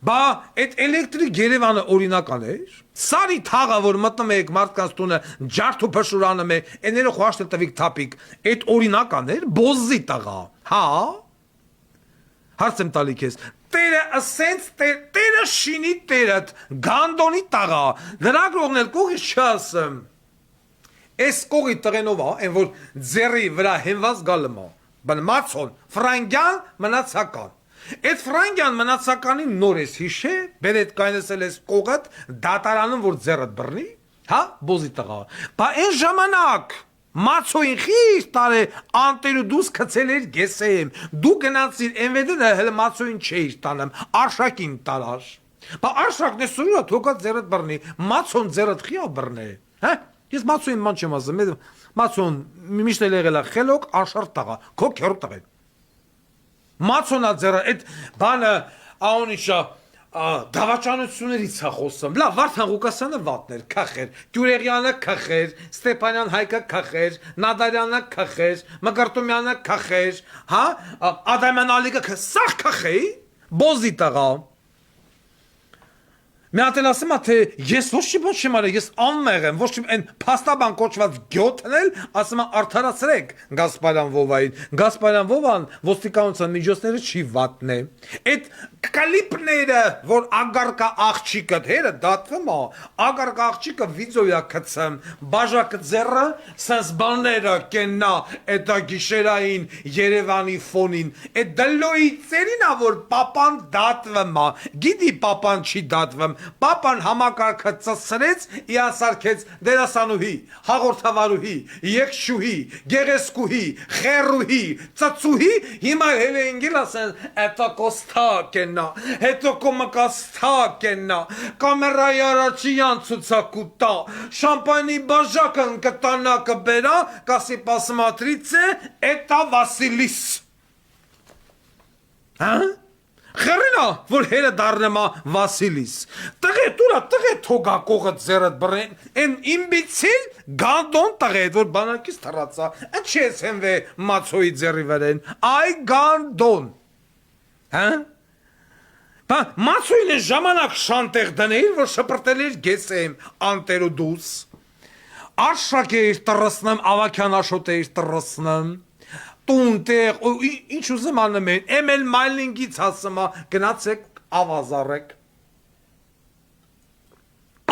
բա այդ էլեկտրիկ Երևանը օրինական էր, Սարի թաղը, որ մտնում եք մարդկանց տունը, ջարդ ու փշուրանում է, էները խոաշտ տվիկ թապիկ, այդ օրինական էր, բոզի տղա, հա, հարց եմ տալի քեզ, տերը ասենց, տերը շինի տերդ, գանդոնի տղա, լրագրողն էլ կողից չասեմ, այս կողի տղենով է, են որ ձերի վրա հենված գալմա, բան մացոն, ֆրանգյան մնացական, Այդ ֆրանգյան մնացականին նոր ես հիշե, բերետ կայնեսել ես կողըտ, դատարանում որ ձեռըտ բռնի, հա, բոզի տղա, բա այն ժամանակ, մացոյին խիշ տար է, անտերու դուս կծել էր գեսեմ, դու գնացիր ենվեդը հել մացոյին չէիր տանեմ, արշակին տարար, բա արշակն է սուրիա թոկատ ձեռըտ բռնի, մացոն ձեռըտ խիա բռնե, հա, ես մացոյին ման չեմ ասում, մացոն միշտ էլ եղել է խելոք, արշարտ տղա, քո քերոտ տղա Մացոնա ձերը, այդ բանը աոնիշա դավաճանություններից է խոսում, լավ, Վարդան Ղուկասյանը վատներ, քախեր, Գյուրեղյանը քախեր, Ստեփանյան Հայկը քախեր, Նադարյանը քախեր, Մկրտումյանը քախեր, հա, Ադամյան Ալիքը սաղ քախեի, բոզի տղա Մի հատ էլ ասում է, թե ես ոչ մի բան չեմ արել, ես անմեղ եմ, ոչ մի այն փաստաբան կոչված գյոթն էլ ասում է արդարացրեք Գասպարյան Վովային, Գասպարյան Վովան ոստիկանության միջոցները չի վատն է։ Այդ կլիպները, որ ագարկա աղջիկը հերը դատվում է, ագարկա աղջիկը վիդեոյա կցեմ, բաժակը ձեռը, սենց բաները կեննա, այդ գիշերային Երևանի ֆոնին, այդ դլոյի ծերին է, որ պապան դատվում է, գիտի պապան չի դատվում Պապան համակարգը ծծրեց, իասարկեց դերասանուհի, հաղորդավարուհի, եկշուհի, գեղեսկուհի, խերուհի, ծծուհի, հիմա հել ենգել ասեն, էտո կոստա կեննա, հետո կոմկաստա կեննա, կամերայի առաջիյան ծուցակուտա, շամպայնի բաժակն կտանա կբերա, կասի պասմատրից է, էտա Վասիլիս։ Հա? Խերինա, որ հերը դարնեմա Վասիլիս, տղե տուրա, տղե թոգա կողը ձերըտ բրեն, են իմբիցիլ գանդոն տղե, որ բանակից թրացա, ընչ ես հենվե մացոյի ձերի վերեն, այ գանդոն, հա? Բա մացոյին է ժամանակ շանտեղ դնել, որ շպրտել էր գեսեմ, անտերու դուս, արշակ էիր տրսնեմ, ավակյան աշոտ էիր տրսնեմ, տուն տեղ, ինչ ուզեմ անում են, էմել մայլինգից հասմա, գնացեք ավազարեք,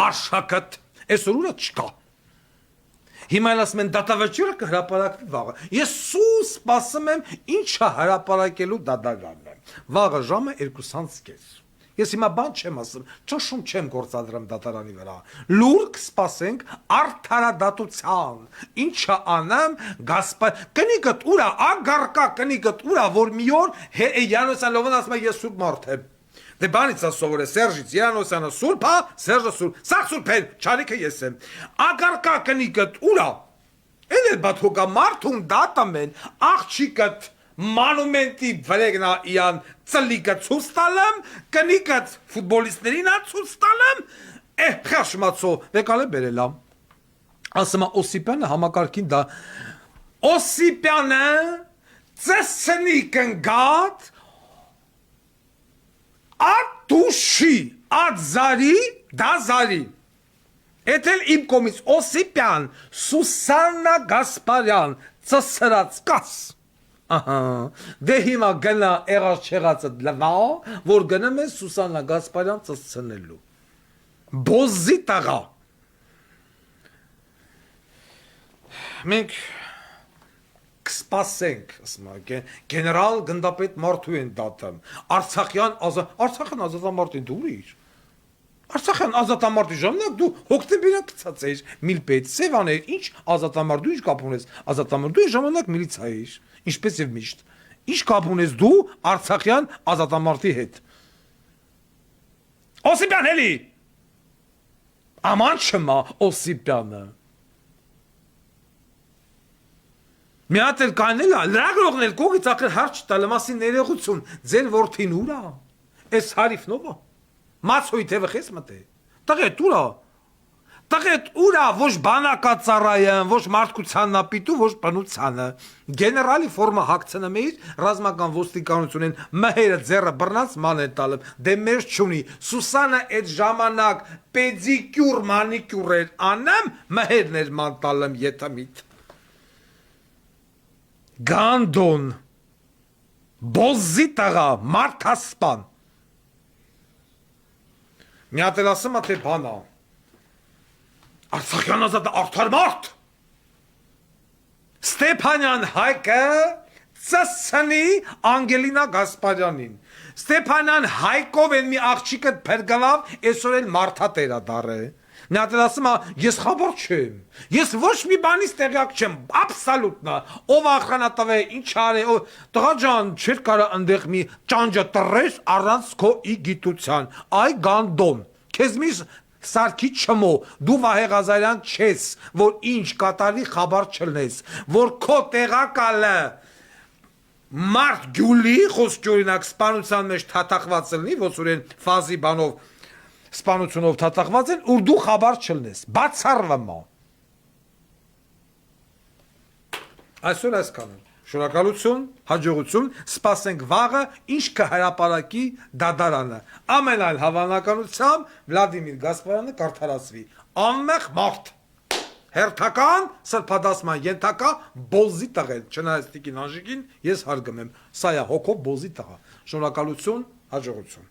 արշակըտ, այսօր ուրը չկա, Հիմա ասում են դատավճիռը կհրապարակվի վաղը։ Ես սուս սպասում եմ ինչա հրապարակելու դադարանն է։ Վաղը ժամը 2:30։ Ես հիմա բան չեմ ասում, ճաշում չեմ գործադրում դատարանի վրա։ Լուրջ սպասենք արդարադատության։ Ինչա անեմ, Գասպար, կնիկդ ուրա, ագարկա կնիկդ ուրա, որ մի օր Յանոսյան Լովան ասում է ես սուրբ մարդ եմ։ Դե բանից ասովոր է Սերժից Յանոսյանը սուրբ, հա, Սերժը սուրբ, սա սուրբ է, չարիքը ես եմ։ Ագարկա կնիկդ ուրա։ Էլ բաթոկա մարդուն դատամ են, աղջիկդ Մանումենտի վրեգնա իան ծլիկը ցույց տալեմ, կնիկդ ֆուտբոլիստերին ա ցույց տալեմ, խաշմացո, եկալ է բերելա։ Ասում է Օսիպյանը համակարգին դա Օսիպյանը ծեսնի կնգատ ատուշի ածարի դազարի Էթել իմ կոմից Օսիպյան Սուսաննա Գասպարյան ծսրած կաս Ահա, դե հիմա գնա եղած չեղածը լվա, որ գնում է Սուսաննա Գասպարյան ծծցնելու։ Բոզի տաղա։ Մենք կսպասենք, ասում է, գեներալ գնդապետ մարդու են դատում, Արցախյան ազատամարտին դու ուրիշ։ Արցախյան ազատամարտի ժամանակ դու հոկտեմբերյան գցած էիր միլպետ, Սևան էր, ինչ ազատամարտ, դու ինչ կապ ունես ազատամարտ, դու ժամանակ միլիցիա էիր, ինչպես եւ միշտ, ինչ կապ ունես դու Արցախյան ազատամարտի հետ։ Օսիպյան էլի, աման չմա Օսիպյանը։ Մի հատ էլ կանել է, լրագրողն էլ կողից ակր հարց չտալը մասին ներողություն, ձեր որդին ուրա, էս հարիվնովա։ Մացոյի թևը խես մտե, տղետ ուրա, տղետ ուրա, ոչ բանակածարայն, ոչ մարդկության նապիտու, ոչ պնուցանը, գեներալի ֆորմա հակցնը մեիր, ռազմական ոստիկանությունեն մհերը ձերը բրնած ման են տալում, դե մեր չունի, Սուսանը այդ ժամանակ պեդիկյուր մանիկյուր էր անեմ, մհերն էր ման տալում ետամիտ։ Գանդոն, բոզի տղա, մարդասպան, մի հատ էլ ասում է թե բանա, Արցախյան ազատը արդար մարդ, Ստեփանյան Հայկը ծսնի Անգելինա Գասպարյանին, Ստեփանյան Հայկով են մի աղջիկը փրկալավ, այսօր էլ մարդատեր է դարը, մի հատ էլ ասում է ես խաբար չեմ, ես ոչ մի բանից տեղյակ չեմ, աբսոլյուտնա, ով ախրանատավ է, ինչ արե, տղա ջան, չէր կարա ընդեղ մի ճանջը տրես առանց քո գիտության, այ գանդոն, քեզ մի Սարքի չմո, դու Վահե Ղազարյան չես, որ ինչ կատարի խաբար չլնես, որ քո տեղակալը մարդ գյուլի, խոսք օրինակ սպանության մեջ թաթախված լինի, ոսուրեն ֆազի բանով սպանությունով թաթախված են, ուր դու խաբար չլնես, բացառվմա։ Այսօր այսքանը, շնորհակալություն, հաջողություն, սպասենք վաղը, ինչ կհրապարակի դադարանը, ամեն այլ հավանականությամբ Վլադիմիր Գասպարյանը կարդարացվի, անմեղ մարդ, հերթական, սրբադասման ենթակա, բոզի տղեն, չնայած տիկին անժիկին, ես հարգում եմ, սա է հոգով բոզի տղա, շնորհակալություն, հաջողություն։